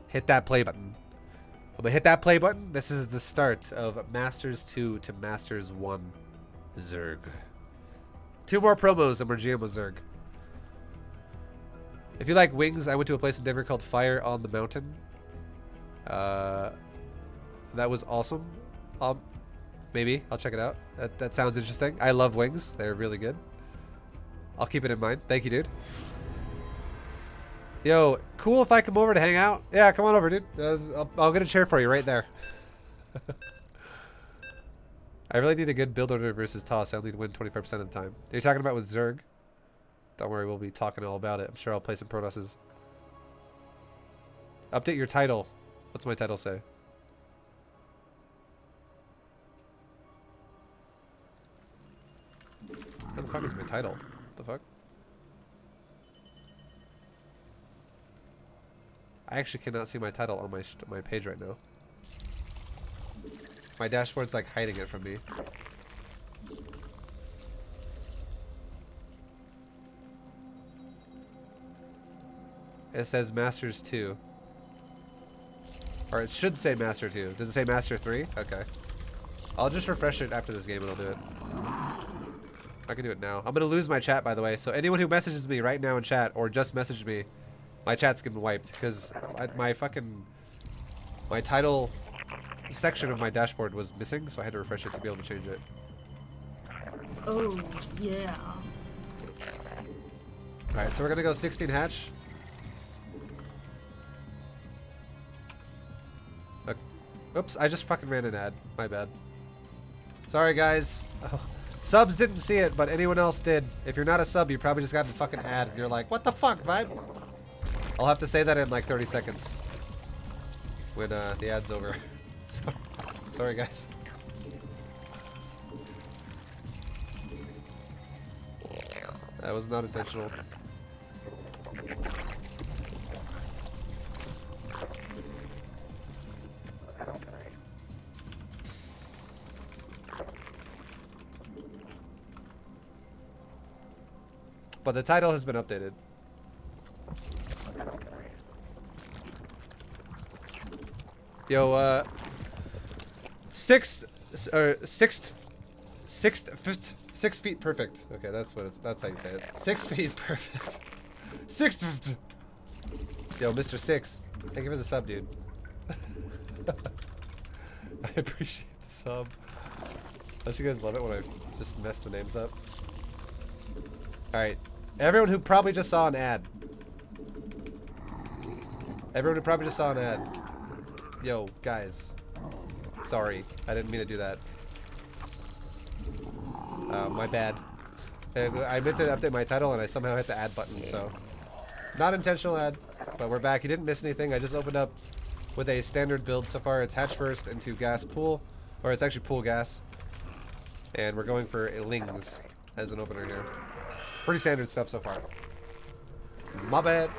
Hit that play button. I'm gonna hit that play button. This is the start of Masters 2 to Masters 1 Zerg. 2 more promos and we're GM with Zerg. If you like wings, I went to a place in Denver called Fire on the Mountain. That was awesome. Maybe I'll check it out. That sounds interesting. I love wings. They're really good. I'll keep it in mind. Thank you, dude. Yo, cool if I come over to hang out. Yeah, come on over, dude. I'll get a chair for you right there. I really need a good build order versus toss. I only win 25% of the time. You're talking about with Zerg? Don't worry, we'll be talking all about it. I'm sure I'll play some Protosses. Update your title. What's my title say? What the fuck is my title? What the fuck? I actually cannot see my title on my page right now. My dashboard's like hiding it from me. It says Masters 2. Or it should say Master 2. Does it say Master 3? Okay. I'll just refresh it after this game and I'll do it. I can do it now. I'm going to lose my chat, by the way. So anyone who messages me right now in chat or just messaged me, my chat's getting wiped. Because my title section of my dashboard was missing. So I had to refresh it to be able to change it. Oh, yeah. Alright, so we're going to go 16 hatch. Oops, I just fucking ran an ad. My bad. Sorry, guys. Oh. Subs didn't see it, but anyone else did. If you're not a sub, you probably just got a fucking ad, and you're like, what the fuck, ViBE? I'll have to say that in like 30 seconds. When the ad's over. Sorry, guys. That was not intentional. But the title has been updated. Yo, sixth fifth 6 feet perfect. Okay, that's how you say it. 6 feet perfect. 6 feet. Yo, Mr. Six, thank you for the sub, dude. I appreciate the sub. Don't you guys love it when I just mess the names up? Alright. Everyone who probably just saw an ad. Everyone who probably just saw an ad. Yo, guys. Sorry. I didn't mean to do that. My bad. I meant to update my title and I somehow hit the ad button, so. Not intentional ad, but we're back. You didn't miss anything. I just opened up with a standard build so far. It's hatch first into gas pool. Or it's actually pool gas. And we're going for lings as an opener here. Pretty standard stuff so far. My bad.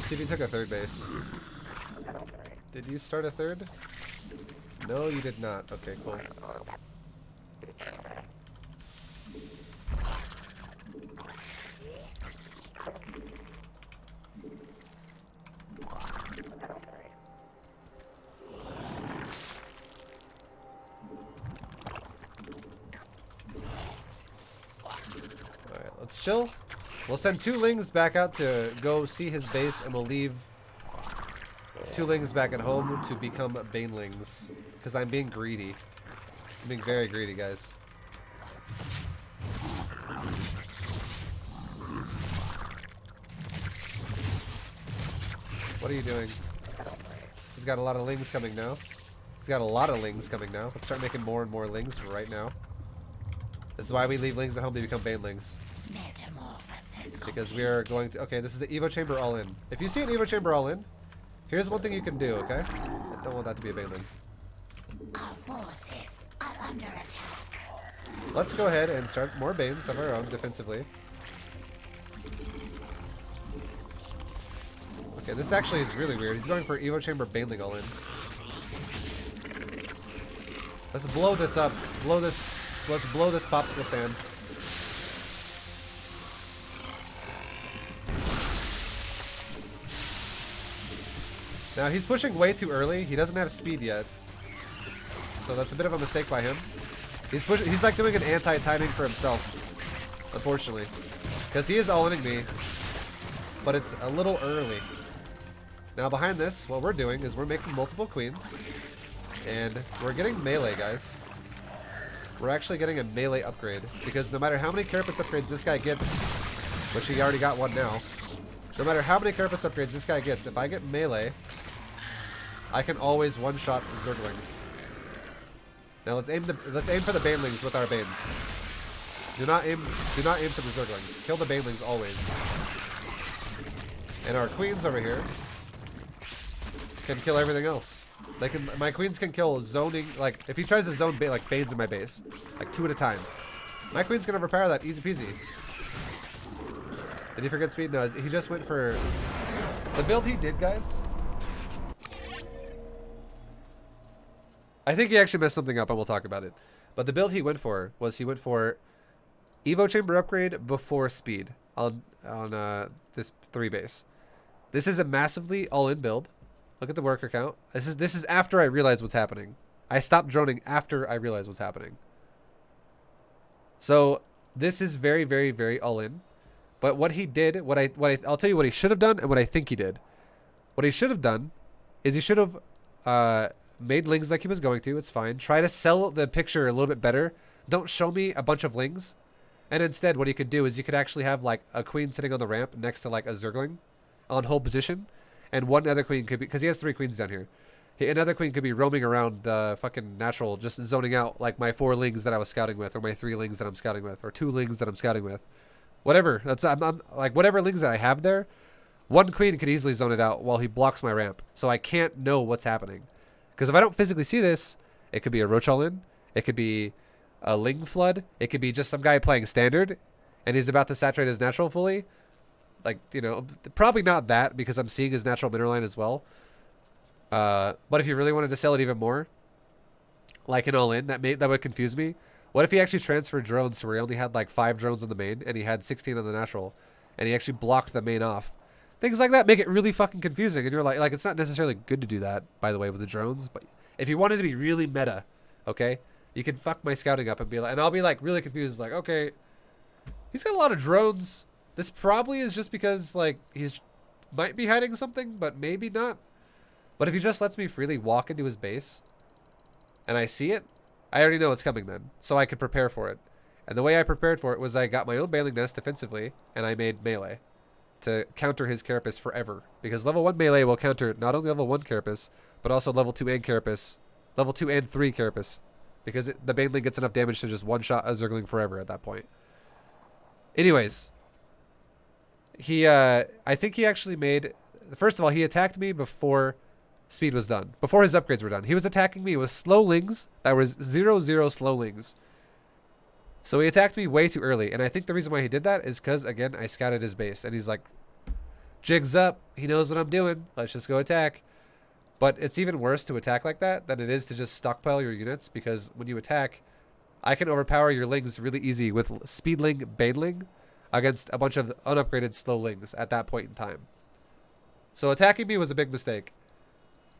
See if you took a third base. Did you start a third? No, you did not. Okay, cool. Alright, let's chill. We'll send 2 lings back out to go see his base, and we'll leave 2 lings back at home to become banelings. Because I'm being greedy. I'm being very greedy, guys. What are you doing? He's got a lot of lings coming now. He's got a lot of lings coming now. Let's start making more and more lings right now. This is why we leave lings at home to become banelings. Because we are going to... Okay, this is an Evo Chamber all-in. If you see an Evo Chamber all-in, here's one thing you can do, okay? I don't want that to be a baneling. Our forces are under attack. Let's go ahead and start more banes of our own defensively. Okay, this actually is really weird. He's going for Evo Chamber baneling all-in. Let's blow this up. Let's blow this popsicle stand. Now he's pushing way too early. He doesn't have speed yet. So that's a bit of a mistake by him. He's like doing an anti-timing for himself, unfortunately. Because he is all-inning me, but it's a little early. Now behind this, what we're doing is we're making multiple queens, and we're getting melee, guys. We're actually getting a melee upgrade, because no matter how many carapace upgrades this guy gets, which he already got one now, no matter how many carapace upgrades this guy gets, if I get melee, I can always one-shot Zerglings. Now let's aim for the banelings with our banes. Do not aim for the Zerglings. Kill the banelings always. And our queens over here can kill everything else. My queens can kill zoning, like if he tries to zone like banes in my base, like 2 at a time. My queen's gonna overpower that easy peasy. Did he forget speed? No, he just went for the build he did, guys. I think he actually messed something up, and we'll talk about it. But the build he went for was Evo Chamber upgrade before speed on this 3 base. This is a massively all-in build. Look at the worker count. This is after I realized what's happening. I stopped droning after I realized what's happening. So this is very, very, very all-in. But what he did, I'll tell you what he should have done and what I think he did. What he should have done is he should have made lings like he was going to. It's fine. Try to sell the picture a little bit better. Don't show me a bunch of lings. And instead, what you could do is you could actually have like a queen sitting on the ramp next to like a Zergling on hold position. And one other queen could be, because he has 3 queens down here. Another queen could be roaming around the fucking natural, just zoning out like my 4 lings that I was scouting with, or my 3 lings that I'm scouting with, or 2 lings that I'm scouting with. Whatever. I'm like whatever lings that I have there, one queen could easily zone it out while he blocks my ramp. So I can't know what's happening. Because if I don't physically see this, it could be a Roach all-in, it could be a Ling flood, it could be just some guy playing standard, and he's about to saturate his natural fully. Like, you know, probably not that, because I'm seeing his natural mineral line as well. But if you really wanted to sell it even more, like an all-in, that would confuse me. What if he actually transferred drones to where he only had like 5 drones on the main, and he had 16 on the natural, and he actually blocked the main off? Things like that make it really fucking confusing, and you're like it's not necessarily good to do that, by the way, with the drones. But if you wanted to be really meta, okay, you can fuck my scouting up and be like, and I'll be like really confused, like, okay, he's got a lot of drones. This probably is just because like he's might be hiding something, but maybe not. But if he just lets me freely walk into his base, and I see it, I already know it's coming then, so I could prepare for it. And the way I prepared for it was I got my own Baneling Nest defensively, and I made melee to counter his Carapace forever. Because level 1 melee will counter not only level 1 Carapace, but also level 2 and Carapace. Level 2 and 3 Carapace. Because the Baneling gets enough damage to just one-shot a Zergling forever at that point. Anyways. I think he actually made... First of all, he attacked me before speed was done. Before his upgrades were done. He was attacking me with slowlings that was 0-0 slowlings. So he attacked me way too early, and I think the reason why he did that is because, again, I scouted his base, and he's like, jig's up, he knows what I'm doing, let's just go attack. But it's even worse to attack like that than it is to just stockpile your units, because when you attack, I can overpower your lings really easy with speedling, baneling against a bunch of unupgraded slow lings at that point in time. So attacking me was a big mistake.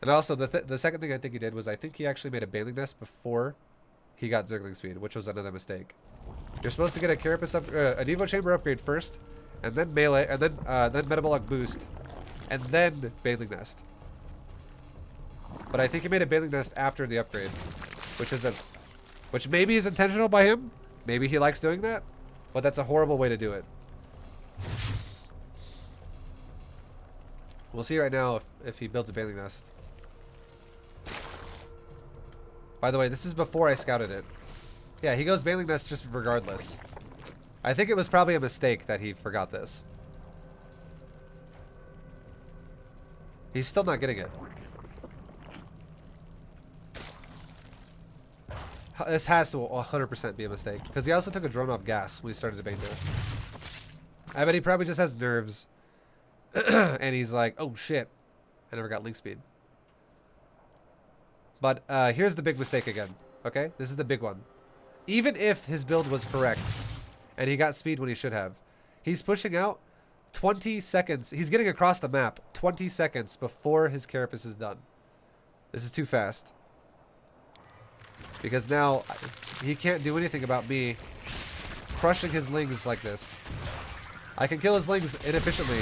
And also, the second thing I think he did was I think he actually made a baneling nest before he got Zergling speed, which was another mistake. You're supposed to get a Carapace an Evo Chamber upgrade first, and then melee, and then Metabolic boost, and then Baneling Nest. But I think he made a Baneling Nest after the upgrade, which maybe is intentional by him. Maybe he likes doing that, but that's a horrible way to do it. We'll see right now if he builds a Baneling Nest. By the way, this is before I scouted it. Yeah, he goes Baneling Nest just regardless. I think it was probably a mistake that he forgot this. He's still not getting it. This has to 100% be a mistake. Because he also took a drone off gas when he started to bang this. I bet he probably just has nerves. And he's like, oh shit. I never got link speed. But here's the big mistake again. Okay, this is the big one. Even if his build was correct and he got speed when he should have, he's pushing out 20 seconds. He's getting across the map 20 seconds before his carapace is done. This is too fast. Because now he can't do anything about me crushing his lings like this. I can kill his lings inefficiently.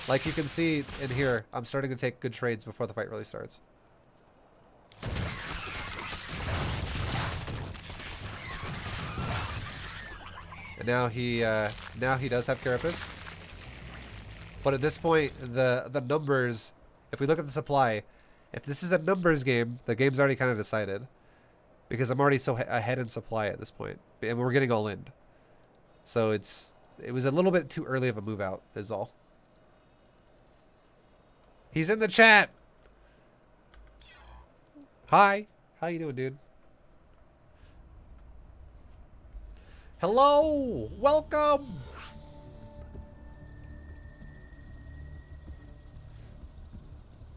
Like you can see in here, I'm starting to take good trades before the fight really starts. And now he does have carapace. But at this point, the numbers, if we look at the supply, if this is a numbers game, the game's already kind of decided. Because I'm already so ahead in supply at this point. And we're getting all in. So it was a little bit too early of a move out, is all. He's in the chat! Hi! How you doing, dude? Hello! Welcome!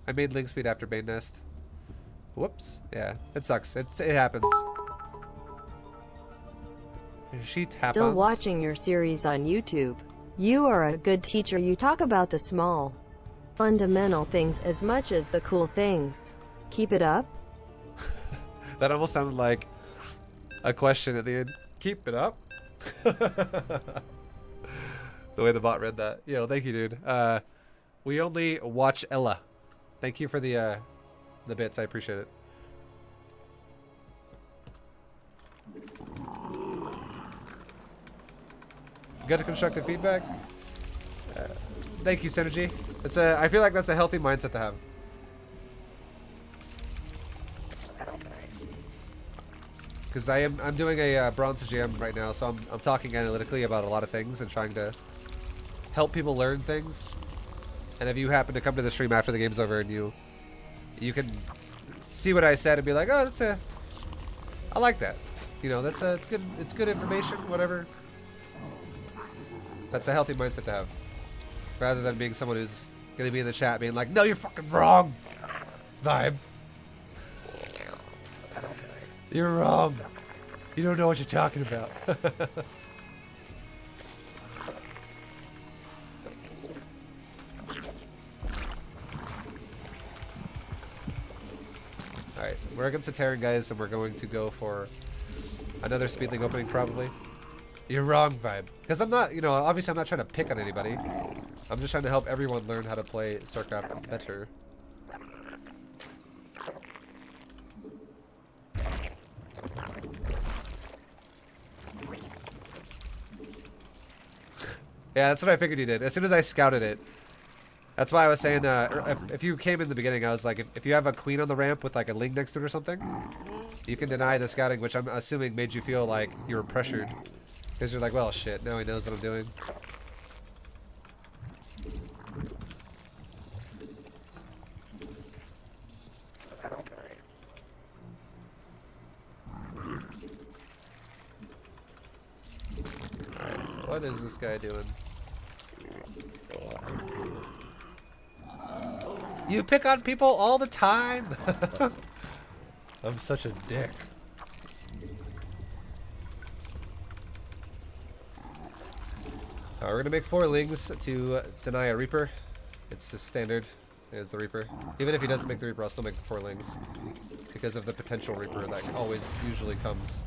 I made link speed after main nest. Whoops. Yeah, it sucks. It happens. She happens. Still watching your series on YouTube. You are a good teacher. You talk about the small, fundamental things as much as the cool things. Keep it up. That almost sounded like a question at the end. Keep it up. The way the bot read that. Yo, thank you, dude. We only watch Ella. Thank you for the bits. I appreciate it. Good constructive feedback. Thank you, Synergy. I feel like that's a healthy mindset to have. Because I'm doing a bronze jam right now, so I'm talking analytically about a lot of things and trying to help people learn things. And if you happen to come to the stream after the game's over and you can see what I said and be like, oh, I like that. You know, it's good information, whatever. That's a healthy mindset to have. Rather than being someone who's gonna be in the chat being like, no, you're fucking wrong. Vibe. You're wrong. You don't know what you're talking about. Alright, we're against the Terran guys, and we're going to go for another speedling opening, probably. You're wrong, Vibe. Because I'm not, obviously I'm not trying to pick on anybody. I'm just trying to help everyone learn how to play StarCraft better. Yeah, that's what I figured you did. As soon as I scouted it. That's why I was saying, if you came in the beginning, I was like, if you have a queen on the ramp with like a ling next to it or something, you can deny the scouting, which I'm assuming made you feel like you were pressured. Because you're like, well, shit, now he knows what I'm doing. Alright, what is this guy doing? You pick on people all the time. I'm such a dick. We're gonna make 4 lings to deny a Reaper. It's just standard. There's the Reaper. Even if he doesn't make the Reaper, I'll still make the 4 lings. Because of the potential Reaper that always usually comes.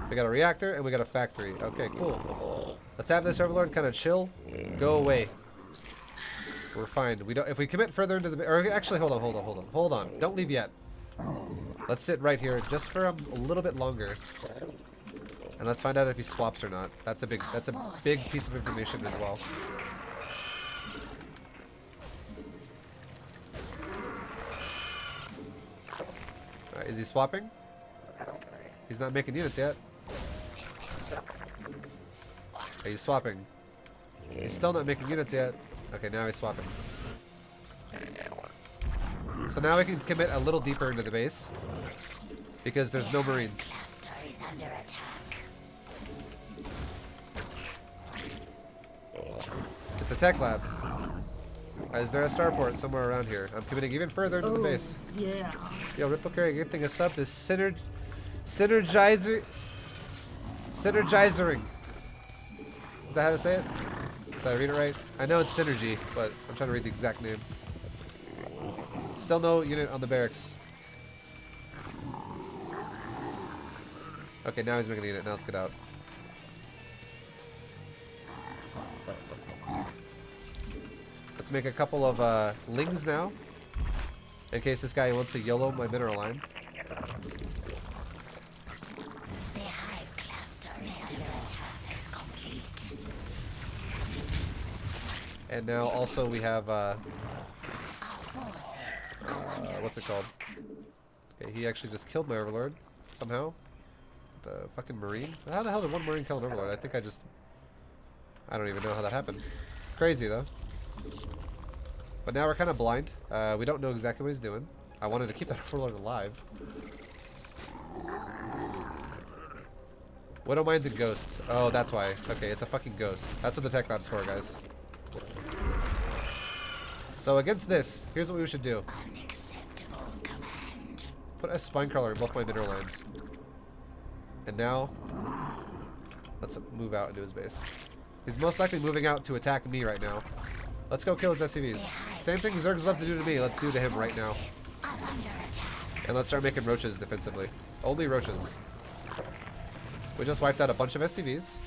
We got a reactor and we got a factory. Okay, cool. Let's have this Overlord kind of chill. Go away. We're fine. We don't. If we commit further into the, or actually, hold on. Don't leave yet. Let's sit right here just for a little bit longer, and let's find out if he swaps or not. That's a big piece of information as well. Alright, is he swapping? He's not making units yet. Are you swapping? He's still not making units yet. Okay, now he's swapping. So now we can commit a little deeper into the base because there's no Marines. It's a tech lab. Is there a starport somewhere around here? I'm committing even further into the Oh, base. yeah. Yo, Ripple Carry gifting a sub to Synergizing. Is that how to say it? Did I read it right? I know it's Synergy, but I'm trying to read the exact name. Still no unit on the barracks. Okay, now he's making a unit. Now let's get out. Let's make a couple of lings now. In case this guy wants to YOLO my mineral line. The hive cluster is complete. And now also we have what's it called? Okay, he actually just killed my overlord somehow. The fucking marine. How the hell did one marine kill an overlord? I don't even know how that happened. Crazy though. But now we're kind of blind. We don't know exactly what he's doing. I wanted to keep that overlord alive. Widow mines and ghosts. Oh, that's why. Okay, it's a fucking ghost. That's what the tech lab's for, guys. So against this, here's what we should do. Unacceptable command. Put a spine crawler in both my mineral lines. And now, let's move out into his base. He's most likely moving out to attack me right now. Let's go kill his SCVs. Same thing Zergs love to do to me, let's do to him right now. And let's start making roaches defensively. Only roaches. We just wiped out a bunch of SCVs.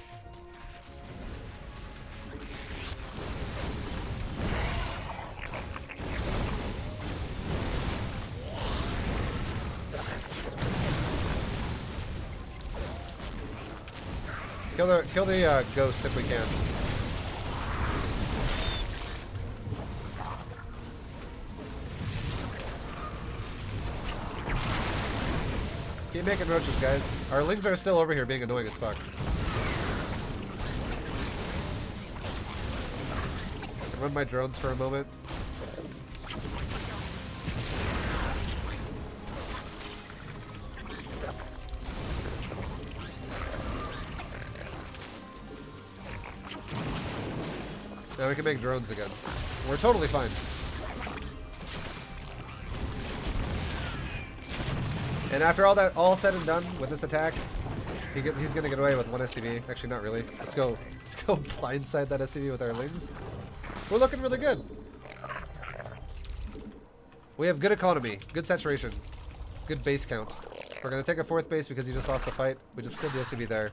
Kill the ghost if we can. Keep making roaches, guys. Our lings are still over here being annoying as fuck. I can run my drones for a moment. Now we can make drones again. We're totally fine. And after all said and done with this attack, he's gonna get away with one SCV. Actually, not really. Let's go blindside that SCV with our lings. We're looking really good. We have good economy, good saturation, good base count. We're gonna take a fourth base because he just lost the fight. We just killed the SCV there.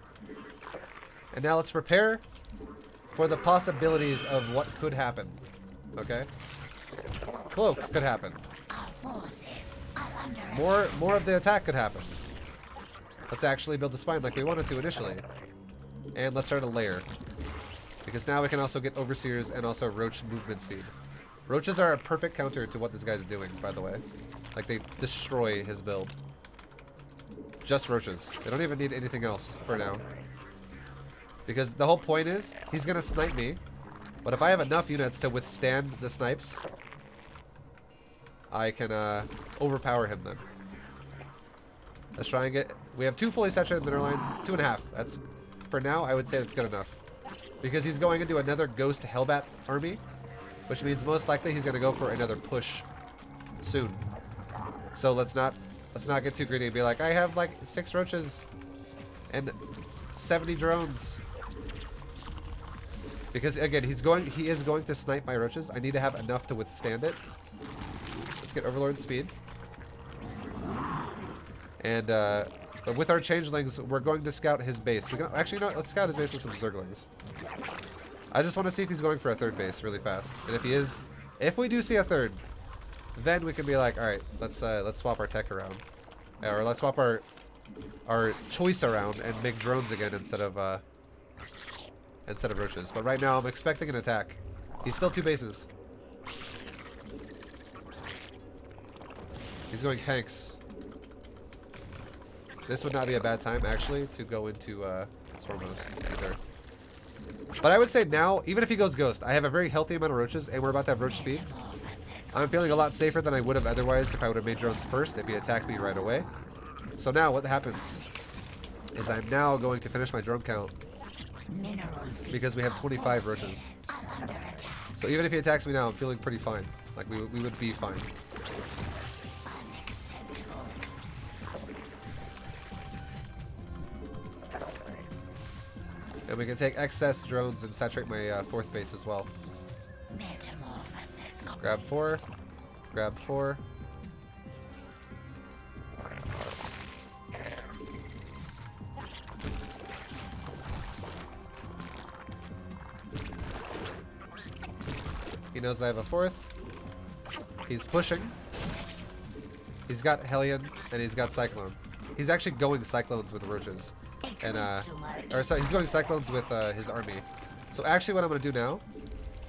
And now let's prepare for the possibilities of what could happen. Okay? Cloak could happen. More of the attack could happen. Let's actually build the spine like we wanted to initially. And let's start a layer. Because now we can also get overseers and also roach movement speed. Roaches are a perfect counter to what this guy's doing, by the way. Like, they destroy his build. Just roaches. They don't even need anything else for now. Because the whole point is, he's gonna snipe me. But if I have enough units to withstand the snipes, I can overpower him then. Let's try and get... We have 2 fully saturated mineral lines. 2.5. That's... For now, I would say that's good enough. Because he's going into another Ghost Hellbat army. Which means most likely he's going to go for another push soon. So let's not get too greedy and be like, I have like 6 roaches and 70 drones. Because again, he is going to snipe my roaches. I need to have enough to withstand it. Let's get Overlord speed. And with our changelings, we're going to scout his base. We can actually no, let's scout his base with some Zerglings. I just want to see if he's going for a third base really fast. And if he is, if we do see a third, then we can be like, all right, let's swap our tech around, or let's swap our choice around and make drones again instead of roaches. But right now, I'm expecting an attack. He's still 2 bases. He's going tanks. This would not be a bad time, actually, to go into Stormhost either. But I would say now, even if he goes Ghost, I have a very healthy amount of roaches, and we're about to have roach speed. I'm feeling a lot safer than I would have otherwise if I would have made drones first, if he attacked me right away. So now, what happens is I'm now going to finish my drone count because we have 25 roaches. So even if he attacks me now, I'm feeling pretty fine. Like we would be fine. Unacceptable. And we can take excess drones and saturate my fourth base as well. Metamorphosis. Grab 4. Grab 4. He knows I have a fourth. He's pushing. He's got Hellion and he's got Cyclone. He's actually going Cyclones with Roaches. And or sorry, he's going Cyclones with his army. So actually what I'm gonna do now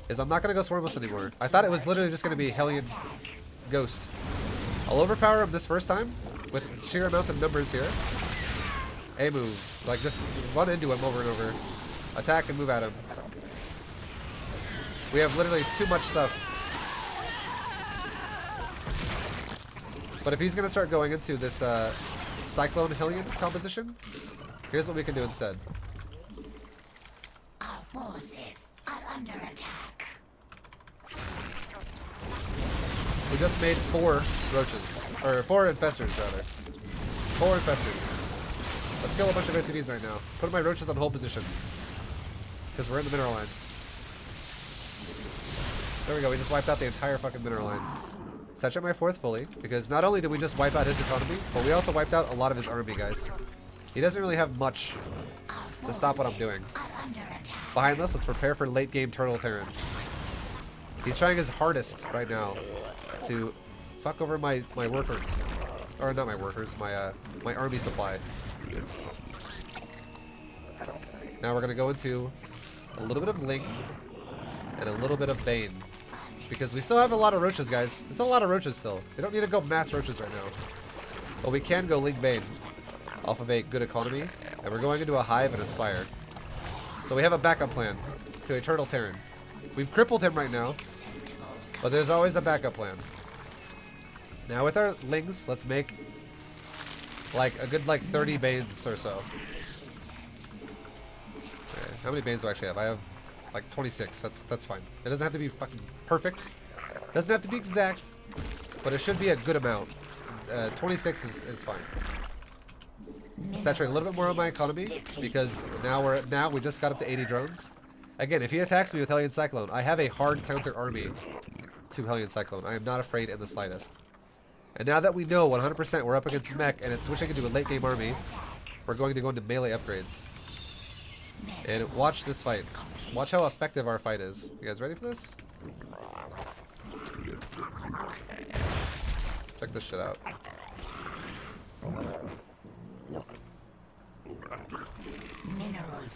is I'm not gonna go Swarmless anymore. I thought it was literally just gonna be Hellion Ghost. I'll overpower him this first time with sheer amounts of numbers here. A move. Like just run into him over and over. Attack and move at him. We have literally too much stuff. But if he's gonna start going into this Cyclone Hellion composition, here's what we can do instead. Our forces are under attack. We just made 4 roaches. Or 4 infestors, rather. 4 infestors. Let's kill a bunch of SCVs right now. Put my roaches on hold position. Because we're in the mineral line. There we go, we just wiped out the entire fucking mineral line. Saturate my fourth fully, because not only did we just wipe out his economy, but we also wiped out a lot of his army, guys. He doesn't really have much to stop what I'm doing. Behind us, let's prepare for late game Turtle Terran. He's trying his hardest right now to fuck over my worker, or not my workers, my army supply. Now we're gonna go into a little bit of Ling and a little bit of Bane, because we still have a lot of roaches, guys. There's a lot of roaches still. We don't need to go mass roaches right now, but we can go Ling Bane off of a good economy, and we're going into a hive and a spire. So we have a backup plan to a Turtle Terran. We've crippled him right now, but there's always a backup plan. Now with our Lings, let's make like a good 30 Banes or so. Okay, how many Banes do I actually have? I have like 26. That's fine. It doesn't have to be fucking perfect. Doesn't have to be exact, but it should be a good amount. 26 is fine. Saturate a little bit more on my economy, because now we just got up to 80 drones. Again, if he attacks me with Hellion Cyclone, I have a hard counter army to Hellion Cyclone. I am not afraid in the slightest. And now that we know 100% we're up against mech and it's switching into a late game army, we're going to go into melee upgrades. And watch this fight. Watch how effective our fight is. You guys ready for this? Check this shit out.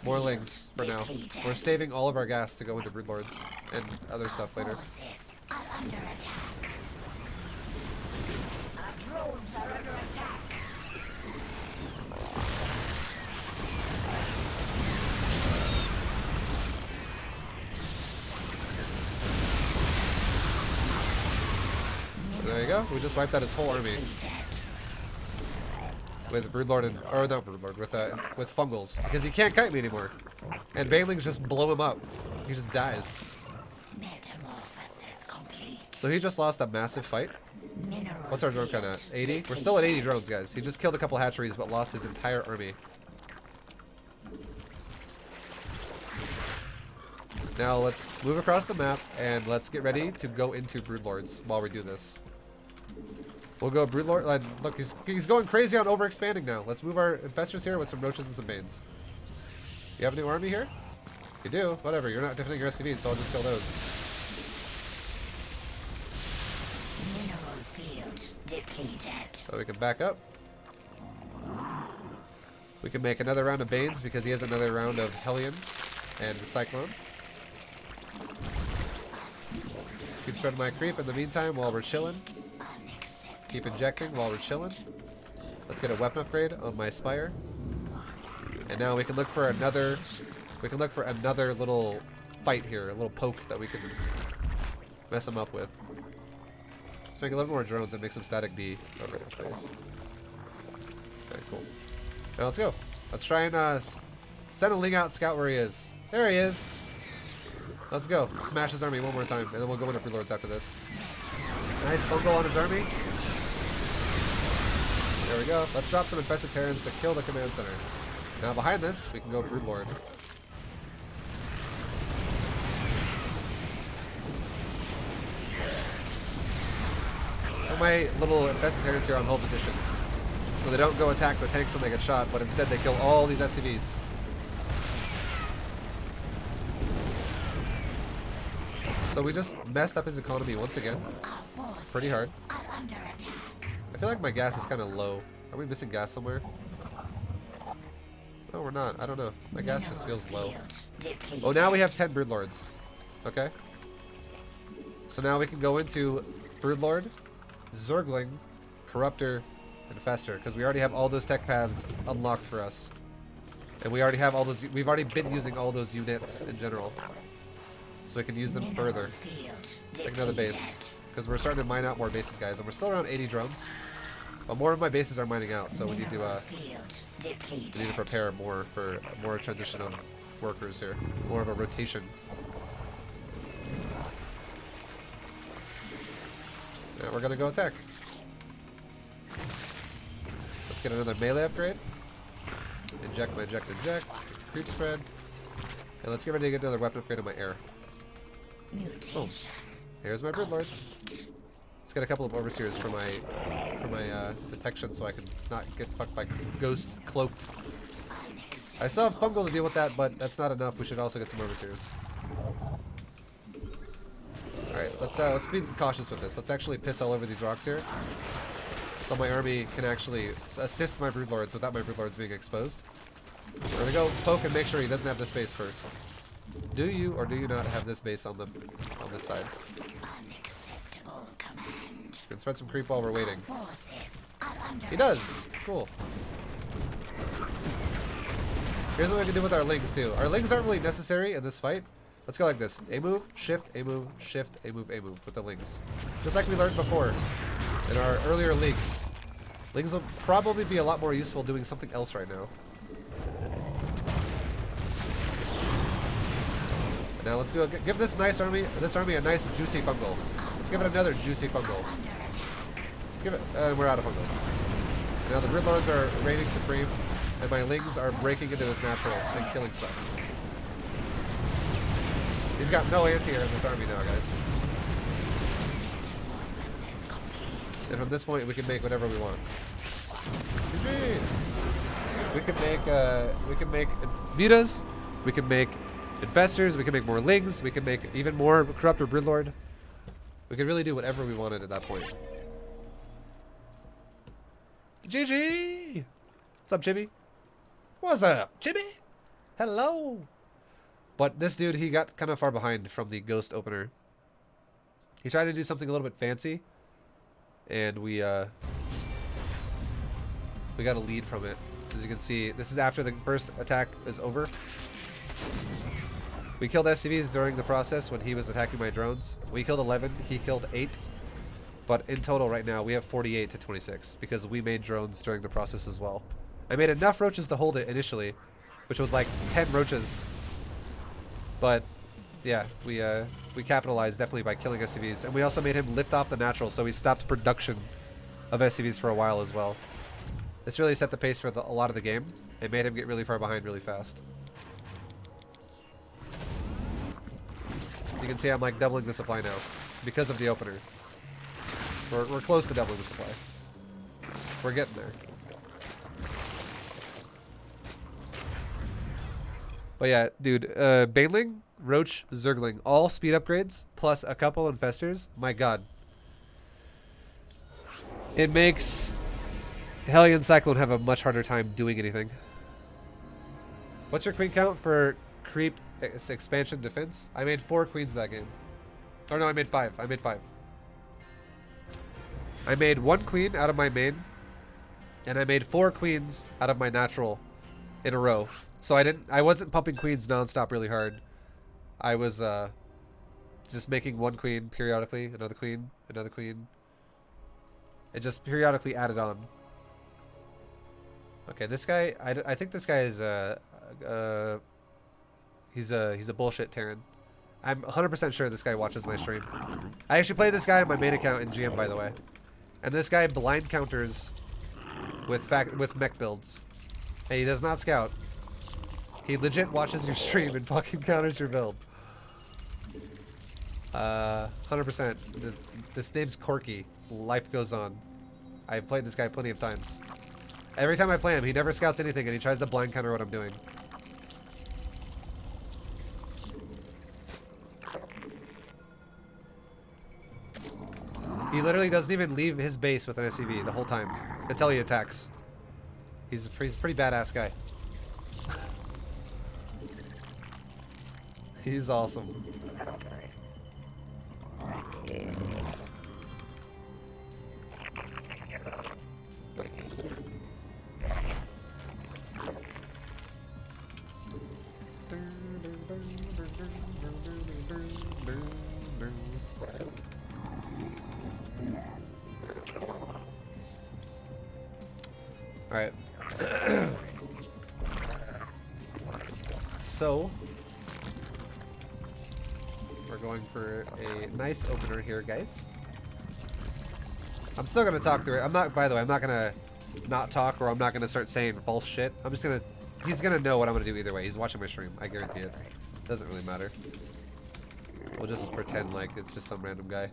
More Lings for now. We're saving all of our gas to go into Broodlords and other stuff later. Forces are under attack. Our drones are under attack. There you go. We just wiped out his whole army with Broodlord and not Broodlord with Fungals, because he can't kite me anymore, and Banelings just blow him up. He just dies. Metamorphosis complete. So he just lost a massive fight. Mineral What's our drone count at? 80? We're still at 80 drones, guys. He just killed a couple hatcheries, but lost his entire army. Now let's move across the map and let's get ready to go into Broodlords while we do this. We'll go Broodlord. Look, he's going crazy on overexpanding now. Let's move our infestors here with some roaches and some banes. You have a new army here? You do? Whatever. You're not defending your SCVs, so I'll just kill those. mineral field depleted. So we can back up. We can make another round of Banes because he has another round of Hellion and Cyclone. Keep spreading my creep in the meantime while we're chilling. Keep injecting while we're chilling. Let's get a weapon upgrade on my Spire. And now we can look for another little fight here, a little poke that we can mess him up with. Let's make a little more drones and make some static B over this place. Okay, cool. Now let's go. Let's try and send a Ling out, scout where he is. There he is. Let's go. Smash his army one more time, and then we'll go into Broodlords after this. Nice fungal on his army. There we go. Let's drop some Infested Terrans to kill the command center. Now behind this, we can go Broodlord. Put my little Infested Terrans here on hold position, so they don't go attack the tanks when they get shot, but instead they kill all these SCVs. So we just messed up his economy once again. Pretty hard. I feel like my gas is kind of low. Are we missing gas somewhere? No, we're not. I don't know. My gas just feels low. Oh, now we have 10 Broodlords. Okay. So now we can go into Broodlord, Zergling, Corruptor, and Fester, because we already have all those tech paths unlocked for us. And we already have all those. We've already been using all those units in general. So we can use them further. Take another base. Because we're starting to mine out more bases, guys. And we're still around 80 drones. But more of my bases are mining out, so we need to prepare more for more transition of workers here. More of a rotation. Yeah, we're gonna go attack. Let's get another melee upgrade. Inject, inject. Creep spread. And let's get ready to get another weapon upgrade in my air. Boom. Here's my Broodlords. Let's get a couple of overseers for my detection, so I can not get fucked by ghost cloaked. I still have fungal to deal with that, but that's not enough. We should also get some overseers. All right, let's be cautious with this. Let's actually piss all over these rocks here, so my army can actually assist my Broodlords without my Broodlords being exposed. We're gonna go poke and make sure he doesn't have this base first. Do you or do you not have this base on this side? Unacceptable command. We can spread some creep while we're waiting. He does. Cool. Here's what we can do with our lings too. Our lings aren't really necessary in this fight. Let's go like this: A move, shift, A move, shift, A move, A move with the lings, just like we learned before in our earlier leagues. Lings will probably be a lot more useful doing something else right now. Now let's give this army a nice juicy fungal. Let's give it another juicy fungal. Let's give it, we're out of fungals. And now the Broodlords are reigning supreme, and my lings are breaking into his natural and killing stuff. He's got no anti-air in this army now, guys. And from this point, we can make whatever we want. We can make mutas. We can make infestors. We can make more lings. We can make even more corrupt or Broodlord. We can really do whatever we wanted at that point. GG! What's up, Jimmy? What's up, Jimmy? Hello! But this dude, he got kind of far behind from the ghost opener. He tried to do something a little bit fancy, and we got a lead from it. As you can see, this is after the first attack is over. We killed SCVs during the process when he was attacking my drones. We killed 11, he killed 8. But in total right now, we have 48 to 26 because we made drones during the process as well. I made enough roaches to hold it initially, which was like 10 roaches. But yeah, we capitalized definitely by killing SCVs, and we also made him lift off the natural, so we stopped production of SCVs for a while as well. This really set the pace for a lot of the game. It made him get really far behind really fast. You can see I'm like doubling the supply now because of the opener. We're close to doubling the supply. We're getting there. But yeah, dude, Baneling, Roach, Zergling, all speed upgrades, plus a couple infestors. My god. It makes Hellion Cyclone have a much harder time doing anything. What's your queen count for creep expansion defense? I made 4 queens that game. Or no, I made 5. I made 5. I made 1 queen out of my main, and I made 4 queens out of my natural in a row. So I wasn't pumping queens nonstop really hard. I was just making 1 queen periodically, another queen, another queen. It just periodically added on. Okay, this guy, I think this guy is he's a bullshit Terran. I'm 100% sure this guy watches my stream. I actually play this guy on my main account in GM, by the way. And this guy blind counters with mech builds. And he does not scout. He legit watches your stream and fucking counters your build. 100%. This name's Corky. Life goes on. I've played this guy plenty of times. Every time I play him, he never scouts anything and he tries to blind counter what I'm doing. He literally doesn't even leave his base with an SCV the whole time until he attacks. He's a pretty badass guy. He's awesome. Alright. So, we're going for a nice opener here, guys. I'm still gonna talk through it. I'm not, by the way, I'm not gonna not talk or I'm not gonna start saying false shit. I'm just gonna, he's gonna know what I'm gonna do either way. He's watching my stream, I guarantee it. Doesn't really matter. We'll just pretend like it's just some random guy.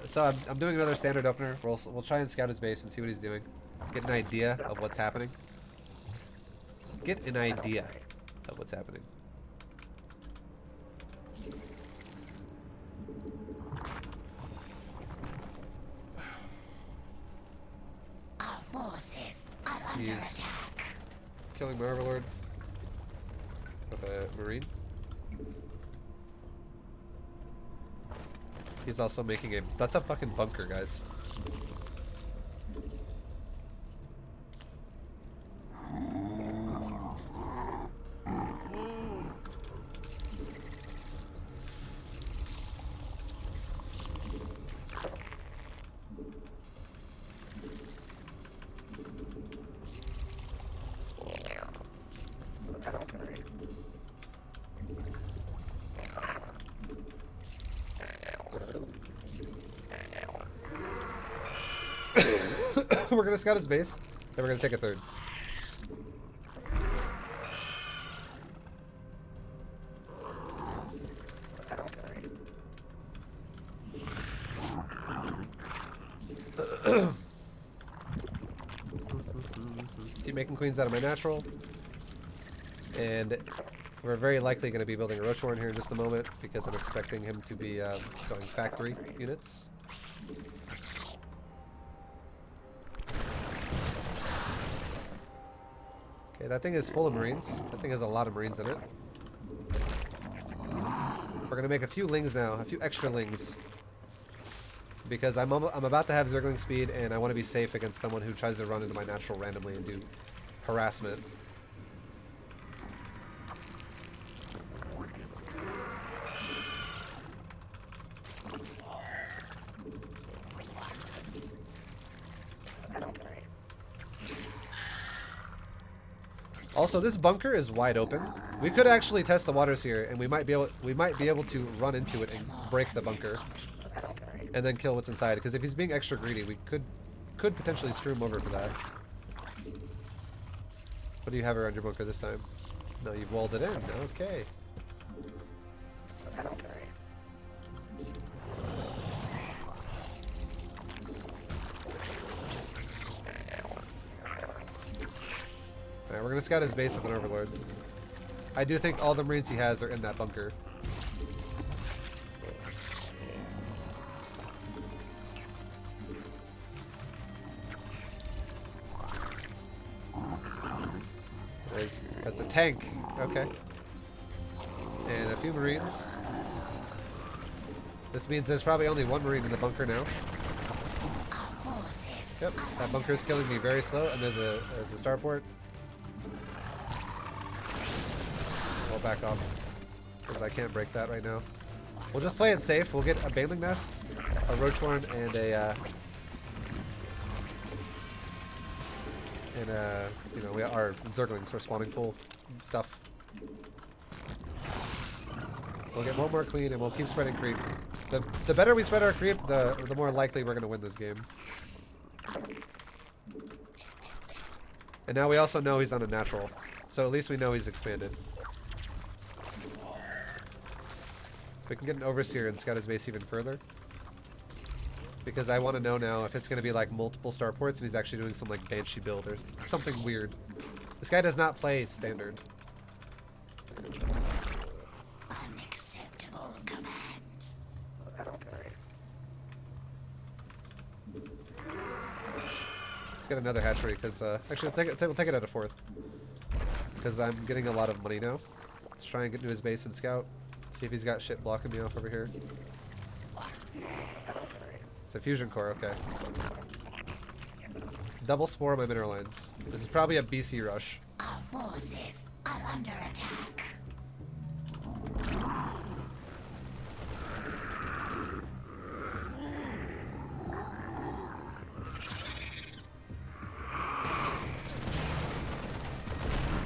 So I'm doing another standard opener. We'll try and scout his base and see what he's doing. Get an idea of what's happening. Get an idea of what's happening. Our forces are under He's attack. killing my overlord with a marine. He's also making a... That's a fucking bunker, guys. We're gonna scout his base, then we're gonna take a third. Keep making queens out of my natural. And we're very likely going to be building a Roachhorn here in just a moment because I'm expecting him to be going factory units. Okay, that thing is full of Marines. That thing has a lot of Marines in it. We're going to make a few Lings now, a few extra Lings. Because I'm about to have Zergling speed and I want to be safe against someone who tries to run into my natural randomly and do harassment. Also, this bunker is wide open. We could actually test the waters here, and we might be able to run into it and break the bunker, and then kill what's inside. Because if he's being extra greedy, we could potentially screw him over for that. What do you have around your bunker this time? No, you've walled it in. Okay. Alright, we're gonna scout his base with an overlord. I do think all the Marines he has are in that bunker. That's a tank. Okay. And a few Marines. This means there's probably only one Marine in the bunker now. Yep, that bunker is killing me very slow, and there's a starport. I'll back off because I can't break that right now. We'll just play it safe. We'll get a Baneling Nest, a Roachhorn, and you know, our Zerglings for spawning pool stuff. We'll get one more queen and we'll keep spreading creep. The better we spread our creep, the more likely we're gonna win this game. And now we also know he's on a natural, so at least we know he's expanded. We can get an overseer and scout his base even further. Because I want to know now if it's going to be like multiple starports and he's actually doing some like Banshee build or something weird. This guy does not play standard. Unacceptable command. Let's get another hatchery because actually we'll take it at a fourth. Because I'm getting a lot of money now. Let's try and get into his base and scout. See if he's got shit blocking me off over here. It's a fusion core, okay. Double spore my mineral lines. This is probably a BC rush. Our forces are under attack.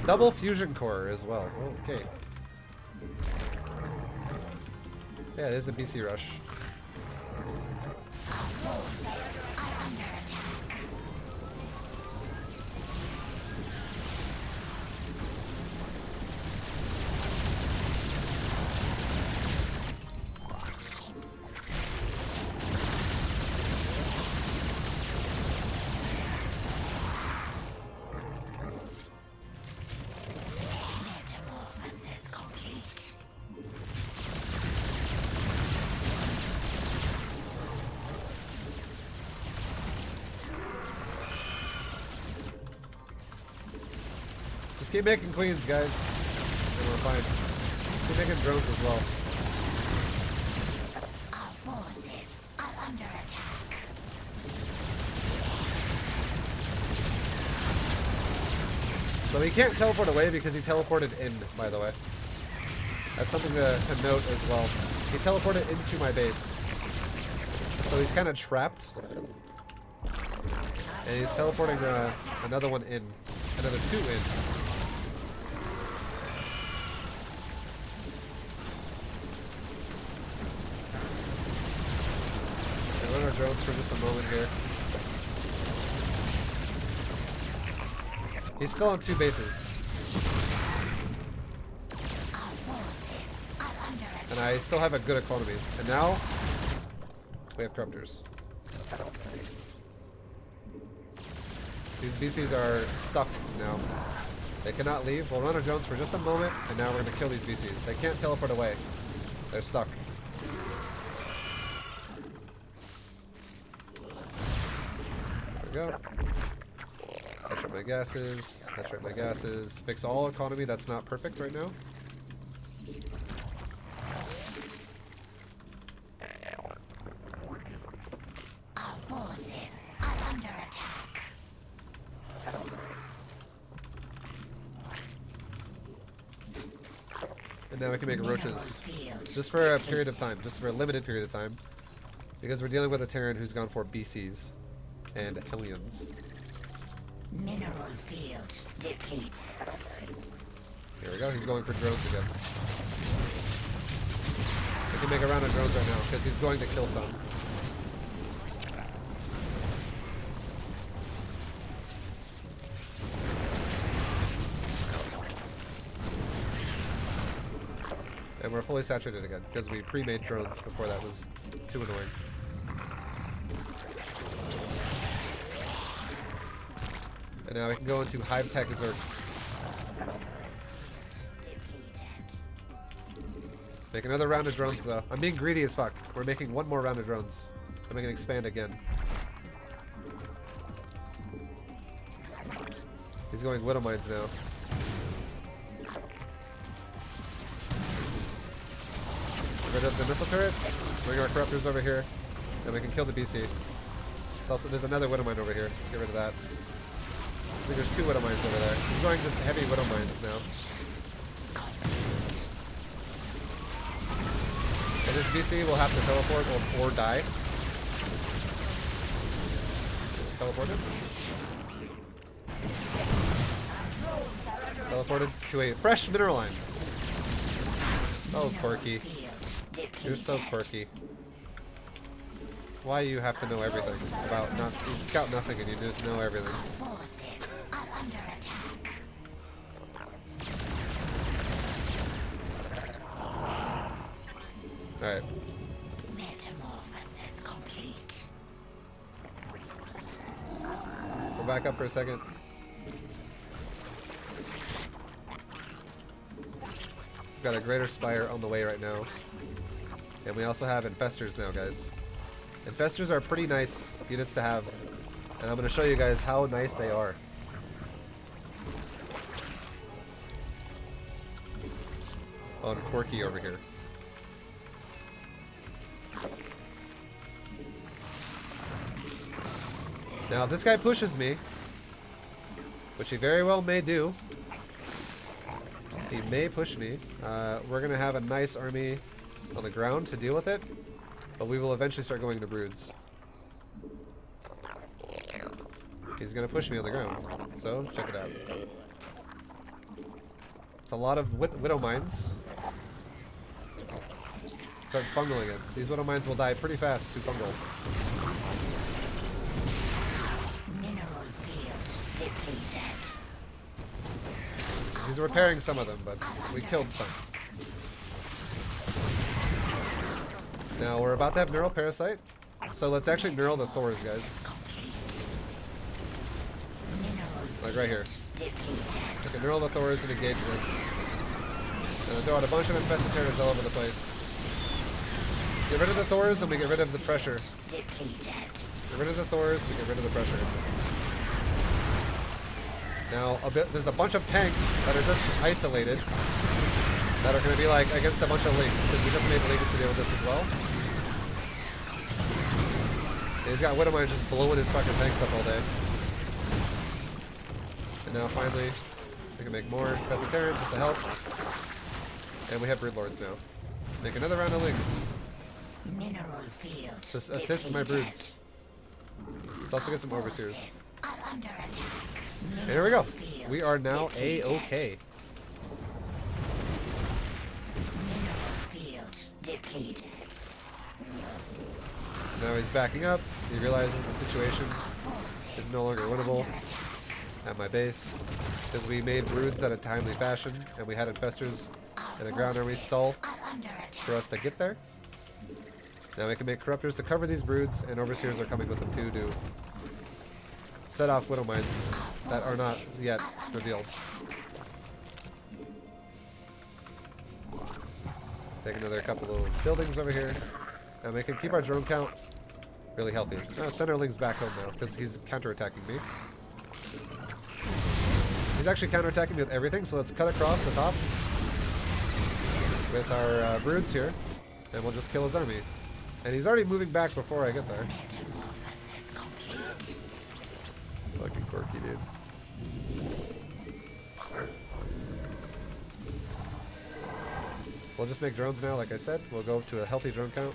Double fusion core as well. Okay. Yeah, it is a BC rush. Our forces are under attack. Metamorphosis complete. Just keep making queens, guys. And we're fine. Keep making drones as well. Our forces are under attack. So he can't teleport away because he teleported in, by the way. That's something to note as well. He teleported into my base. So he's kind of trapped. And he's teleporting another one in. Another two in. And run our drones for just a moment here. He's still on two bases. Our forces are under attack. And I still have a good economy. And now, we have corruptors. These BCs are stuck now. They cannot leave. We'll run our drones for just a moment, and now we're going to kill these BCs. They can't teleport away. They're stuck. There we go. Saturate my gases. Saturate my gases. Fix all economy that's not perfect right now. Our forces are under attack. And now we can make Mineral roaches. field Just for a period of time. Just for a limited period of time. Because we're dealing with a Terran who's gone for BCs. And aliens. Mineral field depleted. Here we go. He's going for drones again. We can make a round of drones right now because he's going to kill some. And we're fully saturated again because we pre-made drones before that was too annoying. And now we can go into Hive Tech Zerg. Make another round of drones though. I'm being greedy as fuck. We're making one more round of drones. And we can expand again. He's going Widow Mines now. Get rid of the missile turret. Bring our corruptors over here. And we can kill the BC. It's also, there's another Widow Mine over here. Let's get rid of that. I think there's two Widow Mines over there. He's going just heavy Widow Mines now. So this BC will have to teleport or die. Teleported. Teleported to a fresh mineral line. Oh, Corky. You're so quirky. Why you have to know everything about not you scout nothing and you just know everything? Forces are under attack. Alright. Metamorphosis complete. Go back up for a second. Got a greater spire on the way right now. And we also have infestors now, guys. Infestors are pretty nice units to have. And I'm going to show you guys how nice they are. On Quirky over here. Now, if this guy pushes me, which he very well may do, he may push me, we're going to have a nice army on the ground to deal with it, but we will eventually start going to broods. He's going to push me on the ground, so check it out. It's a lot of widow mines. Start fungling it. These widow mines will die pretty fast to fungal. Mineral field depleted. He's repairing some of them, but we killed some. Now we're about to have neural parasite, so let's actually neural the Thors, guys. Like right here. We can neural the Thors and engage this. And throw out a bunch of infested terrors all over the place. Get rid of the Thors and we get rid of the pressure. Get rid of the Thors, we get rid of the pressure. Now, there's a bunch of tanks that are just isolated that are going to be like against a bunch of links, because we just made links to deal with this as well. And he's got Widowmine just blowing his fucking tanks up all day. And now finally, we can make more Infested Terran just to help. And we have Broodlords now. Make another round of links. Mineral field. Just assist my broods. Let's also get some overseers. Are under attack. And here we go. We are now A-OK. Mineral field depleted. Now he's backing up. He realizes the situation is no longer winnable at my base, because we made broods at a timely fashion, and we had infestors and a ground army stall for us to get there. Now we can make corruptors to cover these broods, and overseers are coming with them too to set off widow mines that are not yet revealed. Take another couple little buildings over here, and we can keep our drone count really healthy. Now send our lings back home now, because he's counterattacking me. He's actually counterattacking me with everything, so let's cut across the top with our broods here, and we'll just kill his army. And he's already moving back before I get there. Fucking quirky, dude. We'll just make drones now, like I said. We'll go to a healthy drone count.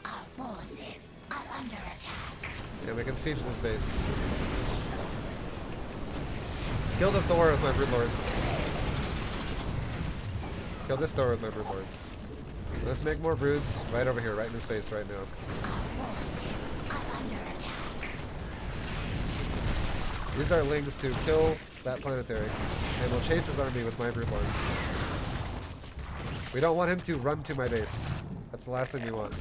Our forces are under attack. And we can siege this base. Kill the Thor with my Broodlords. Kill this Thor with my Broodlords. Let's make more broods right over here, right in his face right now. Use our lings to kill that planetary, and we'll chase his army with my Broodlords. We don't want him to run to my base. That's the last thing we want.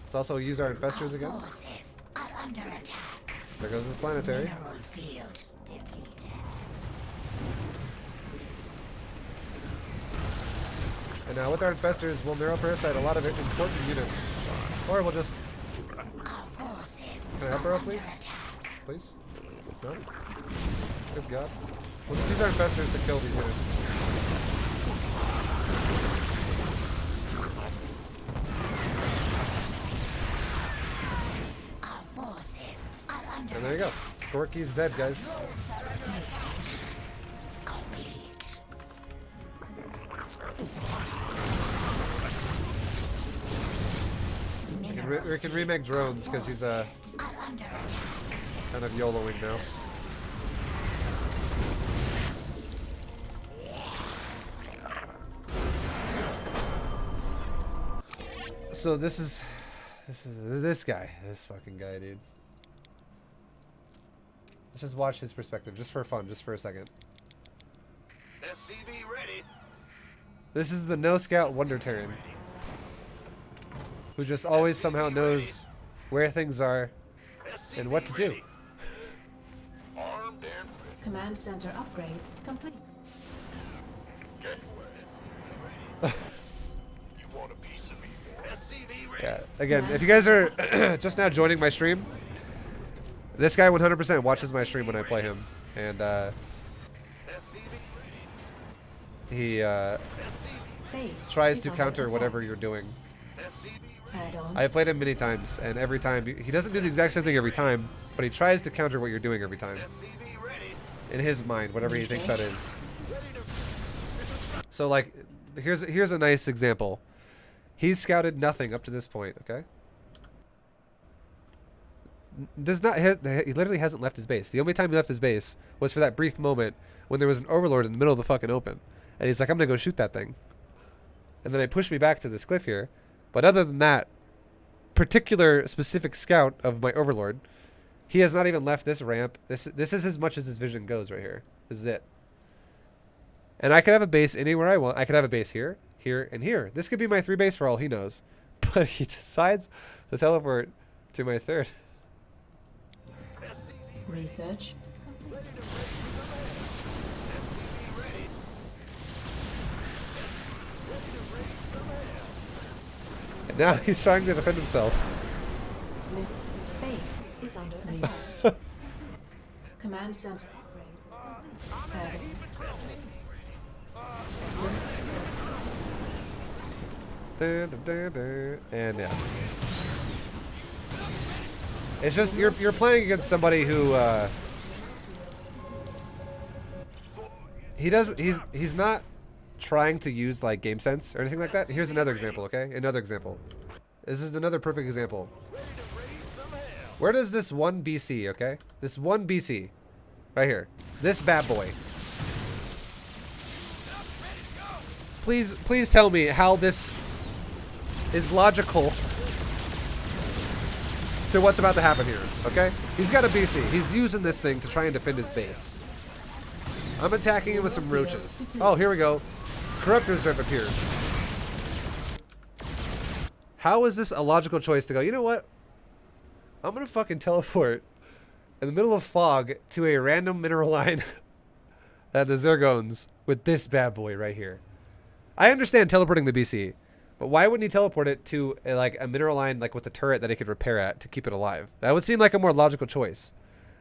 Let's also use our infestors again. There goes his planetary. And now with our infestors, we'll neuroparasite a lot of important units. Or we'll just... Can I help her out, please? Please? No? Good God. We'll just use our infestors to kill these units. And there you go. Corky's dead, guys. We can remake drones because he's kind of YOLOing now. So this is this guy, this fucking guy, dude. Let's just watch his perspective, just for fun, just for a second. SCV ready. This is the no scout wonder Terran, who just always somehow knows where things are and what to do. Armed and ready. Command center upgrade complete. Get ready. You want a piece of me? SCV ready. Yeah. Again, if you guys are just now joining my stream, this guy 100% watches my stream when I play him, and SCV ready. he Base tries is to under counter attack. whatever you're doing. SCV ready. Add-on. I've played him many times, and every time he doesn't do the exact same thing every time, but he tries to counter what you're doing every time. SCV ready. In his mind, whatever he thinks that is. So like, here's a nice example. He's scouted nothing up to this point. Okay. He literally hasn't left his base. The only time he left his base was for that brief moment when there was an overlord in the middle of the fucking open, and he's like, "I'm gonna go shoot that thing," and then they pushed me back to this cliff here. But other than that particular specific scout of my overlord, he has not even left this ramp. This is as much as his vision goes right here. This is it. And I could have a base anywhere I want. I could have a base here, here, and here. This could be my 3 base for all he knows. But he decides to teleport to my 3rd. Research. And now he's trying to defend himself. Base is under attack. Command center upgrade. Add-on. And yeah. It's just you're playing against somebody who he's not trying to use like game sense or anything like that. Here's another example, okay? Another example. This is another perfect example. Where does this one BC, okay? This one BC right here. This bad boy. Please tell me how this is logical to what's about to happen here, okay? He's got a BC. He's using this thing to try and defend his base. I'm attacking him with some roaches. Oh, here we go. Corruptors have appeared. How is this a logical choice to go, you know what? I'm gonna fucking teleport in the middle of fog to a random mineral line that the Zerg owns with this bad boy right here. I understand teleporting the BC, but why wouldn't he teleport it to like a mineral line like with a turret that he could repair at to keep it alive? That would seem like a more logical choice.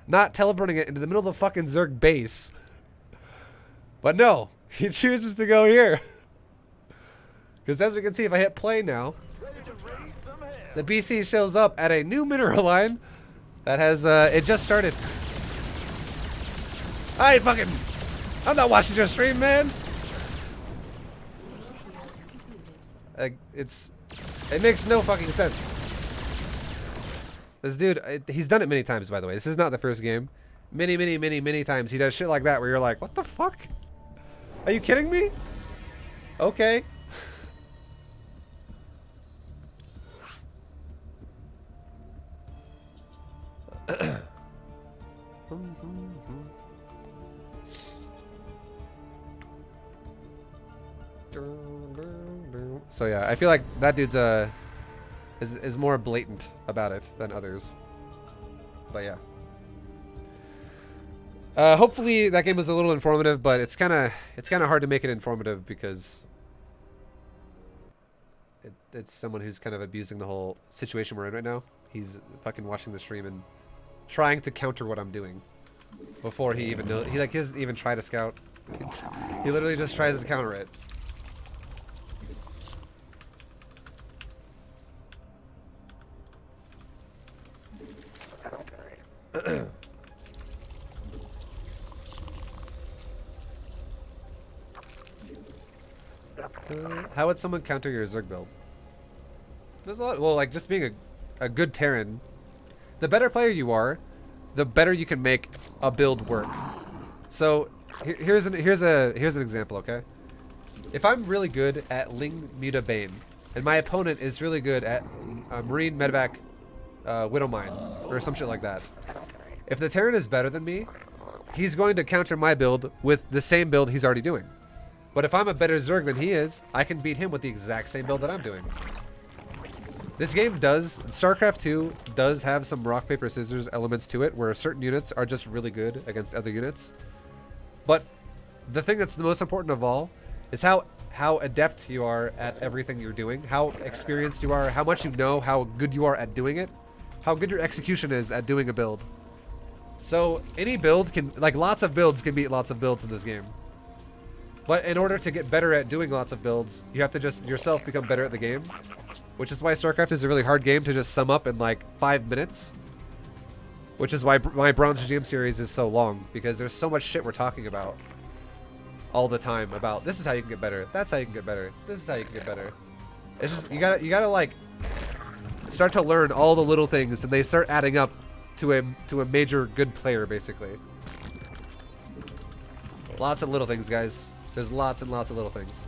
Not teleporting it into the middle of the fucking Zerg base. But no, he chooses to go here. Because as we can see, if I hit play now, the BC shows up at a new mineral line that has, it just started. I'm not watching your stream, man. It makes no fucking sense. This dude, he's done it many times, by the way. This is not the first game. Many times he does shit like that where you're like, what the fuck? Are you kidding me? Okay. So yeah, I feel like that dude's is more blatant about it than others. But yeah. Hopefully that game was a little informative, but it's kind of hard to make it informative because it's someone who's kind of abusing the whole situation we're in right now. He's fucking watching the stream and trying to counter what I'm doing before he even knows. He doesn't even try to scout. He literally just tries to counter it. How would someone counter your Zerg build? There's a lot. Well, like just being a good Terran. The better player you are, the better you can make a build work. So here's an example, okay? If I'm really good at Ling Muta Bane, and my opponent is really good at Marine Medevac Widow Mine or some shit like that. If the Terran is better than me, he's going to counter my build with the same build he's already doing. But if I'm a better Zerg than he is, I can beat him with the exact same build that I'm doing. This game does, StarCraft 2 does have some rock, paper, scissors elements to it where certain units are just really good against other units. But the thing that's the most important of all is how adept you are at everything you're doing, how experienced you are, how much you know, how good you are at doing it, how good your execution is at doing a build. So any build can, like lots of builds can beat lots of builds in this game. But in order to get better at doing lots of builds, you have to just yourself become better at the game. Which is why StarCraft is a really hard game to just sum up in like 5 minutes. Which is why my Bronze GM series is so long, because there's so much shit we're talking about all the time about this is how you can get better, that's how you can get better, this is how you can get better. It's just you gotta like start to learn all the little things, and they start adding up to a major good player basically. Lots of little things, guys. There's lots and lots of little things.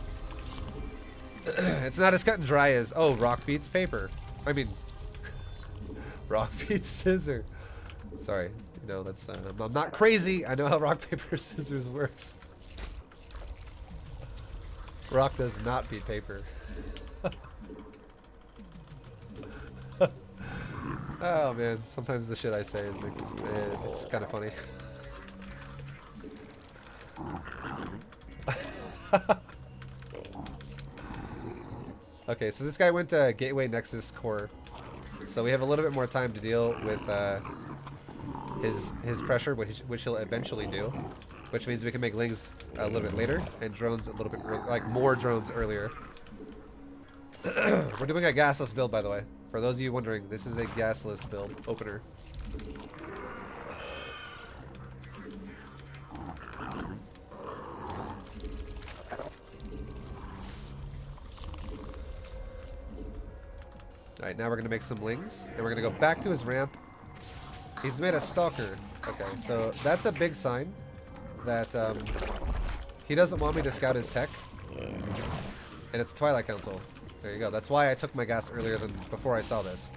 It's not as cut and dry as, oh, rock beats paper. I mean, rock beats scissor. Sorry, you know, that's, I'm not crazy. I know how rock, paper, scissors works. Rock does not beat paper. Oh, man. Sometimes the shit I say it's kind of funny. Okay, so this guy went to Gateway Nexus Core, so we have a little bit more time to deal with his pressure, which he'll eventually do, which means we can make Lings a little bit later and drones a little bit like more drones earlier. We're doing a gasless build, by the way. For those of you wondering, this is a gasless build opener. Alright, now we're going to make some Lings, and we're going to go back to his ramp. He's made a Stalker. Okay, so that's a big sign that he doesn't want me to scout his tech. And it's Twilight Council. There you go. That's why I took my gas earlier than before I saw this.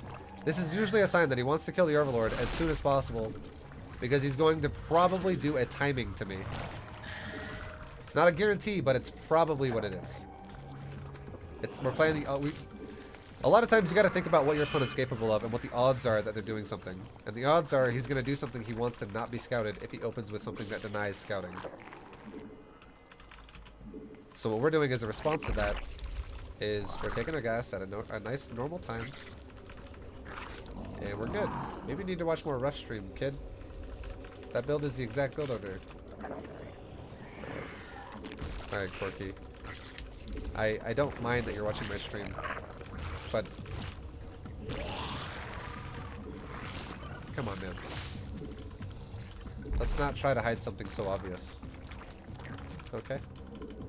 This is usually a sign that he wants to kill the Overlord as soon as possible, because he's going to probably do a timing to me. It's not a guarantee, but it's probably what it is. We're playing the... A lot of times you got to think about what your opponent's capable of and what the odds are that they're doing something. And the odds are he's going to do something he wants to not be scouted if he opens with something that denies scouting. So what we're doing as a response to that is we're taking our gas at a nice normal time. And we're good. Maybe you need to watch more Rough Stream, kid. That build is the exact build order. Alright, Corky. I don't mind that you're watching my stream. But come on, man. Let's not try to hide something so obvious. Okay?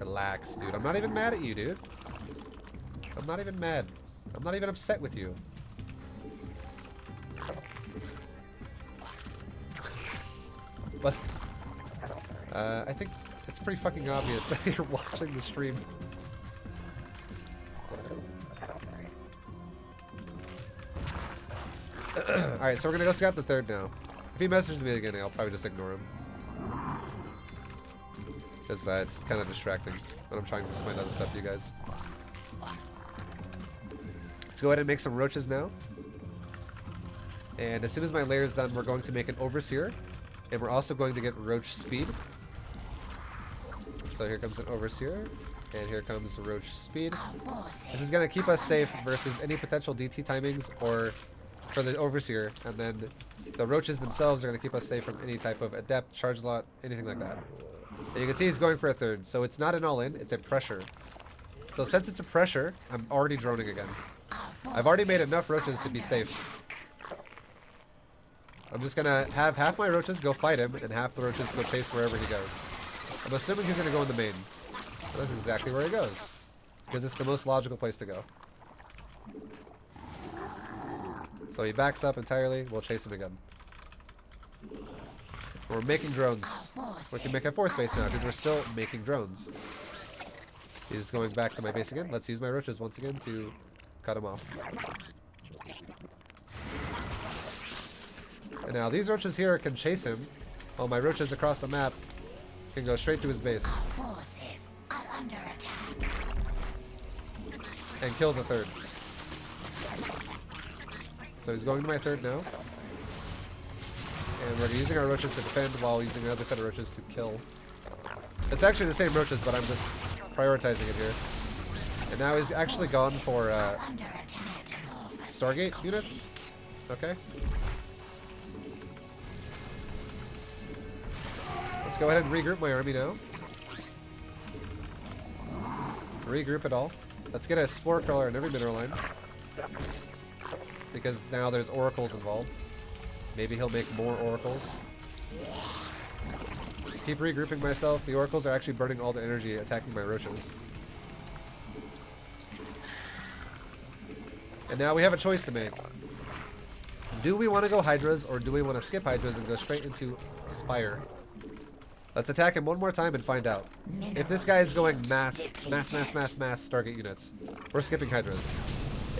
Relax, dude. I'm not even mad at you, dude. I'm not even mad. I'm not even upset with you. But I think it's pretty fucking obvious that you're watching the stream. Alright, so we're gonna go scout the third now. If he messages me again, I'll probably just ignore him. Because it's kind of distracting when I'm trying to explain other stuff to you guys. Let's go ahead and make some roaches now. And as soon as my layer is done, we're going to make an Overseer. And we're also going to get roach speed. So here comes an Overseer. And here comes roach speed. This is going to keep us safe versus any potential DT timings or for the Overseer. And then the roaches themselves are going to keep us safe from any type of adept, charge lot, anything like that. And you can see he's going for a third. So it's not an all-in, it's a pressure. So since it's a pressure, I'm already droning again. I've already made enough roaches to be safe. I'm just gonna have half my roaches go fight him and half the roaches go chase wherever he goes. I'm assuming he's gonna go in the main. That's exactly where he goes, because it's the most logical place to go. So he backs up entirely, we'll chase him again. We're making drones. We can make a fourth base now because we're still making drones. He's going back to my base again. Let's use my roaches once again to cut him off. And now these roaches here can chase him, while my roaches across the map can go straight to his base Forces are under attack. and kill the third. So he's going to my third now. And we're using our roaches to defend while using another set of roaches to kill. It's actually the same roaches, but I'm just prioritizing it here. And now he's actually gone for Under attack. Stargate units. Okay. Let's go ahead and regroup my army now. Regroup it all. Let's get a spore crawler in every mineral line. Because now there's oracles involved. Maybe he'll make more oracles. Keep regrouping myself. The oracles are actually burning all the energy attacking my roaches. And now we have a choice to make. Do we want to go Hydras or do we want to skip Hydras and go straight into Spire? Let's attack him one more time and find out. If this guy is going mass Stargate units, we're skipping Hydras.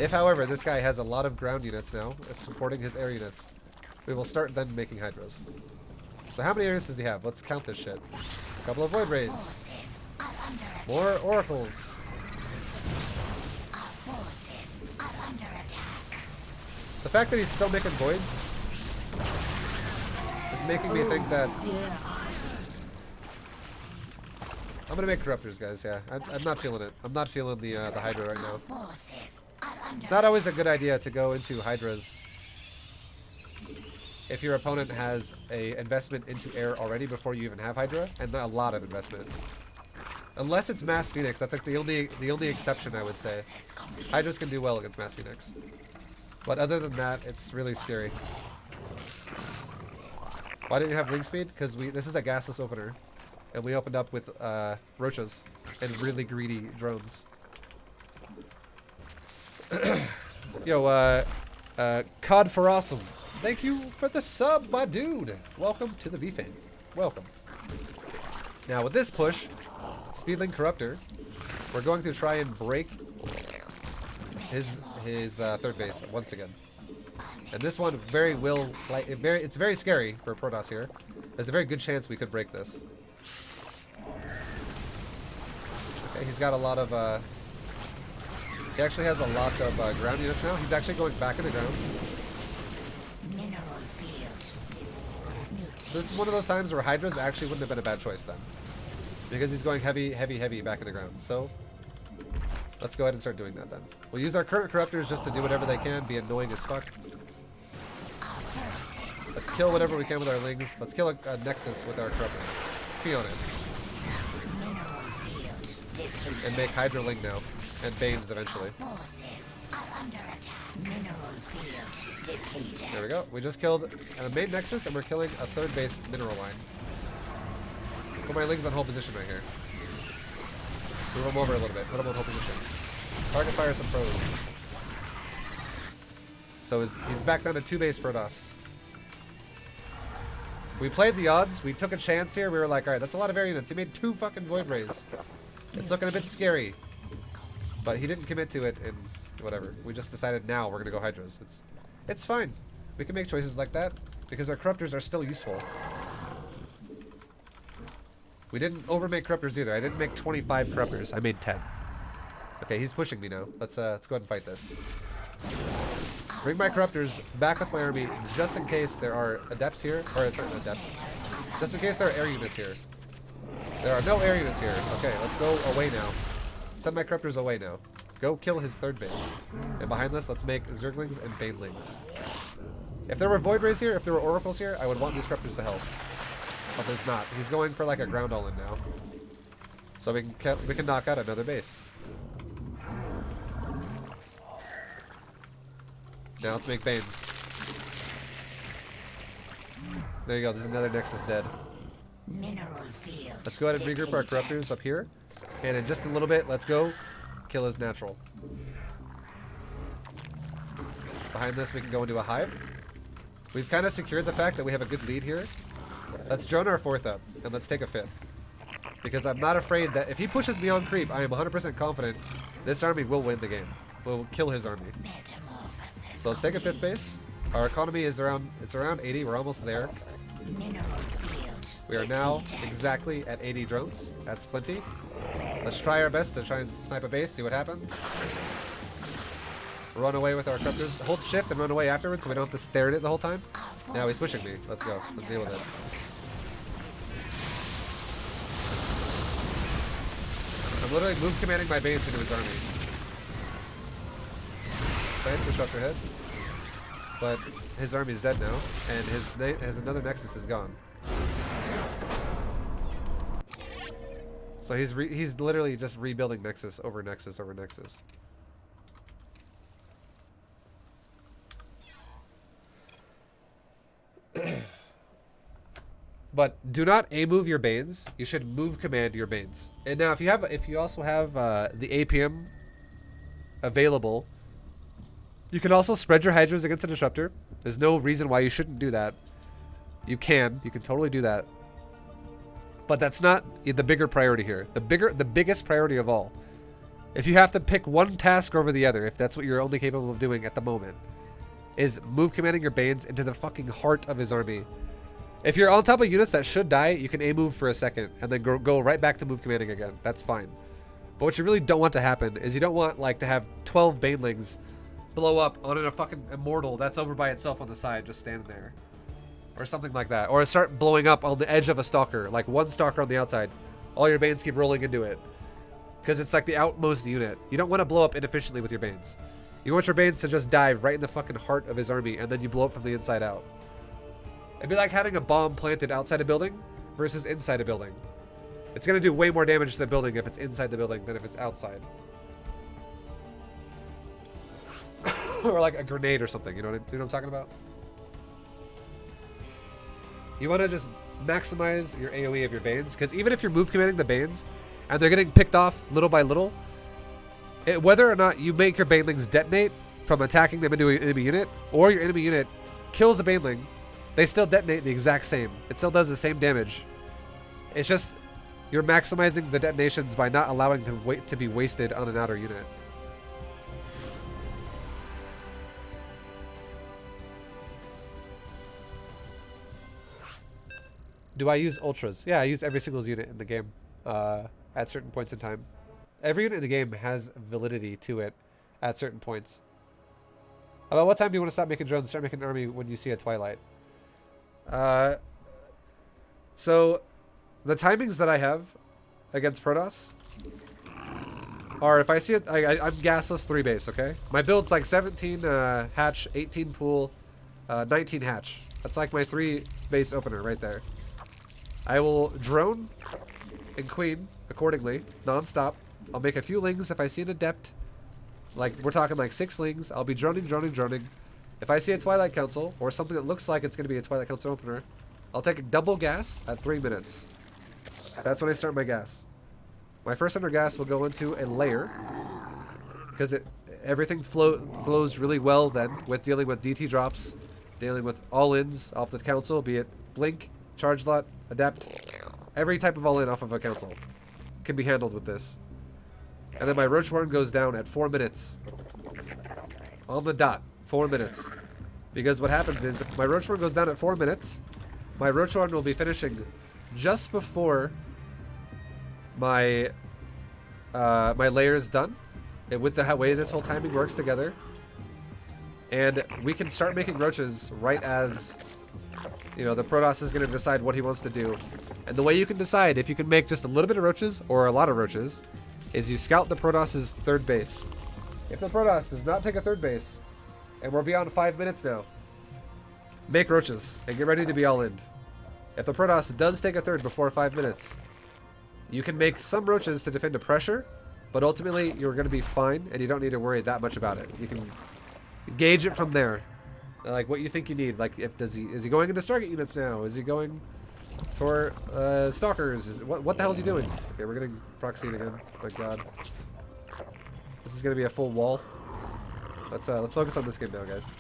If, however, this guy has a lot of ground units now, supporting his air units, we will start then making Hydras. So how many areas does he have? Let's count this shit. A couple of Void Rays. Forces are under attack. More Oracles. Our forces are under attack. The fact that he's still making Voids is making me think that... I'm gonna make Corruptors, guys, yeah. I'm not feeling it. I'm not feeling the Hydra right now. Forces are under It's not always a good idea to go into Hydras if your opponent has a investment into air already before you even have Hydra, and a lot of investment. Unless it's Mass Phoenix, that's like the only exception I would say. Hydras can do well against Mass Phoenix. But other than that, it's really scary. Why didn't you have Link Speed? Because this is a gasless opener. And we opened up with roaches and really greedy drones. Yo, Cod for Awesome. Thank you for the sub, my dude. Welcome to the ViBE. Welcome. Now with this push, Speedling Corruptor, we're going to try and break his third base once again. And this one it's very scary for Protoss here. There's a very good chance we could break this. Okay, he's got a lot of he actually has a lot of ground units now. He's actually going back in the ground. mineral field. So this is one of those times where Hydras actually wouldn't have been a bad choice then. Because he's going heavy back in the ground. So let's go ahead and start doing that then. We'll use our current Corruptors just to do whatever they can, be annoying as fuck. Let's kill whatever we can with our Lings. Let's kill a Nexus with our Corruptor. Let's be on it. And make Hydra Ling now. And Banes eventually. Forces are under attack. Mineral field depleted. There we go. We just killed a main Nexus and we're killing a third base mineral line. Put my Lings on hold position right here. Move them over a little bit. Put them on hold position. Target fire some probes. So he's back down to 2 base Protoss. We played the odds. We took a chance here. We were like, alright, that's a lot of air units. He made 2 fucking Void Rays. It's looking a bit scary. But he didn't commit to it and whatever. We just decided now we're gonna go Hydras. It's fine. We can make choices like that because our Corruptors are still useful. We didn't overmake Corruptors either. I didn't make 25 Corruptors. I made 10. Okay, he's pushing me now. Let's go ahead and fight this. Bring my Corruptors back with my army just in case there are Adepts here. Or certain Adepts. Just in case there are air units here. There are no air units here. Okay, let's go away now. Send my Corruptors away now. Go kill his third base. And behind this, let's make Zerglings and Banelings. If there were Void Rays here, if there were Oracles here, I would want these Corruptors to help. But there's not. He's going for like a ground all-in now. So we can knock out another base. Now let's make Banes. There you go, there's another Nexus dead. Mineral field. Let's go ahead and regroup our Corruptors up here. And in just a little bit, let's go kill his natural. Behind this, we can go into a hive. We've kind of secured the fact that we have a good lead here. Let's drone our 4th up, and let's take a 5th. Because I'm not afraid that if he pushes me on creep, I am 100% confident this army will win the game. We'll kill his army. Metamorphosis. So let's take a 5th base. Our economy is around 80. We're almost there. Mineral field. We are now depleted. exactly at 80 drones. That's plenty. Let's try our best to try and snipe a base, see what happens. Run away with our corruptors. Hold shift and run away afterwards so we don't have to stare at it the whole time. Now he's pushing me. Let's go. Let's deal with it. I'm literally move commanding my Banes into his army. Nice disruptor hit. But his army's dead now, and his another Nexus is gone. So he's literally just rebuilding Nexus over Nexus over Nexus. But do not A-move your Banes. You should move command your Banes. And now if you also have the APM available, you can also spread your Hydras against the Disruptor. There's no reason why you shouldn't do that. You can totally do that. But that's not the bigger priority here. The biggest priority of all, if you have to pick one task over the other, if that's what you're only capable of doing at the moment, is move commanding your Banes into the fucking heart of his army. If you're on top of units that should die, you can A-move for a second and then go right back to move commanding again. That's fine. But what you really don't want to happen is you don't want like to have 12 Banelings blow up on a fucking Immortal that's over by itself on the side, just standing there. Or something like that. Or start blowing up on the edge of a Stalker, like one Stalker on the outside. All your Banes keep rolling into it. Because it's like the outmost unit. You don't want to blow up inefficiently with your Banes. You want your Banes to just dive right in the fucking heart of his army, and then you blow up from the inside out. It'd be like having a bomb planted outside a building versus inside a building. It's going to do way more damage to the building if it's inside the building than if it's outside. Or like a grenade or something, you know what I'm talking about? You want to just maximize your AoE of your Banes, because even if you're move commanding the Banes, and they're getting picked off little by little, whether or not you make your Banelings detonate from attacking them into an enemy unit, or your enemy unit kills a Baneling, they still detonate the exact same. It still does the same damage. It's just you're maximizing the detonations by not allowing to be wasted on an outer unit. Do I use ultras? Yeah, I use every single unit in the game at certain points in time. Every unit in the game has validity to it at certain points. About what time do you want to stop making drones? Start making an army when you see a Twilight. So the timings that I have against Protoss are if I see it, I'm gasless 3 base, okay? My build's like 17 hatch, 18 pool, 19 hatch. That's like my 3 base opener right there. I will drone and queen accordingly, non-stop. I'll make a few lings if I see an adept. Like, we're talking like 6 lings. I'll be droning. If I see a Twilight Council, or something that looks like it's going to be a Twilight Council opener, I'll take a double gas at 3 minutes. That's when I start my gas. My first under gas will go into a layer, because everything flows really well then with dealing with DT drops, dealing with all-ins off the council, be it Blink, Charge Lot, Adept. Every type of all-in off of a council can be handled with this. And then my Roach Warren goes down at 4 minutes. On the dot. 4 minutes. Because what happens is, if my Roach Warren goes down at 4 minutes, my Roach Warren will be finishing just before my my layer is done. And with the way this whole timing works together. And we can start making roaches right as, you know, the Protoss is going to decide what he wants to do. And the way you can decide if you can make just a little bit of roaches or a lot of roaches is you scout the Protoss's 3rd base. If the Protoss does not take a 3rd base, and we're beyond 5 minutes now, make roaches and get ready to be all in. If the Protoss does take a 3rd before 5 minutes, you can make some roaches to defend a pressure, but ultimately you're going to be fine and you don't need to worry that much about it. You can gauge it from there. Like what you think you need. Like is he going into Stargate units now? Is he going for stalkers? What the hell is he doing? Okay, we're getting proxied again. Oh my god. This is gonna be a full wall. Let's focus on this game now, guys.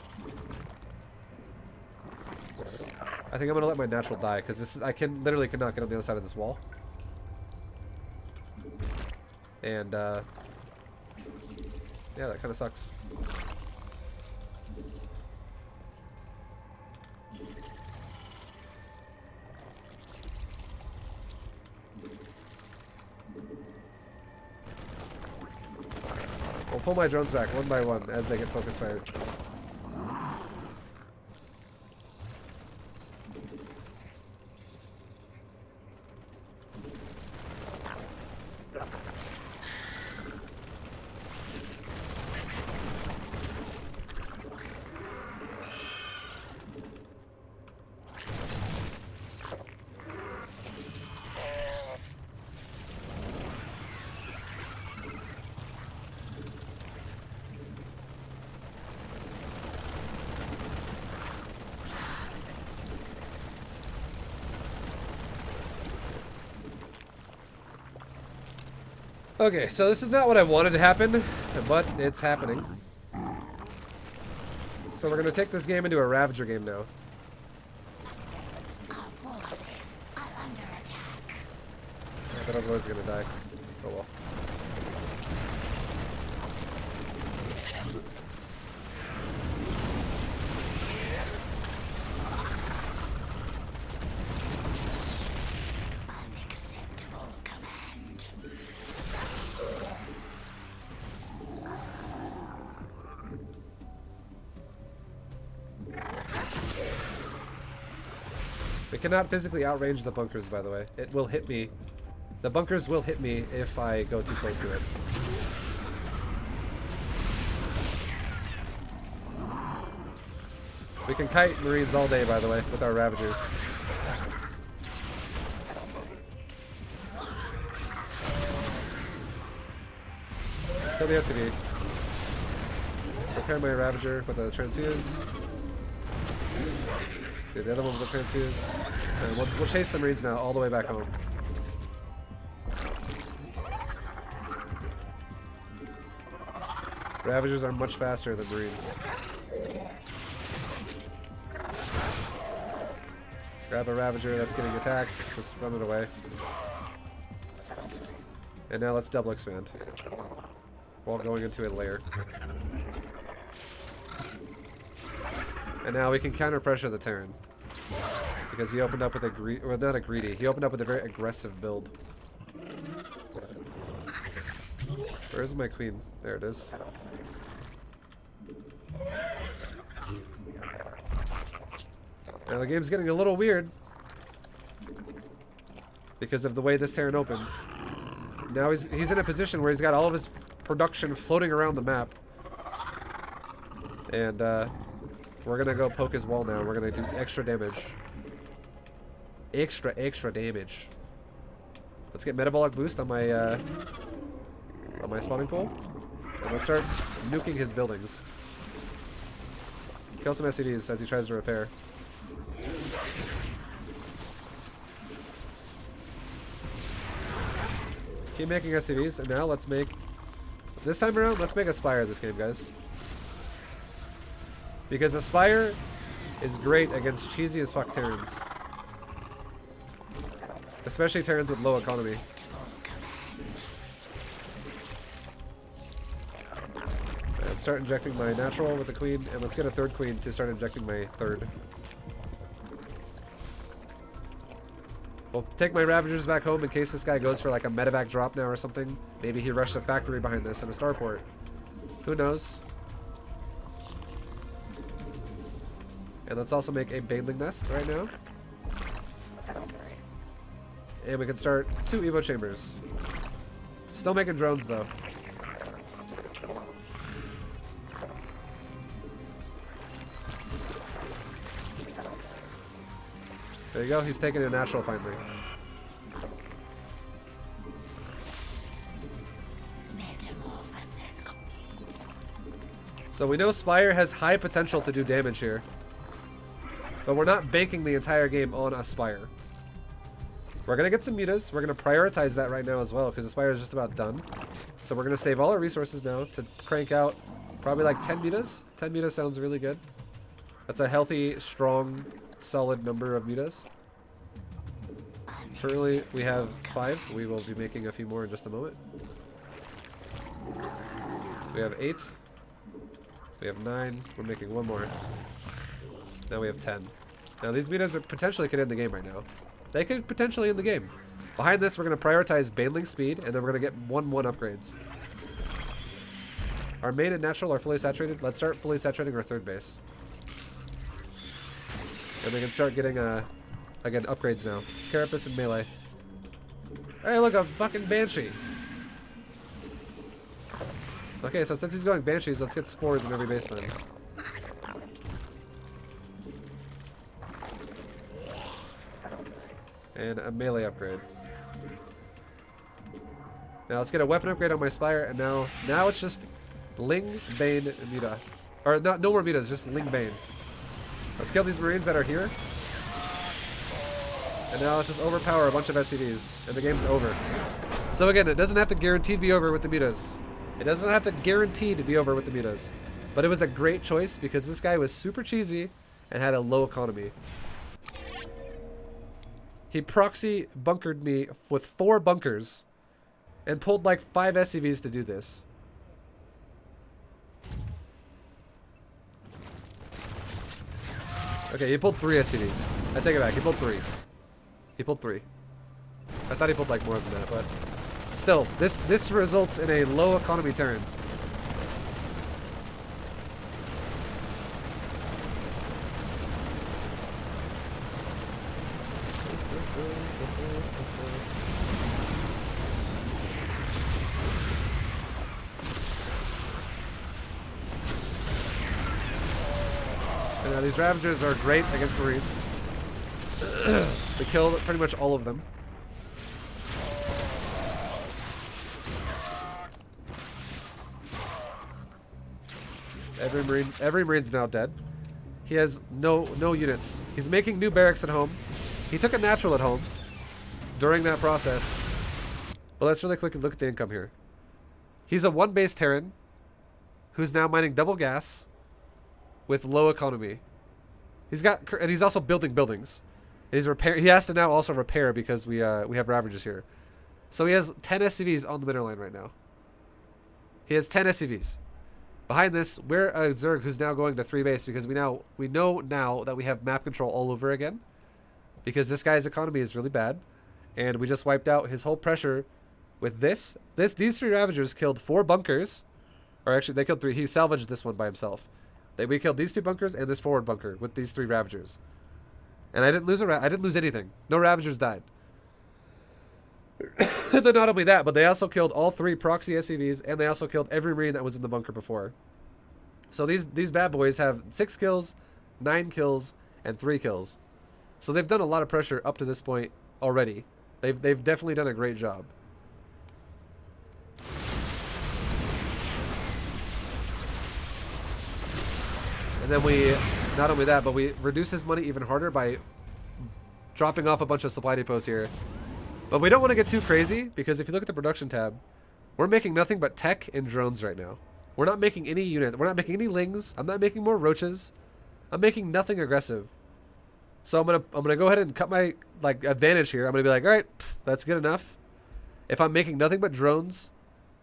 I think I'm gonna let my natural die because I literally cannot get on the other side of this wall. And yeah, that kind of sucks. We'll pull my drones back one by one as they get focus fired. Okay, so this is not what I wanted to happen, but it's happening. So we're going to take this game into a Ravager game now. Our forces are under attack. That everyone's going to die. Oh well. Unacceptable command. We cannot physically outrange the bunkers, by the way. It will hit me. The bunkers will hit me if I go too close to it. We can kite Marines all day, by the way, with our Ravagers. Kill the SCV. Repair my Ravager with a transfuse. Do the other one with the transfuse. And we'll chase the Marines now all the way back home. Ravagers are much faster than Marines. Grab a Ravager that's getting attacked. Just run it away. And now let's double expand. While going into a lair. And now we can counter pressure the Terran. Because he opened up with a well, not a greedy. He opened up with a very aggressive build. Where's my queen? There it is. Now the game's getting a little weird because of the way this Terran opened. Now he's in a position where he's got all of his production floating around the map. And we're gonna go poke his wall now. We're gonna do extra damage. Extra damage. Let's get metabolic boost on my spawning pool. And let's start nuking his buildings. Kill some SCDs as he tries to repair. Keep making SCVs, and now let's make... This time around, let's make a Spire this game, guys. Because a Spire is great against cheesy as fuck Terrans. Especially Terrans with low economy. Let's start injecting my natural with the queen, and let's get a third queen to start injecting my third. We'll take my Ravagers back home in case this guy goes for like a medevac drop now or something. Maybe he rushed a factory behind this and a starport. Who knows? And let's also make a Baneling nest right now. And we can start 2 Evo chambers. Still making drones though. There you go, he's taking a natural finally. So we know Spire has high potential to do damage here. But we're not banking the entire game on a Spire. We're going to get some mutas. We're going to prioritize that right now as well because the Spire is just about done. So we're going to save all our resources now to crank out probably like 10 mutas. 10 mutas sounds really good. That's a healthy, strong, solid number of mutas. Currently we have 5. We will be making a few more in just a moment. We have 8. We have 9. We're making one more. Now we have 10. Now these metas are potentially could end the game right now. They could potentially end the game. Behind this, we're going to prioritize Baneling speed, and then we're going to get 1-1 upgrades. Our main and natural are fully saturated. Let's start fully saturating our third base. And we can start getting, again, upgrades now. Carapace and melee. Hey, look, a fucking Banshee. Okay, so since he's going Banshees, let's get spores in every base then. And a melee upgrade. Now let's get a weapon upgrade on my Spire, and now it's just Ling, Bane, and Muta. Or not, no more Mutas, just Ling, Bane. Let's kill these Marines that are here. And now let's just overpower a bunch of SCVs, and the game's over. So again, it doesn't have to guarantee to be over with the Mutas. It doesn't have to guarantee to be over with the Mutas. But it was a great choice because this guy was super cheesy and had a low economy. He proxy bunkered me with 4 bunkers and pulled like 5 SCVs to do this. Okay, he pulled 3 SCVs. I take it back. He pulled 3. He pulled 3. I thought he pulled like more than that, but still, this results in a low economy turn. And now these Ravagers are great against Marines. They killed pretty much all of them. Every Marine's now dead. He has no units. He's making new barracks at home. He took a natural at home during that process. But let's really quickly look at the income here. He's a 1-base Terran who's now mining double gas with low economy. And he's also building buildings. He has to now also repair because we have Ravagers here. So he has 10 SCVs on the middle line right now. He has 10 SCVs. Behind this, we're a Zerg who's now going to 3 base because we know now that we have map control all over again. Because this guy's economy is really bad. And we just wiped out his whole pressure with this. These 3 Ravagers killed 4 bunkers. Or actually, they killed 3. He salvaged this one by himself. We killed these 2 bunkers and this forward bunker with these 3 Ravagers. And I didn't lose anything. No Ravagers died. And then not only that, but they also killed all 3 proxy SCVs, and they also killed every Marine that was in the bunker before. So these bad boys have 6 kills, 9 kills, and 3 kills. So they've done a lot of pressure up to this point already. They've definitely done a great job. And then not only that, but we reduce his money even harder by dropping off a bunch of supply depots here. But we don't want to get too crazy, because if you look at the production tab, we're making nothing but tech and drones right now. We're not making any units. We're not making any lings. I'm not making more roaches. I'm making nothing aggressive. So I'm gonna go ahead and cut my advantage here. I'm gonna be like, all right, that's good enough. If I'm making nothing but drones,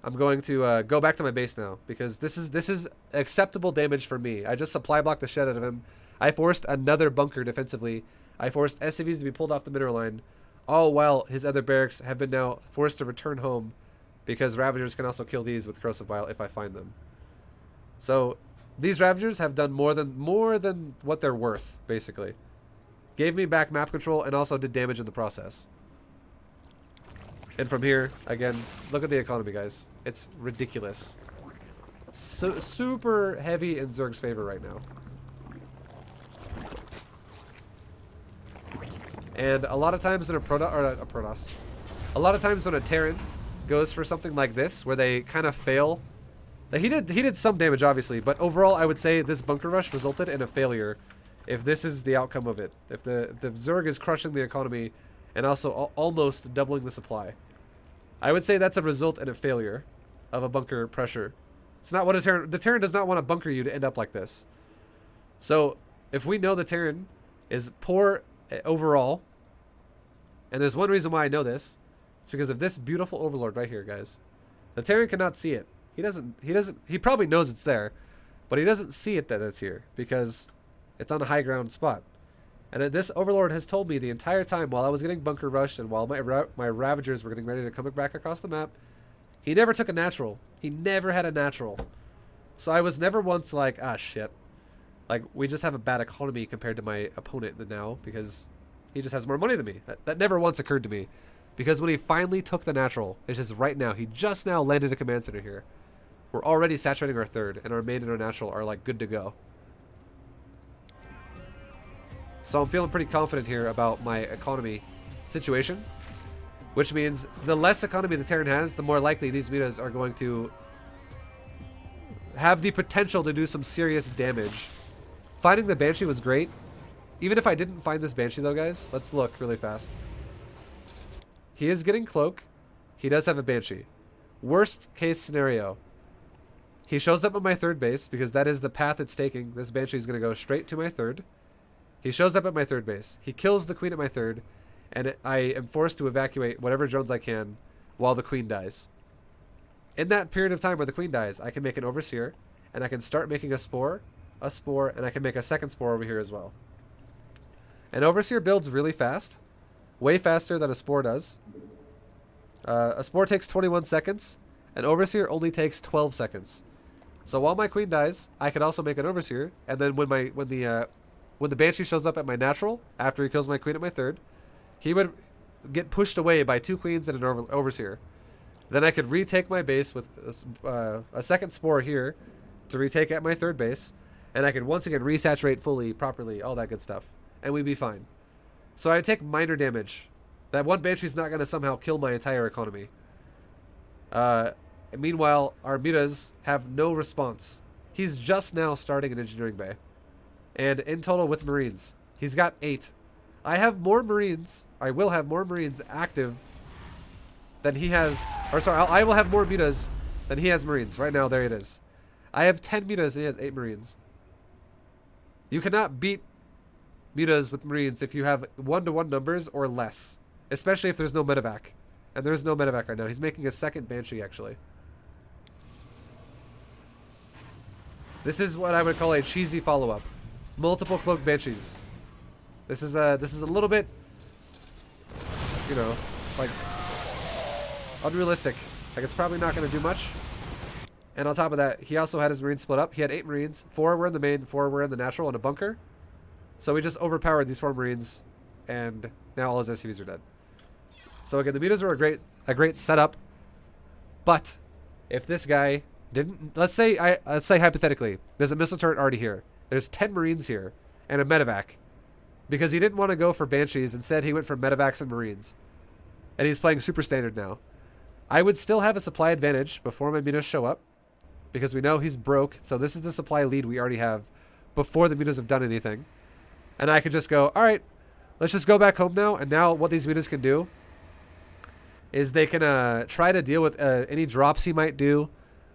I'm going to go back to my base now, because this is acceptable damage for me. I just supply blocked the shit out of him. I forced another bunker defensively. I forced SCVs to be pulled off the mineral line, all while his other barracks have been now forced to return home, because Ravagers can also kill these with Corrosive Bile if I find them. So these Ravagers have done more than what they're worth, basically. Gave me back map control and also did damage in the process. And from here, again, look at the economy, guys. It's ridiculous. So super heavy in Zerg's favor right now. And a lot of times in a lot of times when a Terran goes for something like this, where they kind of fail. He did some damage, obviously, but overall, I would say this bunker rush resulted in a failure. If this is the outcome of it, if the Zerg is crushing the economy, and also almost doubling the supply, I would say that's a result and a failure of a bunker pressure. It's not what the Terran does not want to bunker you to end up like this. So if we know the Terran is poor overall, and there's one reason why I know this, it's because of this beautiful Overlord right here, guys. The Terran cannot see it. He probably knows it's there, but he doesn't see it that it's here because it's on a high ground spot. And this Overlord has told me the entire time while I was getting bunker rushed and while my Ravagers were getting ready to come back across the map, he never took a natural. He never had a natural. So I was never once like, ah, shit. Like, we just have a bad economy compared to my opponent now because he just has more money than me. That never once occurred to me. Because when he finally took the natural, it's just right now, he just now landed a command center here. We're already saturating our third, and our main and our natural are like good to go. So I'm feeling pretty confident here about my economy situation, which means the less economy the Terran has, the more likely these mutas are going to have the potential to do some serious damage. Finding the Banshee was great. Even if I didn't find this Banshee though, guys, let's look really fast. He is getting Cloak. He does have a Banshee. Worst case scenario, he shows up at my third base because that is the path it's taking. This Banshee is going to go straight to my third. He shows up at my third base. He kills the Queen at my third, and I am forced to evacuate whatever drones I can while the Queen dies. In that period of time where the Queen dies, I can make an Overseer, and I can start making a Spore, and I can make a second Spore over here as well. An Overseer builds really fast, way faster than a Spore does. A Spore takes 21 seconds. An Overseer only takes 12 seconds. So while my Queen dies, I can also make an Overseer, and then when the Banshee shows up at my natural, after he kills my Queen at my third, he would get pushed away by 2 Queens and an Overseer. Then I could retake my base with a second Spore here to retake at my third base, and I could once again resaturate fully, properly, all that good stuff, and we'd be fine. So I take minor damage. That one Banshee's not going to somehow kill my entire economy. Meanwhile, our mutas have no response. He's just now starting an engineering bay. And in total with Marines, he's got 8. I have more Marines. I will have more Marines active than he has. Or sorry, I will have more mutas than he has Marines. Right now, there it is. I have 10 mutas and he has 8 Marines. You cannot beat mutas with Marines if you have 1-to-1 numbers or less. Especially if there's no medevac. And there's no medevac right now. He's making a second Banshee, actually. This is what I would call a cheesy follow-up. Multiple Cloak Banshees. This is a little bit, you know, like, unrealistic. Like, it's probably not going to do much. And on top of that, he also had his Marines split up. He had 8 Marines. 4 were in the main, 4 were in the natural and a bunker. So we just overpowered these 4 Marines, and now all his SCVs are dead. So again, the mutas were a great setup. But if this guy didn't, let's say hypothetically, there's a missile turret already here. There's 10 Marines here and a medevac. Because he didn't want to go for Banshees. Instead, he went for medevacs and Marines. And he's playing super standard now. I would still have a supply advantage before my mutas show up. Because we know he's broke. So this is the supply lead we already have before the mutas have done anything. And I could just go, alright, let's just go back home now. And now what these mutas can do is they can try to deal with any drops he might do.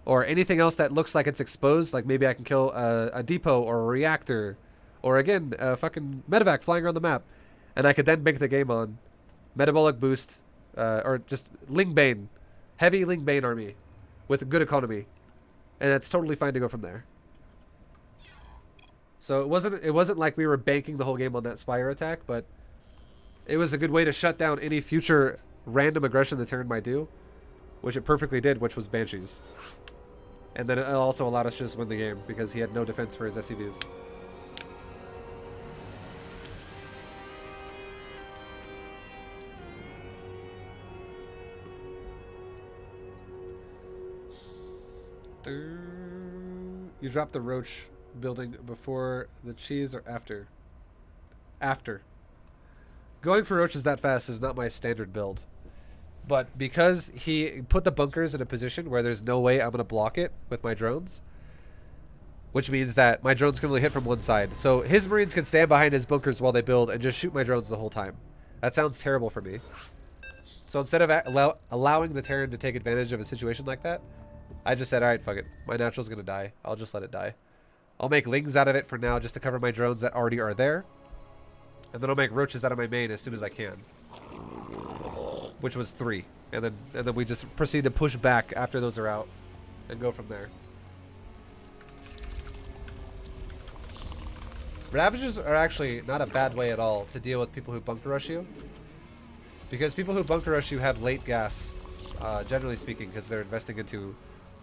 Or anything else that looks like it's exposed. Like maybe I can kill a depot or a reactor. Or again, a fucking medevac flying around the map. And I could then bank the game on metabolic boost. Or just Lingbane. Heavy Lingbane army. With a good economy. And that's totally fine to go from there. So it wasn't like we were banking the whole game on that Spire attack. But it was a good way to shut down any future random aggression the Terran might do. Which it perfectly did, which was Banshees. And then it also allowed us to just win the game because he had no defense for his SCVs. You dropped the Roach building before the cheese or after? After. Going for Roaches that fast is not my standard build. But because he put the bunkers in a position where there's no way I'm going to block it with my drones, which means that my drones can only hit from one side. So his Marines can stand behind his bunkers while they build and just shoot my drones the whole time. That sounds terrible for me. So instead of allowing the Terran to take advantage of a situation like that, I just said, alright, fuck it. My natural's going to die. I'll just let it die. I'll make Lings out of it for now just to cover my drones that already are there. And then I'll make Roaches out of my main as soon as I can. Which was 3. And then we just proceed to push back after those are out. and go from there. Ravages are actually not a bad way at all to deal with people who bunker rush you. Because people who bunker rush you have late gas, generally speaking, because they're investing into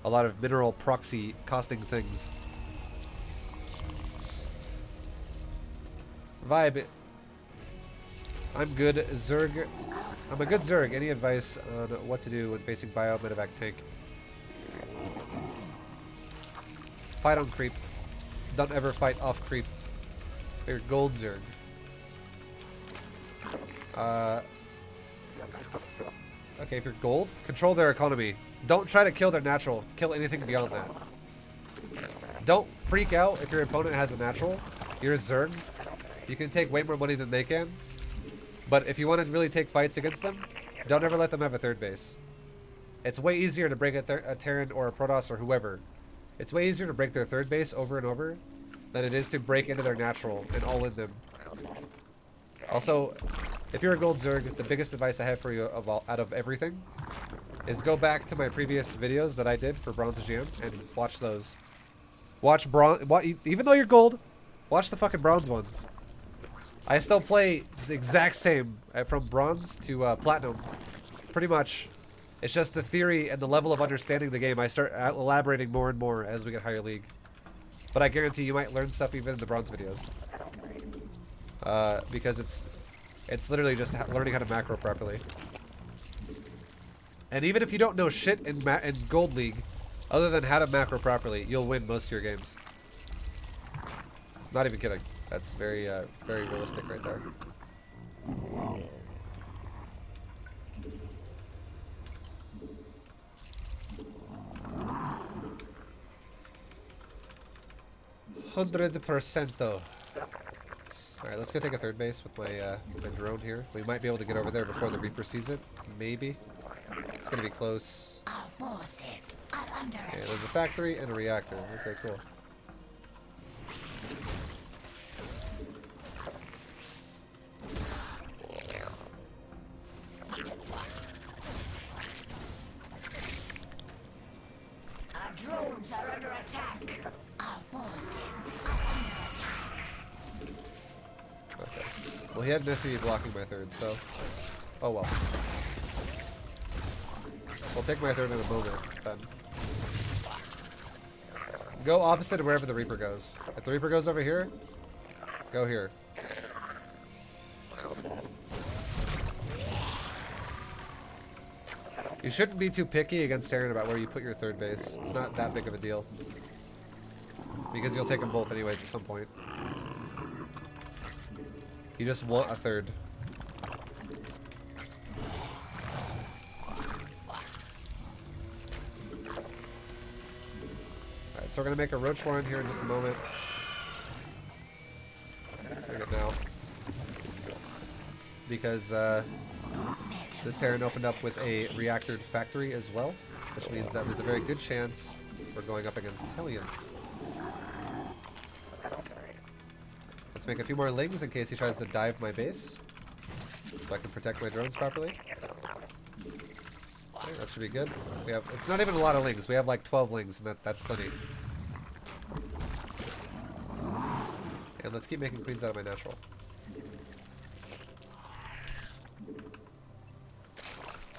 a lot of mineral proxy costing things. ViBE. I'm good. Zerg. I'm a good Zerg. Any advice on what to do when facing bio medevac tank? Fight on creep. Don't ever fight off creep. They're gold Zerg. Okay, if you're gold, control their economy. Don't try to kill their natural. Kill anything beyond that. Don't freak out if your opponent has a natural. You're a Zerg. You can take way more money than they can. But if you want to really take fights against them, don't ever let them have a third base. It's way easier to break a Terran or a Protoss or whoever. It's way easier to break their third base over and over than it is to break into their natural and all in them. Also, if you're a gold Zerg, the biggest advice I have for you out of everything is go back to my previous videos that I did for Bronze GM and watch those. Watch bronze. Even though you're gold, watch the fucking bronze ones. I still play the exact same from bronze to platinum, pretty much. It's just the theory and the level of understanding the game. I start elaborating more and more as we get higher league. But I guarantee you might learn stuff even in the bronze videos, because it's literally just learning how to macro properly. And even if you don't know shit in gold league, other than how to macro properly, you'll win most of your games. Not even kidding. That's very realistic right there. %. Alright, let's go take a third base with my drone here. We might be able to get over there before the Reaper sees it. Maybe. It's gonna be close. Our forces are under Okay, attack. there's a factory and a reactor. Okay, cool. Our drones are under attack. Our forces are under attack. Okay. Well, he had an SCV blocking my third, so... Oh well. I'll take my third in a moment, then. Go opposite of wherever the Reaper goes. If the Reaper goes over here, go here. You shouldn't be too picky against Terran about where you put your third base. It's not that big of a deal. Because you'll take them both anyways at some point. You just want a third. Alright, so we're gonna make a roach warren here in just a moment. Bring it now. Because this Terran opened up with a reactored factory as well, which means that there's a very good chance we're going up against Hellions. Let's make a few more lings in case he tries to dive my base, so I can protect my drones properly. Okay, that should be good. We have, it's not even a lot of lings. We have like 12 lings, and that's plenty. And let's keep making queens out of my natural.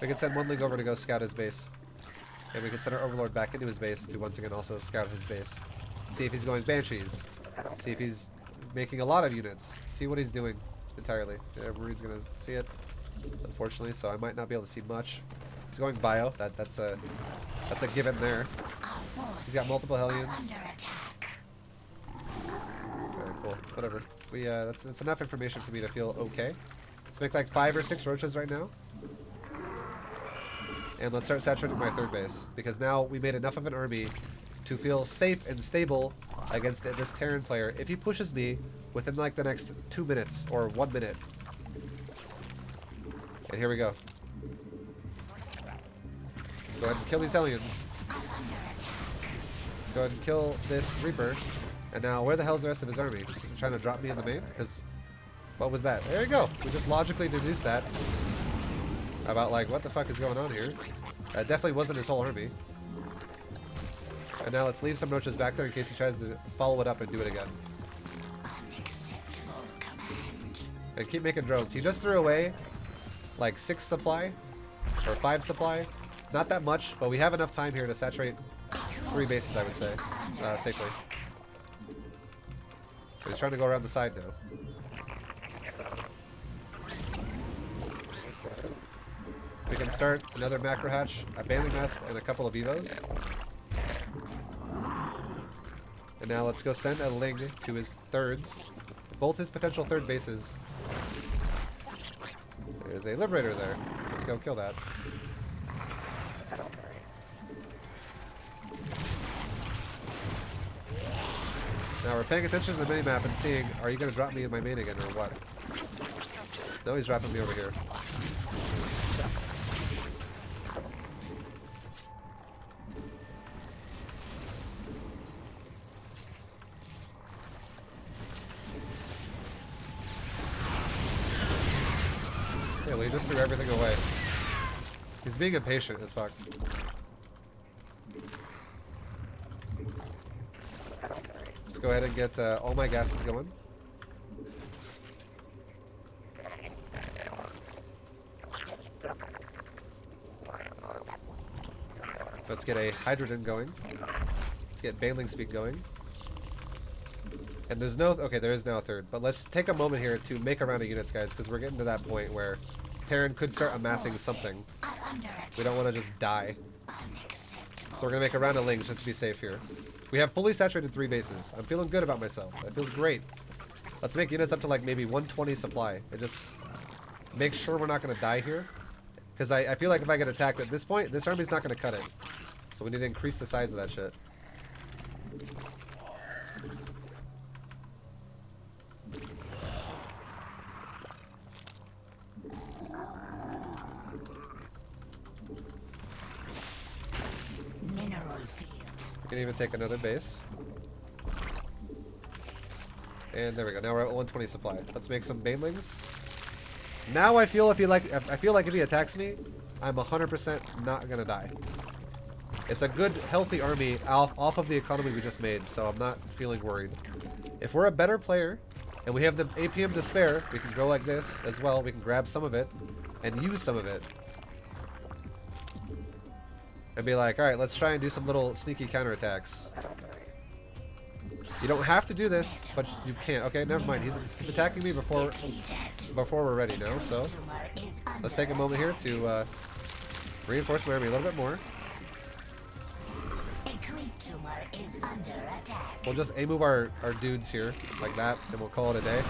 We can send one ling over to go scout his base. And we can send our overlord back into his base to once again also scout his base. See if he's going banshees. See if he's making a lot of units. See what he's doing entirely. Yeah, Marine's gonna see it, unfortunately, so I might not be able to see much. He's going bio. That's a given there. He's got multiple Hellions. Okay, cool. Whatever. We that's enough information for me to feel okay. Let's make like 5 or 6 roaches right now. And let's start saturating my third base, because now we made enough of an army to feel safe and stable against this Terran player if he pushes me within like the next 2 minutes or 1 minute. And here we go. Let's go ahead and kill these Hellions. Let's go ahead and kill this Reaper. And now, where the hell's the rest of his army? Is he trying to drop me in the main? Because, what was that? There you go. We just logically deduced that. About like, what the fuck is going on here? That definitely wasn't his whole army. And now let's leave some roaches back there in case he tries to follow it up and do it again. Unacceptable command. And keep making drones. He just threw away like 6 supply or 5 supply. Not that much, but we have enough time here to saturate 3 bases, I would say, safely. So he's trying to go around the side now. We can start another macro hatch, a banding nest, and a couple of evos. And now let's go send a Ling to his thirds. Both his potential third bases. There's a Liberator there. Let's go kill that. Now we're paying attention to the minimap and seeing, are you going to drop me in my main again or what? No, he's dropping me over here. Yeah, well, he just threw everything away. He's being impatient as fuck. Let's go ahead and get all my gases going. Let's get a hydrogen going. Let's get Baneling Speed going. And there's no... Okay, there is now a third. But let's take a moment here to make a round of units, guys, because we're getting to that point where Terran could start amassing something. We don't want to just die. So we're going to make a round of Lings just to be safe here. We have fully saturated 3 bases. I'm feeling good about myself. That feels great. Let's make units up to like maybe 120 supply. And just make sure we're not going to die here. Because I feel like if I get attacked at this point, this army's not going to cut it. So we need to increase the size of that shit. We can even take another base. And there we go. Now we're at 120 supply. Let's make some Banelings. Now I feel if he attacks me, I'm 100% not gonna die. It's a good, healthy army off of the economy we just made, so I'm not feeling worried. If we're a better player and we have the APM to spare, we can go like this as well. We can grab some of it and use some of it. And be like, alright, let's try and do some little sneaky counterattacks. You don't have to do this, but you can. Okay, never mind. He's attacking me before we're ready now, so let's take a moment here to reinforce my army a little bit more. We'll just A-move our dudes here, like that, and we'll call it a day.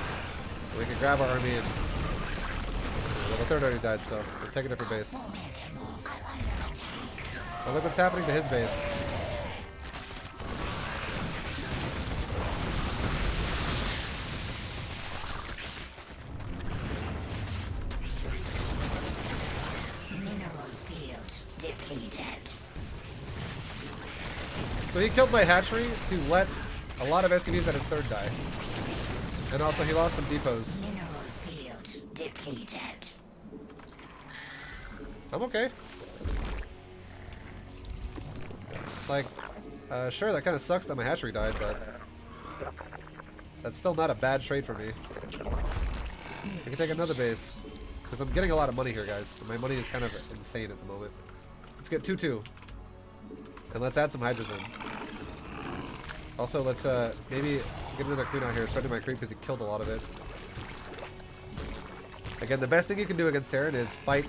We can grab our army and... Well, the third already died, so we'll take a different base. Oh, look what's happening to his base. Mineral field depleted. So he killed my hatchery to let a lot of SCVs at his third die. And also he lost some depots. Mineral field depleted. I'm okay. Like, sure, that kind of sucks that my hatchery died, but that's still not a bad trade for me. I can take another base, because I'm getting a lot of money here, guys. My money is kind of insane at the moment. Let's get 2-2. And let's add some hydrogen. Also, let's maybe get another queen out here, spreading my creep, because he killed a lot of it. Again, the best thing you can do against Terran is fight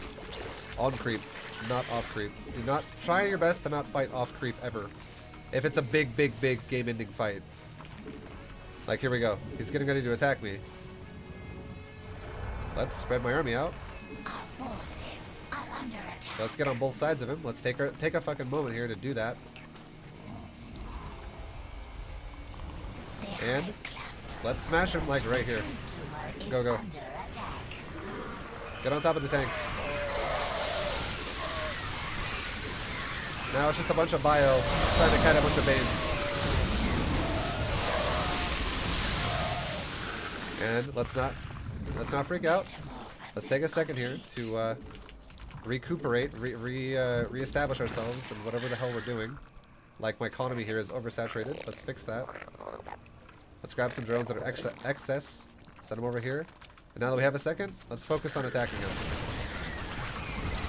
on creep, not off creep. Do not try your best to not fight off creep ever. If it's a big game-ending fight. Like, here we go. He's getting ready to attack me. Let's spread my army out. Let's get on both sides of him. Let's take a fucking moment here to do that. And let's smash him like right here. Go, go. Get on top of the tanks. Now it's just a bunch of bio trying to kite a bunch of Banes. And let's not freak out. Let's take a second here to recuperate, reestablish ourselves in whatever the hell we're doing. Like my economy here is oversaturated. Let's fix that. Let's grab some drones that are excess. Send them over here. And now that we have a second, let's focus on attacking him.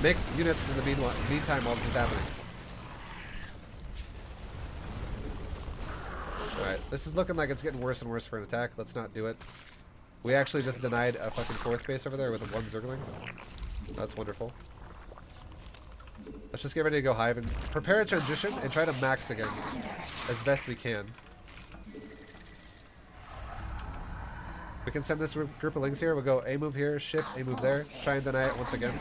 Make units in the meantime while this is happening. Alright, this is looking like it's getting worse and worse for an attack. Let's not do it. We actually just denied a fucking 4th base over there with one Zergling. That's wonderful. Let's just get ready to go hive and prepare a transition and try to max again as best we can. We can send this group of links here. We'll go A move here, shift, A move there. Try and deny it once again.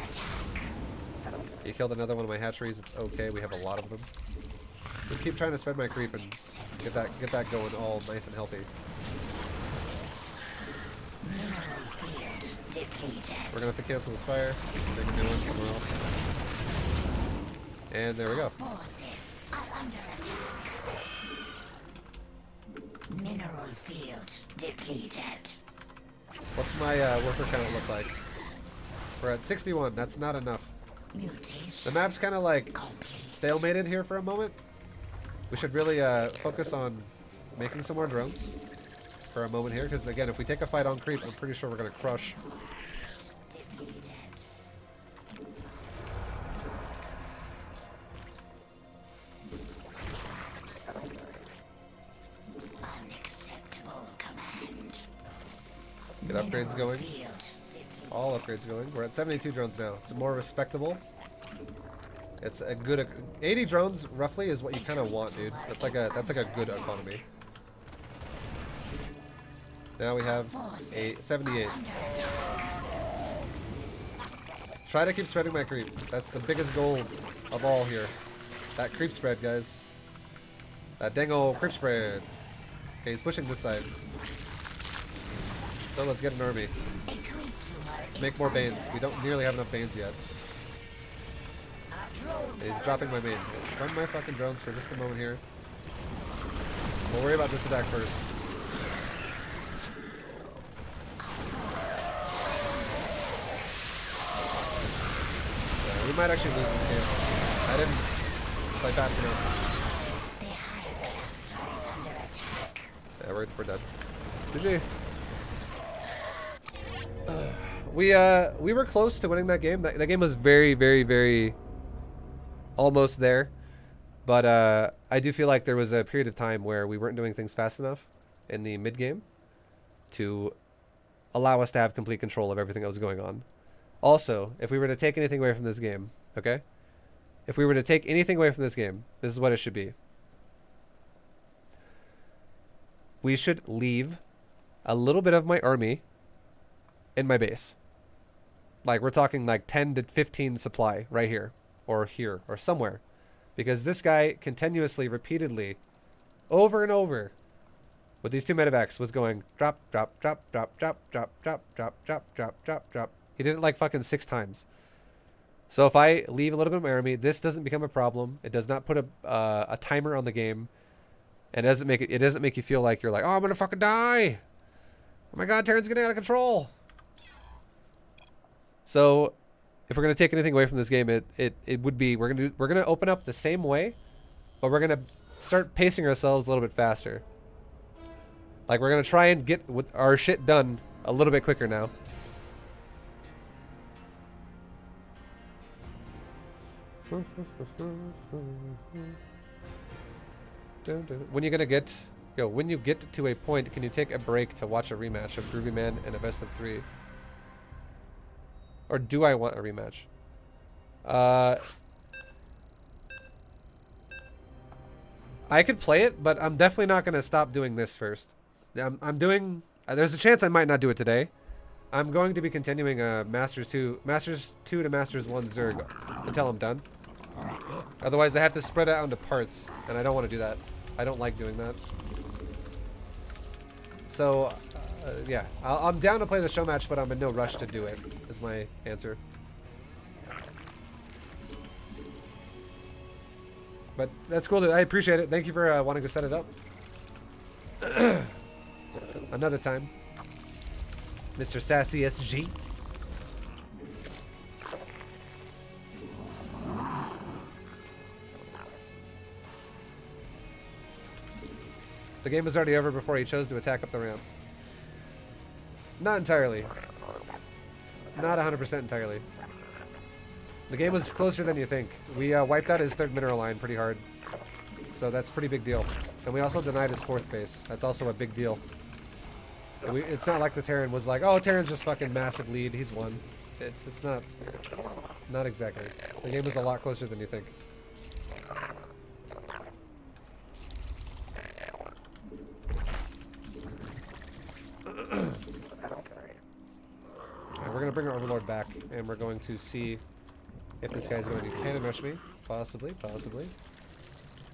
He killed another one of my hatcheries. It's okay. We have a lot of them. Just keep trying to spread my creep and get that going all nice and healthy. We're gonna have to cancel this fire. Make a new one somewhere else. And there we go. Mineral field depleted. What's my worker count look like? We're at 61. That's not enough. The map's kind of like stalemated here for a moment. We should really focus on making some more drones for a moment here, because again, if we take a fight on creep, I'm pretty sure we're gonna crush. Unacceptable command. Get upgrades going. All upgrades going. We're at 72 drones now. It's more respectable. It's a good 80 drones roughly is what you kind of want, dude. That's like a good economy. Now we have a 78. Try to keep spreading my creep. That's the biggest goal of all here. That creep spread, guys. That dang old creep spread. Okay, he's pushing this side. So let's get an army. Make more Banes. We don't nearly have enough Banes yet. And he's dropping my main. Run my fucking drones for just a moment here. We'll worry about this attack first. Yeah, we might actually lose this game. I didn't play fast enough. Yeah, we're done. GG. We were close to winning that game. That game was very, very, very almost there. But I do feel like there was a period of time where we weren't doing things fast enough in the mid game to allow us to have complete control of everything that was going on. Also, if we were to take anything away from this game, okay? If we were to take anything away from this game, this is what it should be. We should leave a little bit of my army in my base. Like, we're talking like 10 to 15 supply right here or somewhere. Because this guy continuously, repeatedly, over and over with these two medevacs was going drop, drop, drop, drop, drop, drop, drop, drop, drop, drop, drop, drop. He did it like fucking 6 times. So if I leave a little bit of my army, this doesn't become a problem. It does not put a timer on the game. And it doesn't make you feel like you're like, oh, I'm gonna fucking die. Oh my god, Terran's getting out of control. So if we're gonna take anything away from this game, it would be we're gonna open up the same way, but we're gonna start pacing ourselves a little bit faster. Like, we're gonna try and get with our shit done a little bit quicker now. When you get to a point, can you take a break to watch a rematch of Groovy Man and a best of 3? Or do I want a rematch? I could play it, but I'm definitely not going to stop doing this first. I'm doing... there's a chance I might not do it today. I'm going to be continuing Masters 2 to Masters 1 Zerg until I'm done. Otherwise, I have to spread it out into parts, and I don't want to do that. I don't like doing that. So, yeah. I'm down to play the show match, but I'm in no rush to do it, is my answer. But that's cool. I appreciate it. Thank you for wanting to set it up. Another time. Mr. Sassy SG. The game was already over before he chose to attack up the ramp. Not entirely. Not 100% entirely. The game was closer than you think. We wiped out his third mineral line pretty hard. So that's a pretty big deal. And we also denied his fourth base. That's also a big deal. It's not like the Terran was like, oh, Terran's just fucking massive lead. He's won. It's not. Not exactly. The game was a lot closer than you think. Alright, we're going to bring our Overlord back, and we're going to see if this guy's going to cannon rush me. Possibly, possibly.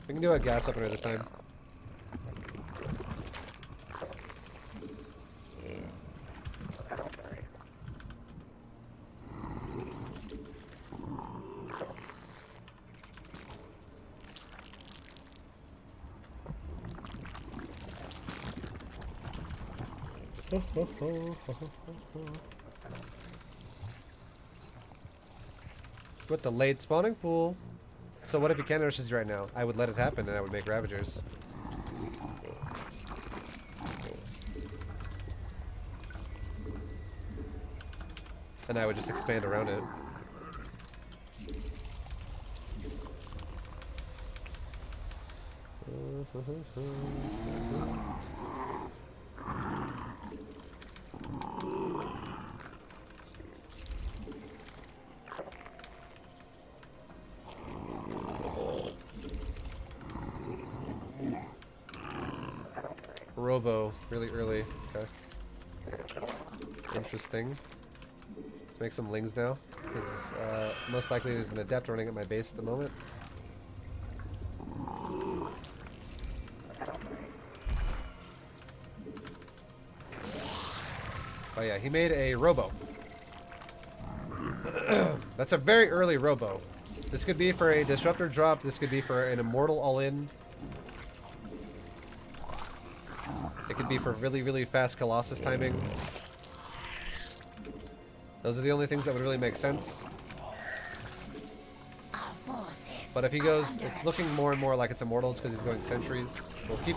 We can do a gas opener this time. With the late spawning pool. So what if he cannon rushes you right now? I would let it happen and I would make Ravagers. And I would just expand around it. Robo, really early. Okay. Interesting. Let's make some lings now, because most likely there's an adept running at my base at the moment. Oh yeah, he made a robo. That's a very early robo. This could be for a disruptor drop. This could be for an immortal all-in. It could be for really, really fast Colossus timing. Those are the only things that would really make sense. But if he goes, it's looking more and more like it's Immortals because he's going Sentries. We'll keep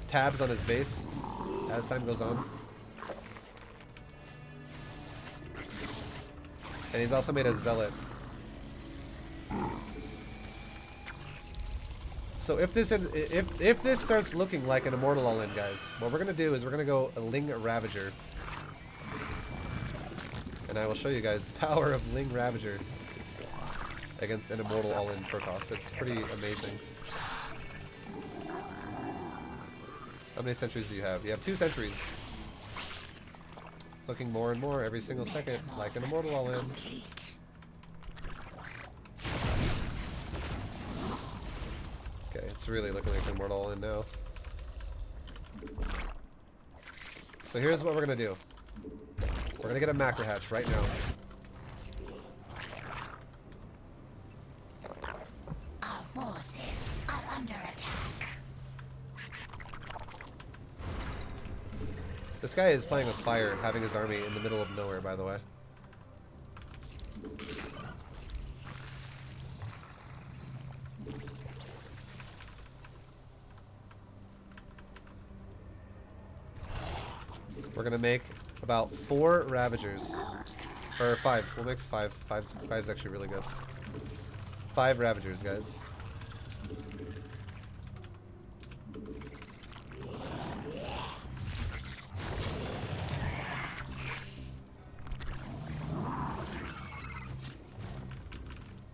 tabs on his base as time goes on. And he's also made a Zealot. So if this starts looking like an Immortal all-in, guys, what we're gonna do is we're gonna go a Ling Ravager, and I will show you guys the power of Ling Ravager against an Immortal all-in Protoss. It's pretty amazing. How many sentries do you have? You have 2 sentries. It's looking more and more every single second like an Immortal all-in. Okay, it's really looking like an Immortal all-in now. So here's what we're gonna do. We're gonna get a macro hatch right now. Our forces are under attack. This guy is playing with fire, having his army in the middle of nowhere, by the way. We're gonna make about 4 Ravagers. Or 5. We'll make 5. 5's actually really good. 5 Ravagers, guys.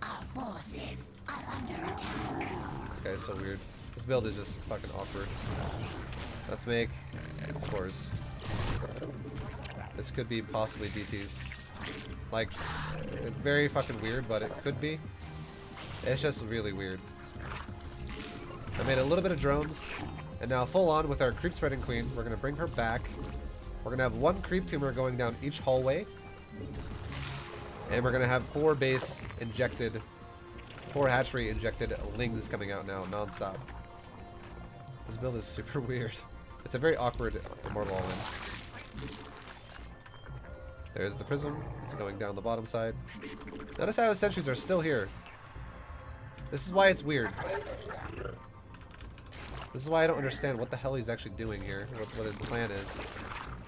Our forces are under attack. This guy is so weird. This build is just fucking awkward. Let's make spores. This could be possibly DTs. Like, very fucking weird, but it could be. It's just really weird. I made a little bit of drones, and now full on with our creep spreading queen, we're gonna bring her back. We're gonna have 1 creep tumor going down each hallway, and we're gonna have 4 base injected, 4 hatchery injected lings coming out now, non-stop. This build is super weird. It's a very awkward Immortal all-in. There's the prism. It's going down the bottom side. Notice how his sentries are still here. This is why it's weird. This is why I don't understand what the hell he's actually doing here, what his plan is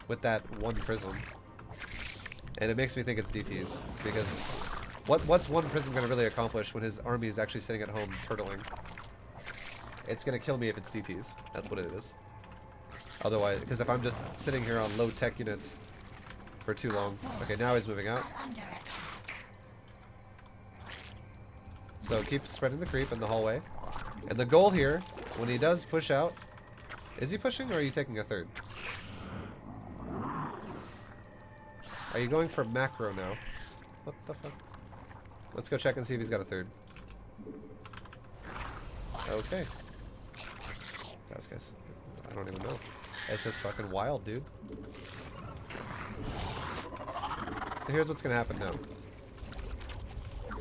with that one prism. And it makes me think it's DTs, because what's one prism going to really accomplish when his army is actually sitting at home turtling? It's going to kill me if it's DTs. That's what it is. Otherwise, because if I'm just sitting here on low tech units for too long. Okay, now he's moving out. So keep spreading the creep in the hallway. And the goal here, when he does push out, is he pushing or are you taking a third? Are you going for macro now? What the fuck? Let's go check and see if he's got a third. Okay. Guys, I don't even know. It's just fucking wild, dude. So here's what's gonna happen now.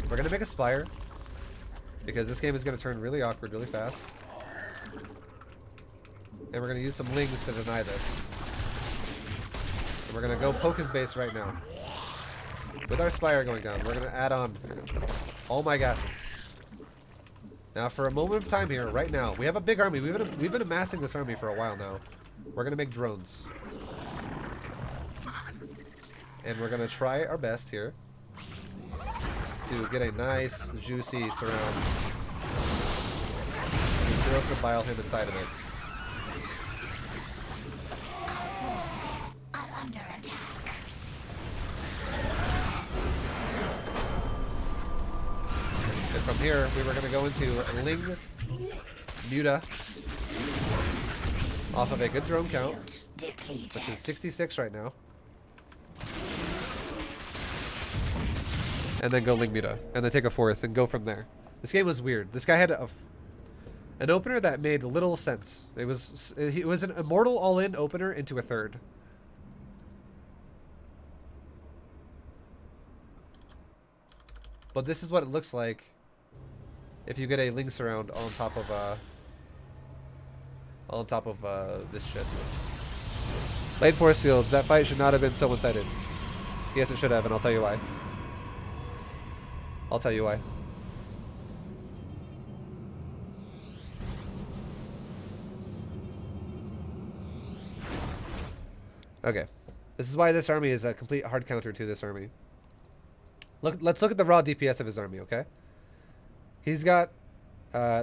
We're gonna make a spire, because this game is gonna turn really awkward really fast. And we're gonna use some lings to deny this. And we're gonna go poke his base right now. With our spire going down, we're gonna add on all my gases. Now for a moment of time here, right now, we have a big army. We've been amassing this army for a while now. We're gonna make drones. And we're gonna try our best here to get a nice, juicy surround. We also bile him inside of it. And from here, we were gonna go into Ling Muta off of a good drone count, which is 66 right now. And then go Ling Muta, and then take a fourth, and go from there. This game was weird. This guy had an opener that made little sense. It was an immortal all-in opener into a third. But this is what it looks like if you get a Ling surround on top of this shit. Late force fields. That fight should not have been so one-sided. Yes, it should have, and I'll tell you why. I'll tell you why. Okay. This is why this army is a complete hard counter to this army. Let's look at the raw DPS of his army, okay? He's got...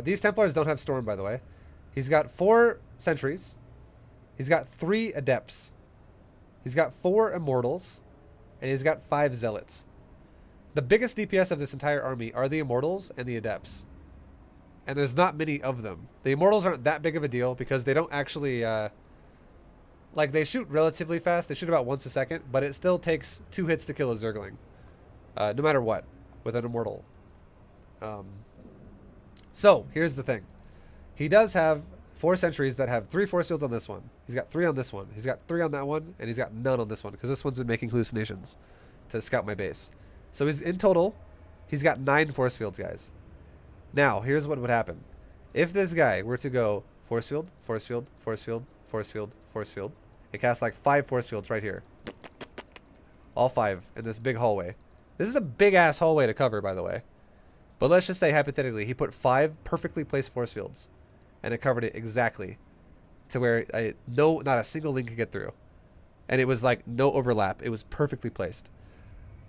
these Templars don't have Storm, by the way. He's got 4 Sentries. He's got 3 Adepts. He's got 4 Immortals. And he's got 5 Zealots. The biggest DPS of this entire army are the Immortals and the Adepts. And there's not many of them. The Immortals aren't that big of a deal because they don't actually... like, they shoot relatively fast. They shoot about once a second. But it still takes 2 hits to kill a Zergling. No matter what. With an Immortal. So, here's the thing. He does have 4 Sentries that have 3 force fields on this one. He's got 3 on this one. He's got 3 on that one. And he's got none on this one. Because this one's been making hallucinations to scout my base. So he's in total, he's got 9 force fields, guys. Now, here's what would happen. If this guy were to go force field, force field, force field, force field, force field, it casts like 5 force fields right here. All 5 in this big hallway. This is a big-ass hallway to cover, by the way. But let's just say, hypothetically, he put 5 perfectly placed force fields. And it covered it exactly. To where not a single link could get through. And it was like no overlap. It was perfectly placed.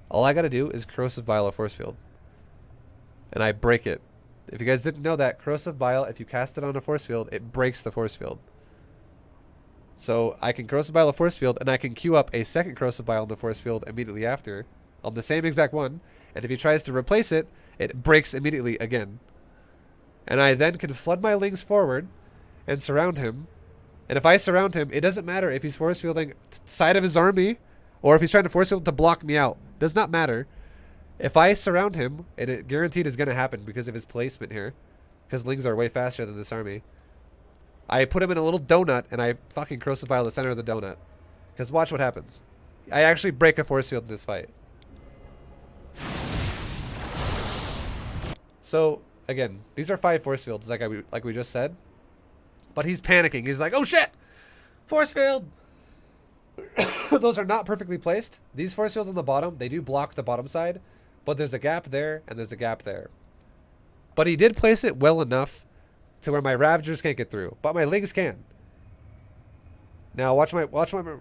All I gotta do is Corrosive Bile a force field. And I break it. If you guys didn't know that, Corrosive Bile, if you cast it on a force field, it breaks the force field. So I can Corrosive Bile a force field, and I can queue up a second Corrosive Bile on the force field immediately after, on the same exact one, and if he tries to replace it, it breaks immediately again. And I then can flood my Lings forward, and surround him, and if I surround him, it doesn't matter if he's force fielding side of his army, or if he's trying to force field to block me out. Does not matter. If I surround him, and it guaranteed is going to happen because of his placement here, because Lings are way faster than this army, I put him in a little donut, and I fucking Corrosive Bile the center of the donut. Because watch what happens. I actually break a force field in this fight. So, again, these are 5 force fields, like we just said. But he's panicking. He's like, oh shit! Force field! Those are not perfectly placed. These force fields on the bottom, they do block the bottom side. But there's a gap there, and there's a gap there. But he did place it well enough to where my Ravagers can't get through, but my Lings can. Now watch what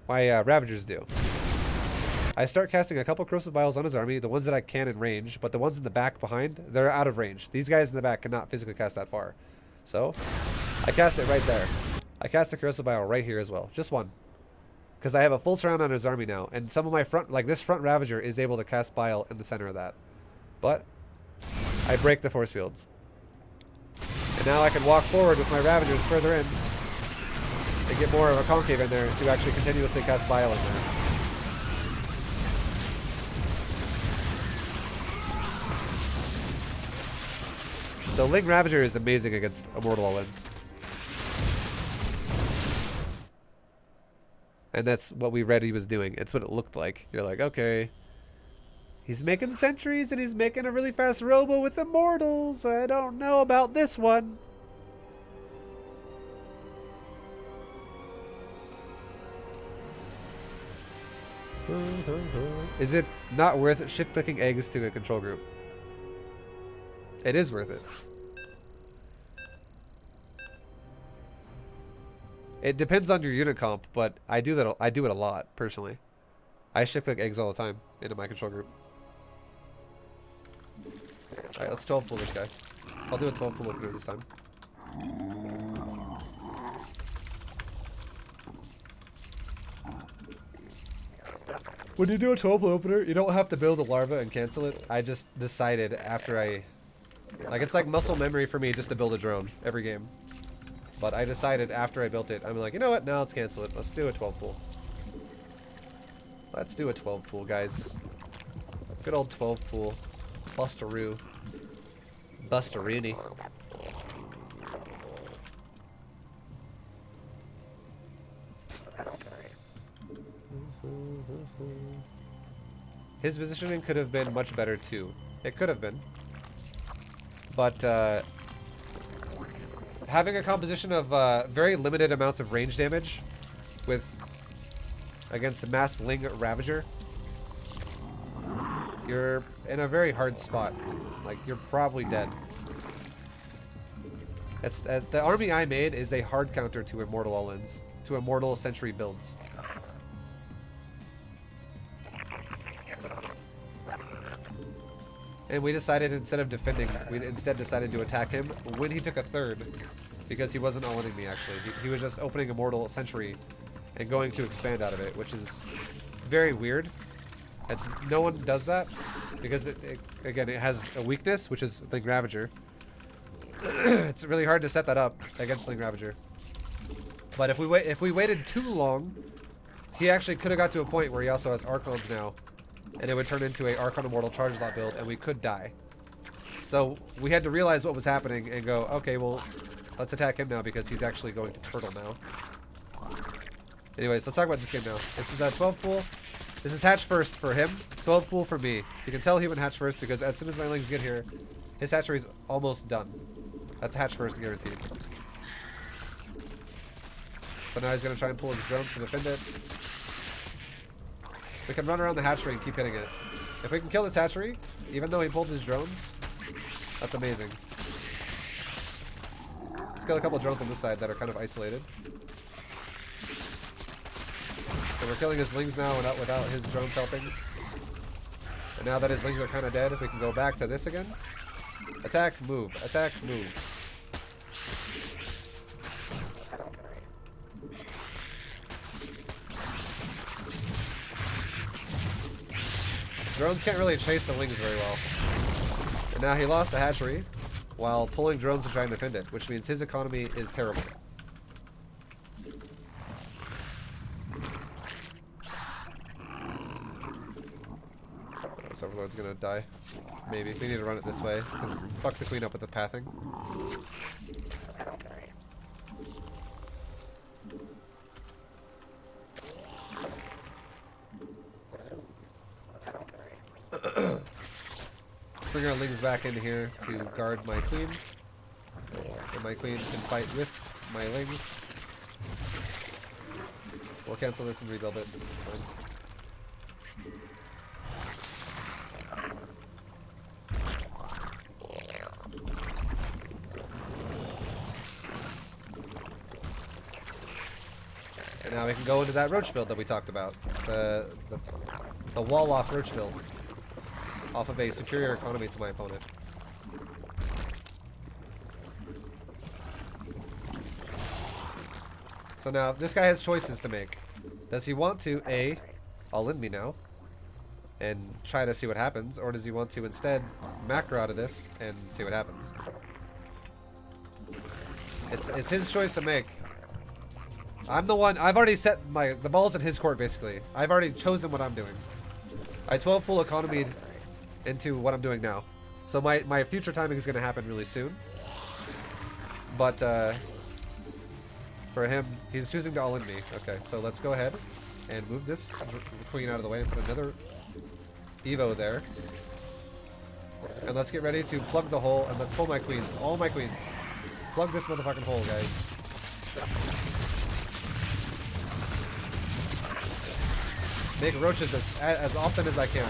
my Ravagers do. I start casting a couple Corrosive Biles on his army, the ones that I can in range, but the ones in the back behind, they're out of range. These guys in the back cannot physically cast that far. So, I cast it right there. I cast the Corrosive Bile right here as well. Just one. Because I have a full surround on his army now, and some of my front, like this front Ravager is able to cast Bile in the center of that. But, I break the force fields. And now I can walk forward with my Ravagers further in and get more of a concave in there to actually continuously cast Bile in there. So Ling Ravager is amazing against Immortal All-Ins. And that's what we read he was doing. It's what it looked like. You're like, okay. He's making sentries and he's making a really fast robo with Immortals. I don't know about this one. Is it not worth shift-clicking eggs to a control group? It is worth it. It depends on your unit comp, but I do that. I do it a lot personally. I shift click eggs all the time into my control group. All right, let's 12 pull this guy. I'll do a 12 pull opener this time. When you do a 12 pull opener, you don't have to build a larva and cancel it. I just decided after it's like muscle memory for me just to build a drone every game. But I decided after I built it, I'm like, you know what? Now let's cancel it. Let's do a 12 pool. Let's do a 12 pool, guys. Good old 12 pool. Bustaroo. Bustaroony. His positioning could have been much better too. It could have been. But having a composition of very limited amounts of range damage against a mass Ling Ravager, you're in a very hard spot. Like, you're probably dead. The army I made is a hard counter to Immortal All-Ins, to Immortal Sentry builds. And we decided instead of defending, we instead decided to attack him when he took a third, because he wasn't all-inning me actually. He was just opening Immortal Sentry and going to expand out of it, which is very weird. No one does that because again, it has a weakness, which is Ling Ravager. It's really hard to set that up against Ling Ravager. But if we waited too long, he actually could have got to a point where he also has Archons now, and it would turn into a Archon Immortal Charge Lot build, and we could die. So we had to realize what was happening and go, okay, well, let's attack him now because he's actually going to turtle now. Anyways, let's talk about this game now. This is a 12 pool. This is hatch first for him, 12 pool for me. You can tell he went hatch first because as soon as my Lings get here, his hatchery's almost done. That's hatch first guaranteed. So now he's going to try and pull his drones to defend it. We can run around the hatchery and keep hitting it. If we can kill this hatchery, even though he pulled his drones, that's amazing. Let's kill a couple of drones on this side that are kind of isolated. So we're killing his Lings now without his drones helping. And now that his Lings are kind of dead, we can go back to this again. Attack, move. Attack, move. Drones can't really chase the Lings very well. And now he lost the hatchery while pulling drones and trying to defend it, which means his economy is terrible. This Overlord's gonna die. Maybe. We need to run it this way, because fuck the queen up with the pathing. Bring our Lings back in here to guard my queen. And my queen can fight with my Lings. We'll cancel this and rebuild it. It's fine. can go into that roach build that we talked about. The wall off roach build. Off of a superior economy to my opponent. So now, this guy has choices to make. Does he want to, A, all-in me now, and try to see what happens, or does he want to instead macro out of this and see what happens? It's his choice to make. I'm the one, I've already set the ball's in his court, basically. I've already chosen what I'm doing. I 12 full economied into what I'm doing now. So my future timing is going to happen really soon. But, for him, he's choosing to all-in me. Okay, so let's go ahead and move this queen out of the way and put another Evo there. And let's get ready to plug the hole, and let's pull my queens. All my queens. Plug this motherfucking hole, guys. Make roaches as often as I can.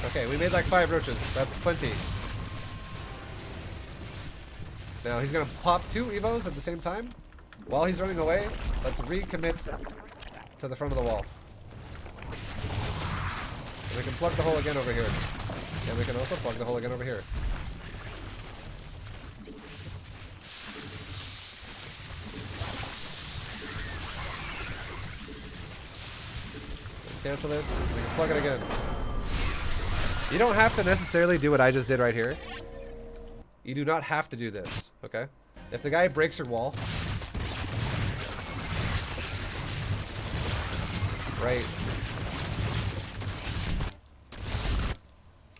Okay, we made like 5 roaches. That's plenty. Now he's gonna pop 2 Evos at the same time. While he's running away, let's recommit to the front of the wall. And we can plug the hole again over here. And we can also plug the hole again over here. Cancel this. We can plug it again. You don't have to necessarily do what I just did right here. You do not have to do this, okay? If the guy breaks your wall, right?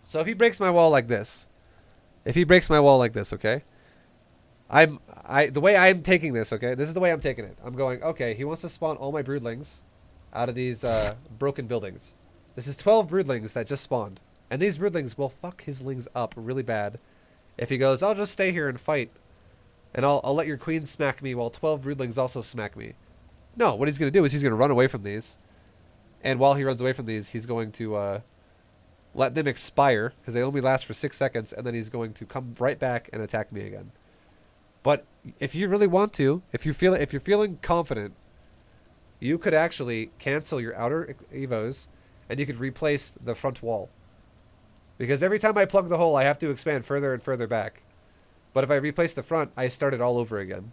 So if he breaks my wall like this, okay? The way I'm taking this, okay? This is the way I'm taking it. I'm going, okay, he wants to spawn all my broodlings out of these broken buildings. This is 12 broodlings that just spawned. And these broodlings will fuck his lings up really bad if he goes, I'll just stay here and fight. And I'll let your queen smack me while 12 broodlings also smack me. No, what he's going to do is he's going to run away from these. And while he runs away from these, he's going to let them expire, because they only last for 6 seconds, and then he's going to come right back and attack me again. But if you really want to, if you're feeling confident, you could actually cancel your outer Evos, and you could replace the front wall. Because every time I plug the hole, I have to expand further and further back. But if I replace the front, I start it all over again.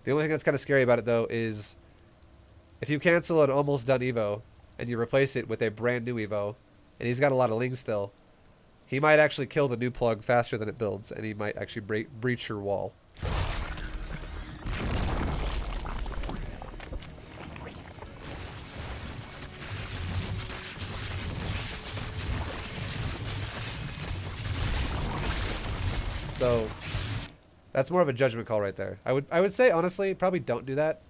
The only thing that's kind of scary about it, though, is if you cancel an almost done Evo, and you replace it with a brand new Evo, and he's got a lot of lings still, he might actually kill the new plug faster than it builds, and he might actually breach your wall. So that's more of a judgment call right there. I would say, honestly, probably don't do that.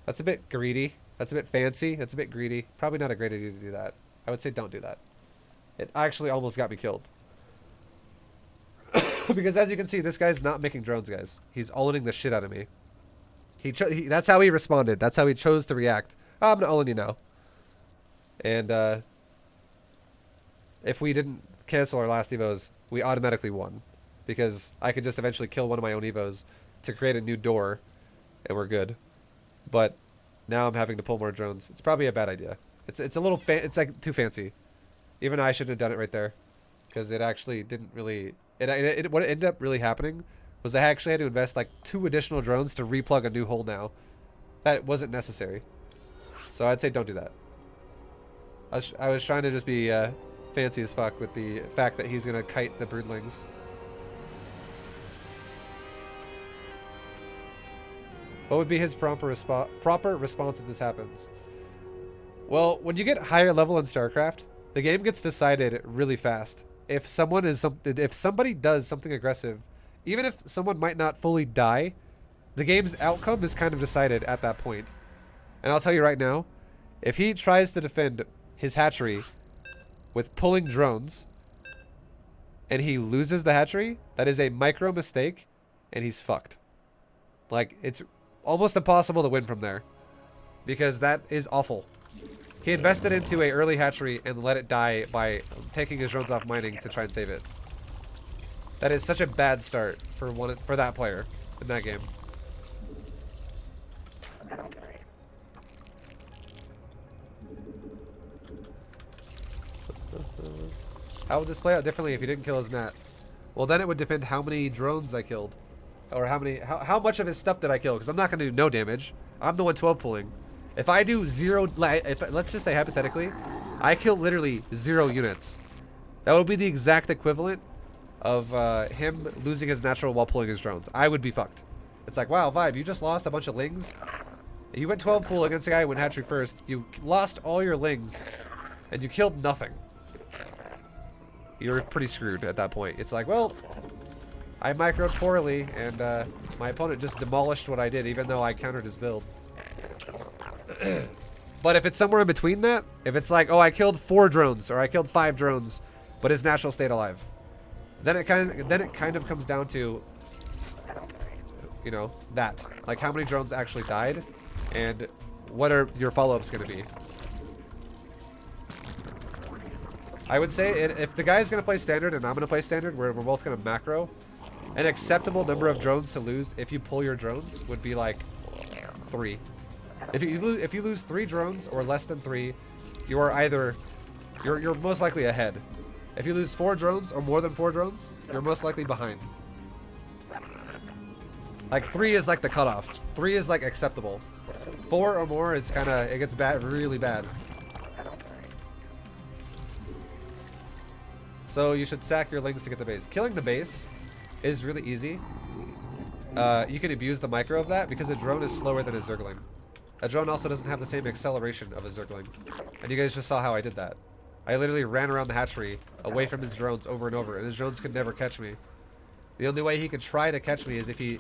That's a bit greedy. That's a bit fancy. That's a bit greedy. Probably not a great idea to do that. I would say don't do that. It actually almost got me killed. Because as you can see, this guy's not making drones, guys. He's all-inning the shit out of me. That's how he responded. That's how he chose to react. Oh, I'm gonna all-in you now. And if we didn't cancel our last Evos, we automatically won. Because I could just eventually kill one of my own Evos to create a new door, and we're good. But now I'm having to pull more drones. It's probably a bad idea. It's a little it's like too fancy. Even I shouldn't have done it right there, because it actually didn't really. What ended up really happening was I actually had to invest like 2 additional drones to replug a new hole now. That wasn't necessary. So I'd say don't do that. I was trying to just be fancy as fuck with the fact that he's gonna kite the broodlings. What would be his proper response if this happens? Well, when you get higher level in StarCraft, the game gets decided really fast. If somebody does something aggressive, even if someone might not fully die, the game's outcome is kind of decided at that point. And I'll tell you right now, if he tries to defend his hatchery with pulling drones, and he loses the hatchery, that is a micro mistake, and he's fucked. Like, it's almost impossible to win from there, because that is awful. He invested into a early hatchery and let it die by taking his drones off mining to try and save it. That is such a bad start for that player in that game. How would this play out differently if he didn't kill his nat? Well, then it would depend how many drones I killed. Or how much of his stuff did I kill? Because I'm not going to do no damage. I'm the one 12 pulling. If I do zero, let's just say hypothetically, I kill literally 0 units. That would be the exact equivalent of him losing his natural while pulling his drones. I would be fucked. It's like, wow, ViBE, you just lost a bunch of lings. You went 12 pull against a guy who went hatchery first. You lost all your lings, and you killed nothing. You're pretty screwed at that point. It's like, well, I microed poorly, and my opponent just demolished what I did, even though I countered his build. But if it's somewhere in between that, if it's like, oh, I killed 4 drones, or I killed 5 drones, but his natural stayed alive, then it kind of comes down to, you know, that. Like, how many drones actually died, and what are your follow-ups going to be? I would say if the guy's going to play standard and I'm going to play standard, where we're both going to macro, an acceptable number of drones to lose if you pull your drones would be like 3. If you lose 3 drones or less than 3, you are either you're most likely ahead. If you lose 4 drones or more than 4 drones, you're most likely behind. Like 3 is like the cutoff. 3 is like acceptable. 4 or more is kind of, it gets bad, really bad. So you should sack your lings to get the base. Killing the base is really easy. You can abuse the micro of that because a drone is slower than a Zergling. A drone also doesn't have the same acceleration of a Zergling. And you guys just saw how I did that. I literally ran around the hatchery away from his drones over and over, and his drones could never catch me. The only way he could try to catch me is if he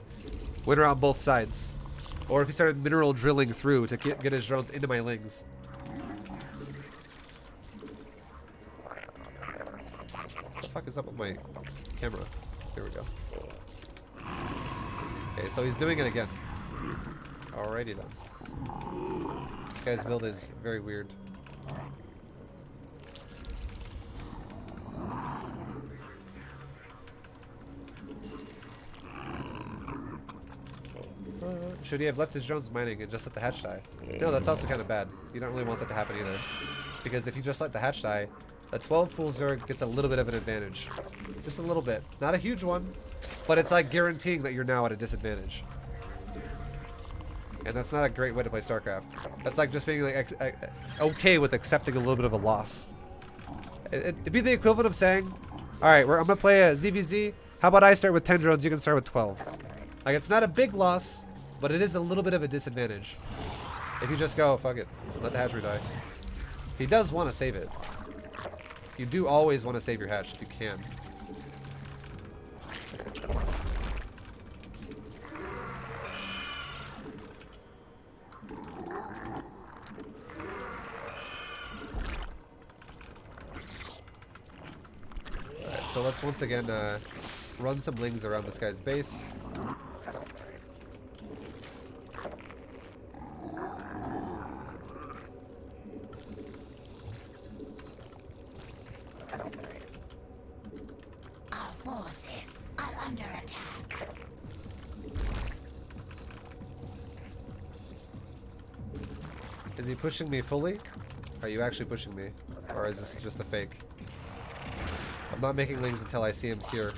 went around both sides. Or if he started mineral drilling through to get his drones into my lings. What the fuck is up with my camera? Here we go. Okay, so he's doing it again. Alrighty then. This guy's build is very weird. Should he have left his drones mining and just let the hatch die? No, that's also kind of bad. You don't really want that to happen either. Because if you just let the hatch die, the 12 pool Zerg gets a little bit of an advantage. Just a little bit. Not a huge one, but it's like guaranteeing that you're now at a disadvantage. And that's not a great way to play StarCraft. That's like just being like okay with accepting a little bit of a loss. It'd be the equivalent of saying, alright, I'm going to play a ZVZ. How about I start with 10 drones, you can start with 12. Like, it's not a big loss, but it is a little bit of a disadvantage. If you just go, fuck it, let the hatchery die. He does want to save it. You do always want to save your hatch if you can. Alright, so let's once again run some lings around this guy's base. Forces are under attack. Is he pushing me fully? Are you actually pushing me? Or is this just a fake? I'm not making lings until I see him here.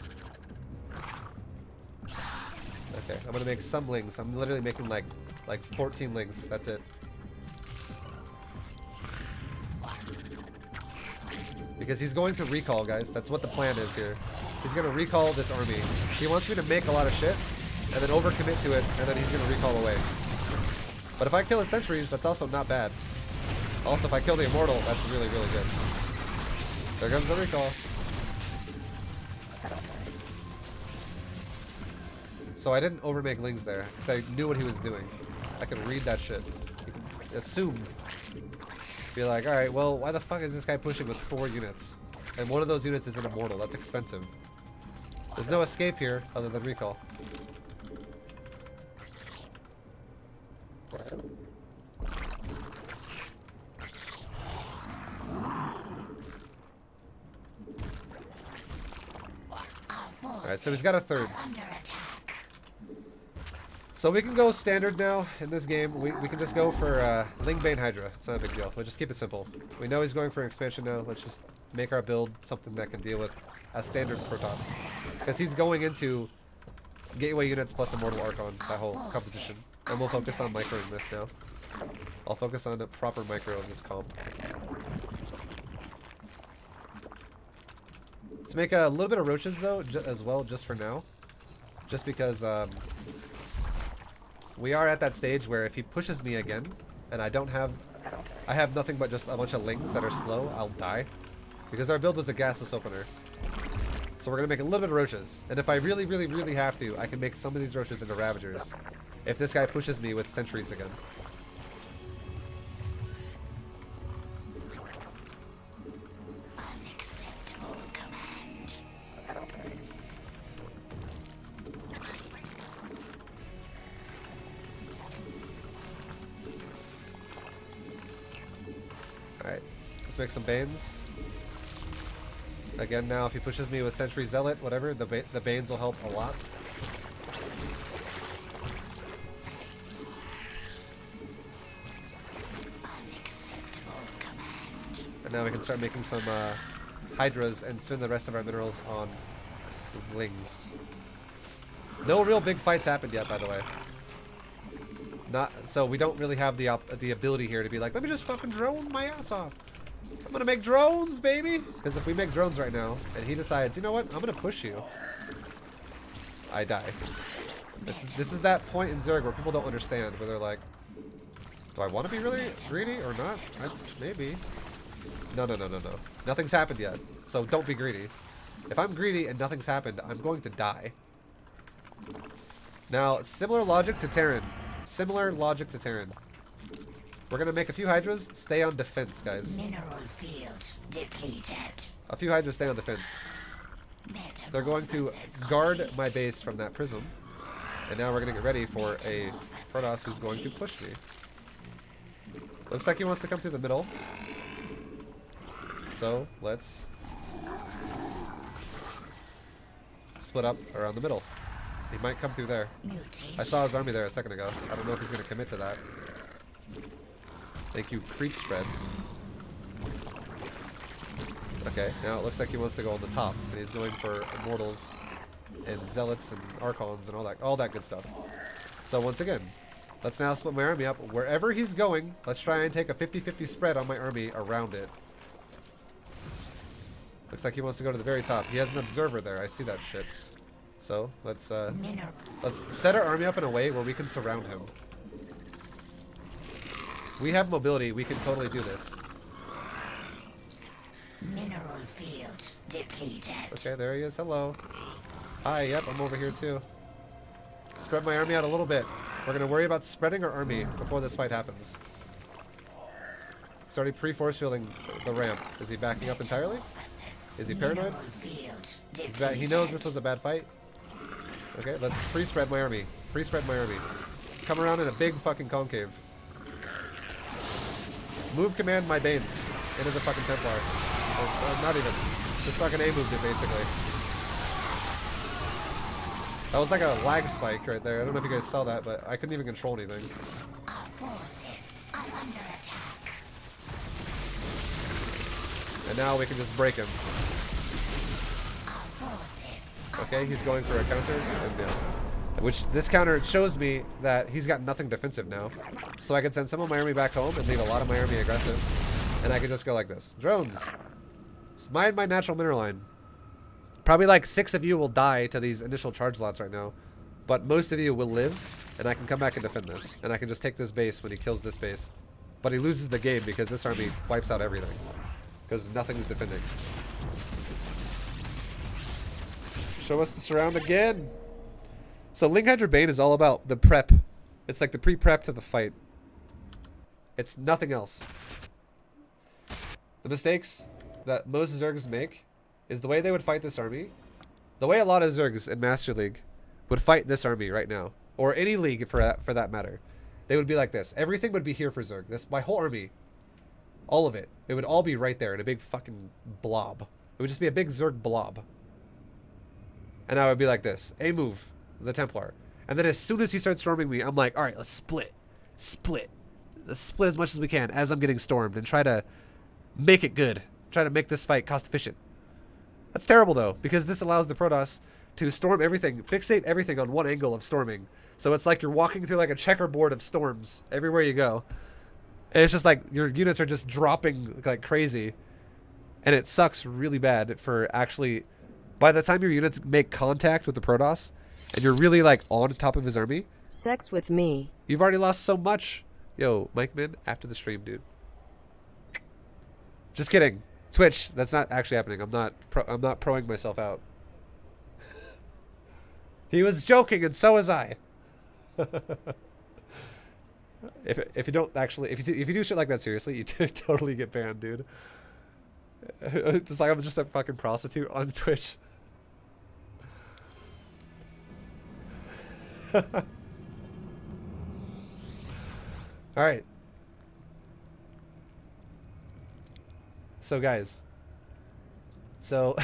Okay, I'm gonna make some lings. I'm literally making like 14 lings. That's it. Because he's going to recall, guys. That's what the plan is here. He's going to recall this army. He wants me to make a lot of shit, and then overcommit to it, and then he's going to recall away. But if I kill his sentries, that's also not bad. Also, if I kill the immortal, that's really, really good. There comes the recall. So I didn't overmake lings there, because I knew what he was doing. I could read that shit. You could assume. Be like, alright, well, why the fuck is this guy pushing with 4 units? And one of those units is an immortal. That's expensive. There's no escape here other than recall. Alright, Alright, so he's got a third. Under attack. So we can go standard now in this game. We can just go for Lingbane Hydra. It's not a big deal. We'll just keep it simple. We know he's going for an expansion now. Let's just make our build something that can deal with a standard Protoss. Because he's going into Gateway units plus Immortal Archon, that whole composition. And we'll focus on microing this now. I'll focus on a proper micro of this comp. Let's make a little bit of roaches though, as well, just for now. Just because we are at that stage where if he pushes me again, and I have nothing but just a bunch of lings that are slow, I'll die. Because our build was a gasless opener. So we're going to make a little bit of roaches. And if I really, really, really have to, I can make some of these roaches into Ravagers. If this guy pushes me with sentries again. Unacceptable command. Alright, let's make some Banes. Again, now if he pushes me with Sentry Zealot, whatever, the Banes will help a lot. Unacceptable command. And now we can start making some Hydras and spend the rest of our minerals on Lings. No real big fights happened yet, by the way. So we don't really have the ability here to be like, let me just fucking drone my ass off. I'm gonna make drones, baby! Because if we make drones right now, and he decides, you know what, I'm gonna push you, I die. This is that point in Zerg where people don't understand, where they're like, do I want to be really greedy or not? Maybe. No. Nothing's happened yet, so don't be greedy. If I'm greedy and nothing's happened, I'm going to die. Now, similar logic to Terran. We're gonna make a few Hydras, stay on defense, guys. Mineral field depleted. A few Hydras stay on defense. They're going to guard my base from that prism. And now we're gonna get ready for a Protoss who's going to push me. Looks like he wants to come through the middle. So, let's split up around the middle. He might come through there. I saw his army there a second ago. I don't know if he's gonna commit to that. Thank you, creep spread. Okay, now it looks like he wants to go on the top, and he's going for Immortals and Zealots and Archons and all that good stuff. So once again, let's now split my army up. Wherever he's going, let's try and take a 50-50 spread on my army around it. Looks like he wants to go to the very top. He has an observer there. I see that shit. So let's set our army up in a way where we can surround him. We have mobility. We can totally do this. Mineral field depleted. Okay, there he is. Hello. Hi, yep, I'm over here too. Spread my army out a little bit. We're going to worry about spreading our army before this fight happens. He's already pre-force fielding the ramp. Is he backing up entirely? Is he paranoid? He knows this was a bad fight. Okay, let's pre-spread my army. Pre-spread my army. Come around in a big fucking concave. Move command my Banes into the fucking Templar. Or not even. Just fucking A-moved it, basically. That was like a lag spike right there. I don't know if you guys saw that, but I couldn't even control anything. Our forces are under attack. And now we can just break him. Our forces Okay, he's going for a counter. And yeah. Which, this counter shows me that he's got nothing defensive now. So I can send some of my army back home and leave a lot of my army aggressive. And I can just go like this. Drones! Mind my natural mineral line. Probably like 6 of you will die to these initial charge lots right now. But most of you will live, and I can come back and defend this. And I can just take this base when he kills this base. But he loses the game because this army wipes out everything. Because nothing's defending. Show us the surround again! So Ling Hydra Bane is all about the prep. It's like the pre-prep to the fight. It's nothing else. The mistakes that most Zergs make is the way they would fight this army. The way a lot of Zergs in Master League would fight this army right now. Or any league for that matter. They would be like this. Everything would be here for Zerg. My whole army. All of it. It would all be right there in a big fucking blob. It would just be a big Zerg blob. And I would be like this. A move, the Templar. And then as soon as he starts storming me, I'm like, all right, let's split. Split. Let's split as much as we can as I'm getting stormed and try to make it good. Try to make this fight cost efficient. That's terrible though, because this allows the Protoss to storm everything, fixate everything on one angle of storming. So it's like you're walking through like a checkerboard of storms everywhere you go. And it's just like your units are just dropping like crazy. And it sucks really bad for actually, by the time your units make contact with the Protoss, and you're really like on top of his army, Sex with me. you've already lost so much. Yo, Mike Man, after the stream, dude. Just kidding. Twitch, that's not actually happening. I'm not proing myself out. He was joking, and so was I. if you don't actually, if you do shit like that seriously, you totally get banned, dude. It's like I'm just a fucking prostitute on Twitch. All right. So guys. So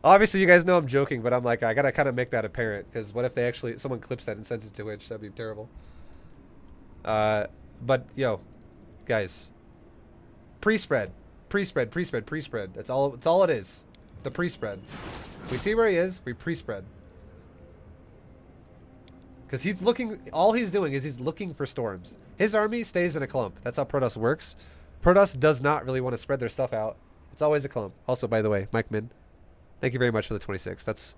obviously you guys know I'm joking, but I'm like, I gotta kind of make that apparent, because what if they actually, someone clips that and sends it to Twitch? That'd be terrible. But yo, guys, pre-spread. That's all it is. The pre-spread. We see where he is, we pre-spread. Because he's looking, all he's doing is he's looking for storms. His army stays in a clump. That's how Protoss works. Protoss does not really want to spread their stuff out. It's always a clump. Also, by the way, Mike Min, thank you very much for the 26. That's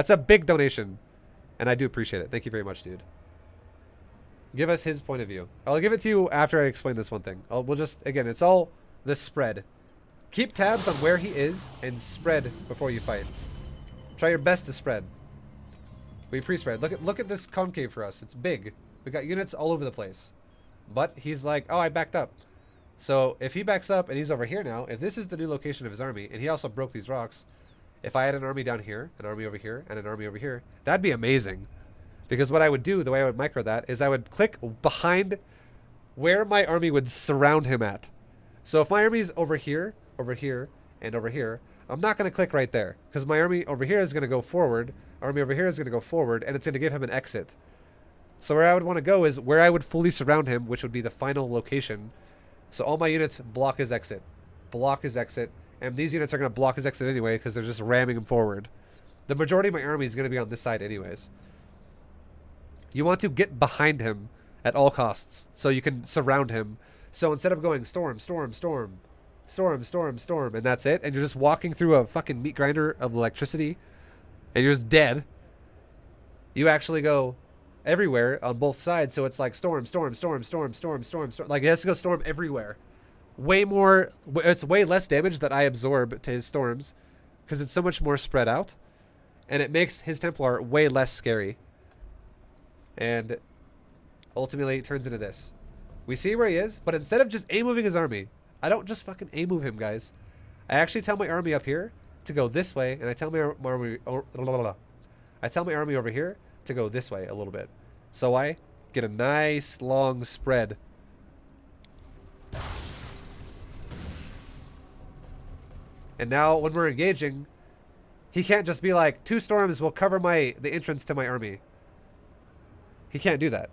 a big donation, and I do appreciate it. Thank you very much, dude. Give us his point of view. I'll give it to you after I explain this one thing. We'll just, again, it's all the spread. Keep tabs on where he is and spread before you fight. Try your best to spread. We pre-spread. Look at this concave for us. It's big. We got units all over the place. But he's like, oh, I backed up. So if he backs up and he's over here now, if this is the new location of his army, and he also broke these rocks, if I had an army down here, an army over here, and an army over here, that'd be amazing. Because what I would do, the way I would micro that, is I would click behind where my army would surround him at. So if my army's over here, and over here, I'm not going to click right there. Because my army over here is going to go forward, army over here is going to go forward, and it's going to give him an exit. So where I would want to go is where I would fully surround him, which would be the final location. So all my units block his exit. Block his exit. And these units are going to block his exit anyway because they're just ramming him forward. The majority of my army is going to be on this side anyways. You want to get behind him at all costs so you can surround him. So instead of going storm, storm, storm, storm, storm, storm, and that's it, and you're just walking through a fucking meat grinder of electricity and you're just dead, you actually go everywhere on both sides. So it's like storm, storm, storm, storm, storm, storm, storm. Like it has to go storm everywhere. Way more, it's way less damage that I absorb to his storms because it's so much more spread out, and it makes his Templar way less scary. And ultimately it turns into this. We see where he is, but instead of just A-moving his army, I don't just fucking A-move him, guys. I actually tell my army up here to go this way, and I tell my army over here to go this way a little bit. So I get a nice long spread. And now when we're engaging, he can't just be like, 2 storms will cover the entrance to my army. He can't do that.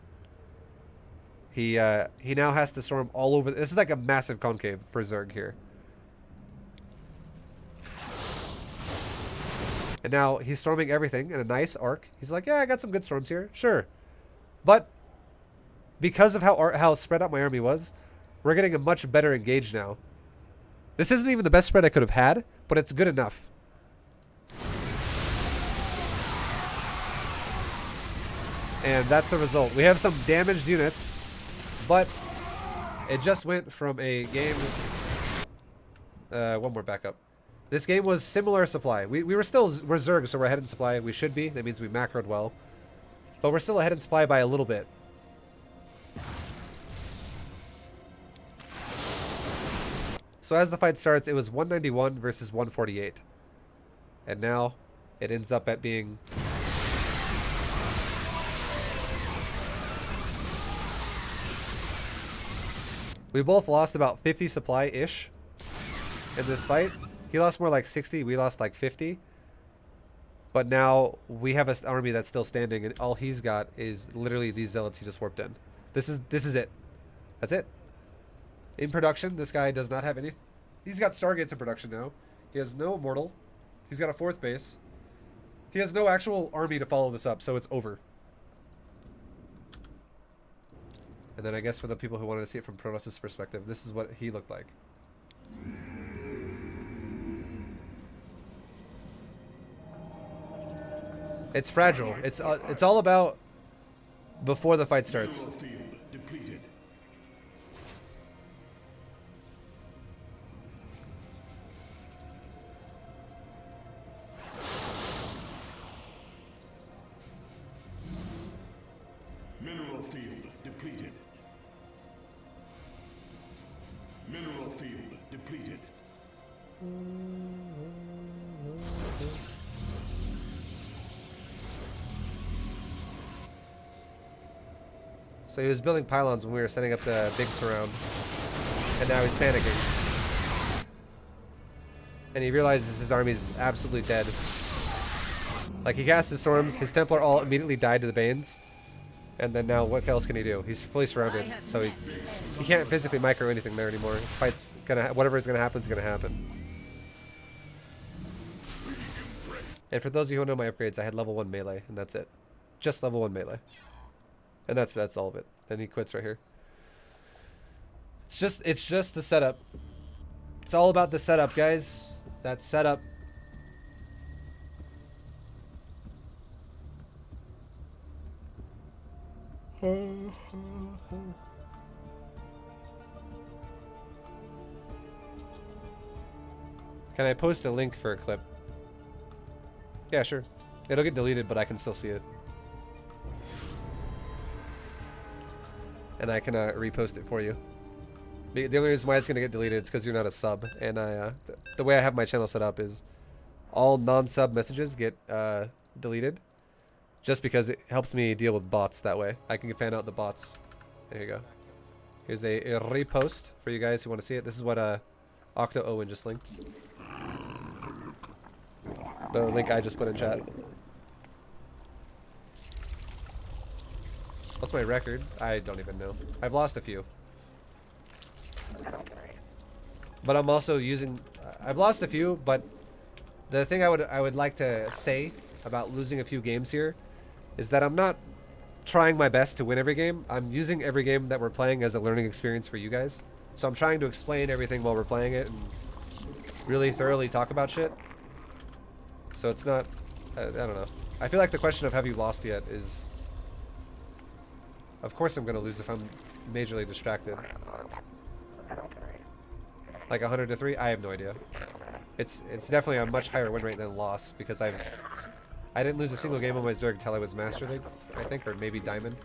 He now has to storm all over. This is like a massive concave for Zerg here. And now he's storming everything in a nice arc. He's like, yeah, I got some good storms here. Sure. But because of how spread out my army was, we're getting a much better engage now. This isn't even the best spread I could have had, but it's good enough. And that's the result. We have some damaged units, but it just went from a game... one more backup. This game was similar supply. We're Zerg, so we're ahead in supply. We should be. That means we macroed well. But we're still ahead in supply by a little bit. So as the fight starts, it was 191 versus 148. And now it ends up at being... We both lost about 50 supply-ish in this fight. He lost more like 60. We lost like 50. But now we have an army that's still standing, and all he's got is literally these zealots he just warped in. This is it. That's it. In production, this guy does not have any. He's got Stargates in production now. He has no mortal. He's got a 4th base. He has no actual army to follow this up, so it's over. And then I guess for the people who wanted to see it from Protoss' perspective, this is what he looked like. It's fragile. It's all about before the fight starts. Mineral field depleted. Mineral field depleted. Mineral field depleted. So he was building pylons when we were setting up the big surround, and now he's panicking. And he realizes his army's absolutely dead. Like, he cast his storms, his Templar all immediately died to the Banes, and then now what else can he do? He's fully surrounded, so he can't physically micro anything there anymore. Fight's gonna, whatever is gonna happen is gonna happen. And for those of you who know my upgrades, I had level 1 melee, and that's it. Just level 1 melee. And that's all of it. And he quits right here. It's just the setup. It's all about the setup, guys. That setup. Can I post a link for a clip? Yeah, sure. It'll get deleted, but I can still see it. And I can repost it for you. The only reason why it's gonna get deleted is because you're not a sub, and the way I have my channel set up is all non-sub messages get deleted, just because it helps me deal with bots that way. I can fan out the bots. There you go. Here's a repost for you guys who want to see it. This is what Octo Owen just linked. The link I just put in chat. What's my record? I don't even know. I've lost a few. But I'm also using... I've lost a few, but the thing I would like to say about losing a few games here is that I'm not trying my best to win every game. I'm using every game that we're playing as a learning experience for you guys. So I'm trying to explain everything while we're playing it and really thoroughly talk about shit. So it's not... I don't know. I feel like the question of have you lost yet is... Of course I'm going to lose if I'm majorly distracted. Like 100 to 3? I have no idea. It's definitely a much higher win rate than loss because I didn't lose a single game on my Zerg until I was Master League, I think, or maybe Diamond.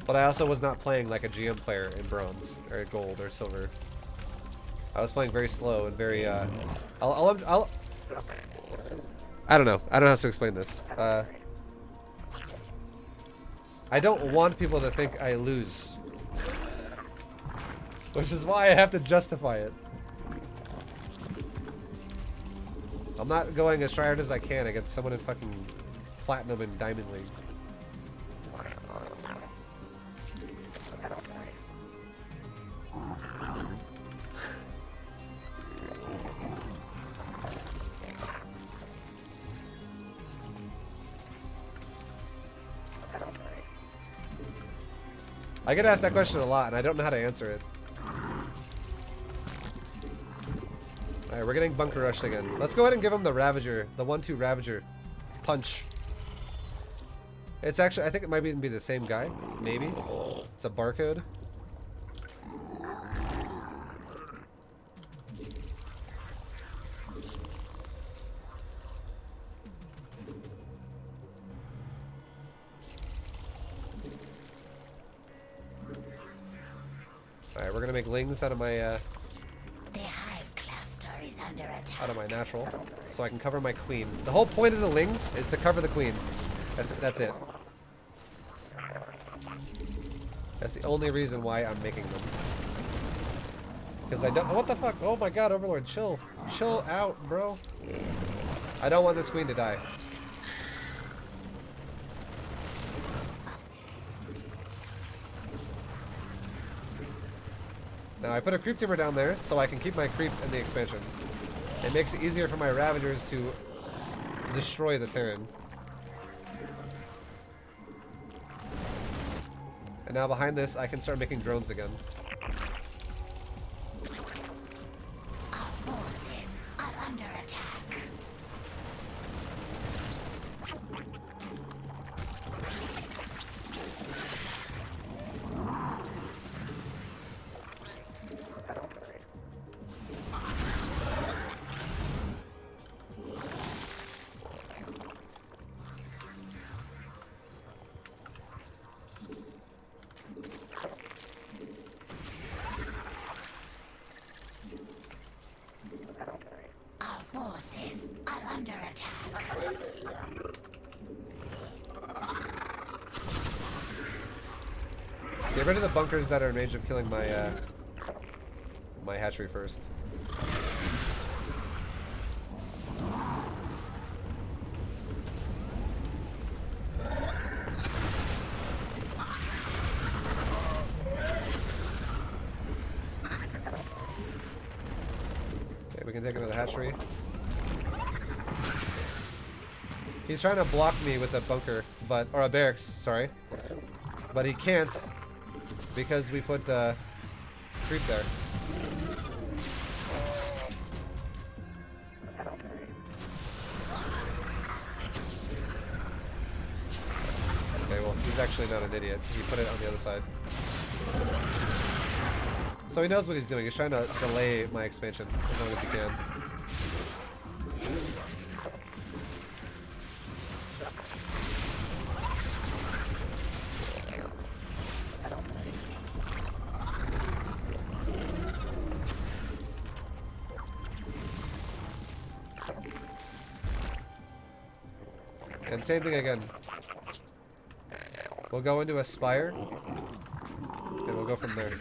But I also was not playing like a GM player in Bronze, or Gold, or Silver. I was playing very slow and very, I don't know. I don't know how to explain this. I don't want people to think I lose. Which is why I have to justify it. I'm not going as hard as I can against someone in fucking Platinum and Diamond League. I get asked that question a lot, and I don't know how to answer it. Alright, we're getting bunker rushed again. Let's go ahead and give him the Ravager, the 1-2 Ravager punch. It's actually, I think it might even be the same guy. Maybe. It's a barcode. Alright, we're gonna make lings out of my The hive cluster is under attack. out of my natural, so I can cover my queen. The whole point of the lings is to cover the queen. That's it. That's the only reason why I'm making them. Because I don't. What the fuck? Oh my god, Overlord, chill. Chill out, bro. I don't want this queen to die. Now I put a creep tumor down there so I can keep my creep in the expansion. It makes it easier for my Ravagers to destroy the Terran. And now behind this, I can start making drones again. Our forces are under attack. Our forces are under attack. Get rid of the bunkers that are in range of killing my my hatchery first. Okay, we can take another hatchery. He's trying to block me with a bunker, but or a barracks, sorry. But he can't because we put creep there. Okay, well, he's actually not an idiot. He put it on the other side. So he knows what he's doing. He's trying to delay my expansion as long as he can. And same thing again. We'll go into a spire, and we'll go from there.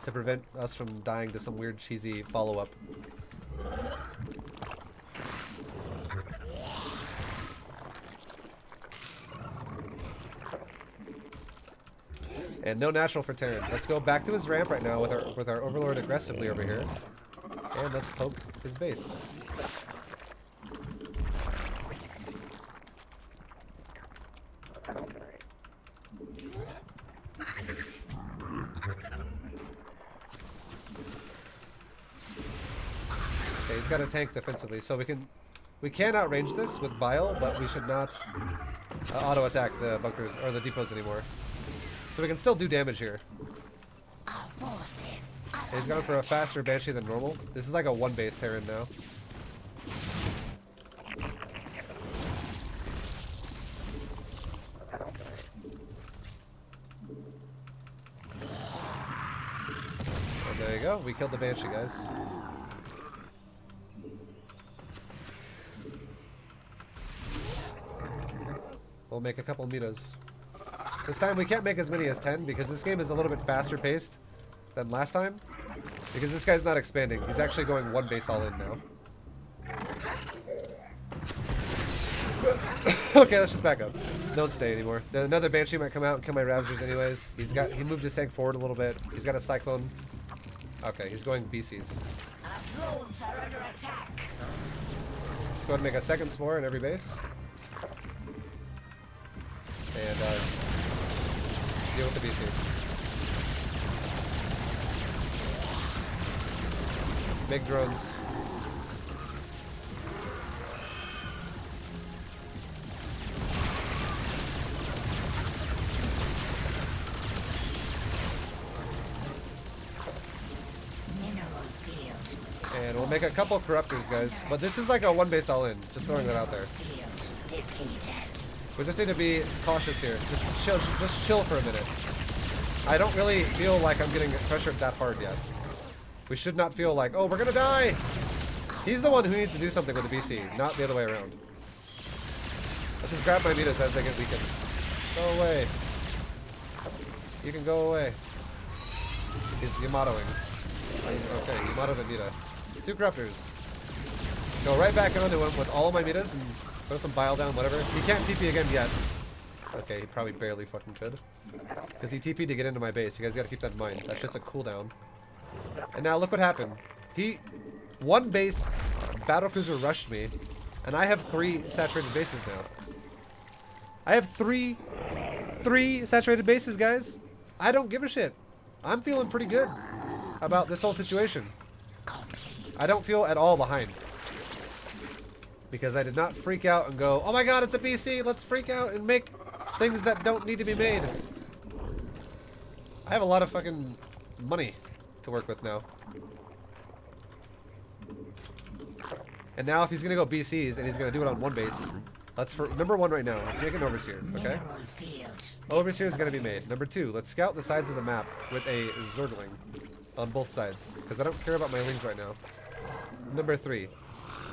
To prevent us from dying to some weird cheesy follow-up. And no natural for Terran. Let's go back to his ramp right now with our Overlord aggressively over here. And let's poke his base. Okay, he's got a tank defensively, so we can outrange this with Bile, but we should not auto attack the bunkers or the depots anymore. So we can still do damage here. Our forces are Okay, he's gone for a faster Banshee than normal. This is like a one base Terran now. And there you go. We killed the Banshee, guys. We'll make a couple mitas. This time we can't make as many as 10 because this game is a little bit faster paced than last time. Because this guy's not expanding. He's actually going one base all in now. Okay, let's just back up. Don't stay anymore. Then another Banshee might come out and kill my Ravagers anyways. He moved his tank forward a little bit. He's got a Cyclone. Okay, he's going BCs. Our drones are under attack. Let's go ahead and make a second Spore in every base. And deal with the BC. Make drones. Mineral field. And we'll make a couple Corruptors, guys. But this is like a one base all in. Just throwing that out there. Field depleted. We just need to be cautious here. Just chill for a minute. I don't really feel like I'm getting pressured that hard yet. We should not feel like, oh, we're gonna die. He's the one who needs to do something with the BC, not the other way around. Let's just grab my mitas as they get weakened. Go away. You can go away. He's Yamatoing. Okay, Yamato Mita. 2 Corruptors. Go right back onto him with all of my Mitas and throw some bile down, whatever. He can't TP again yet. Okay, he probably barely fucking could. Because he TP'd to get into my base. You guys gotta keep that in mind. That shit's a cooldown. And now look what happened. One base battlecruiser rushed me, and I have 3 saturated bases now. I have three saturated bases, guys. I don't give a shit. I'm feeling pretty good about this whole situation. I don't feel at all behind. Because I did not freak out and go, oh my god, it's a BC, let's freak out and make things that don't need to be made. I have a lot of fucking money to work with now. And now if he's gonna go BCs and he's gonna do it on 1 base, let's for number 1 right now, let's make an Overseer, okay? Overseer is gonna be made. Number 2, let's scout the sides of the map with a Zergling on both sides, because I don't care about my Lings right now. Number 3,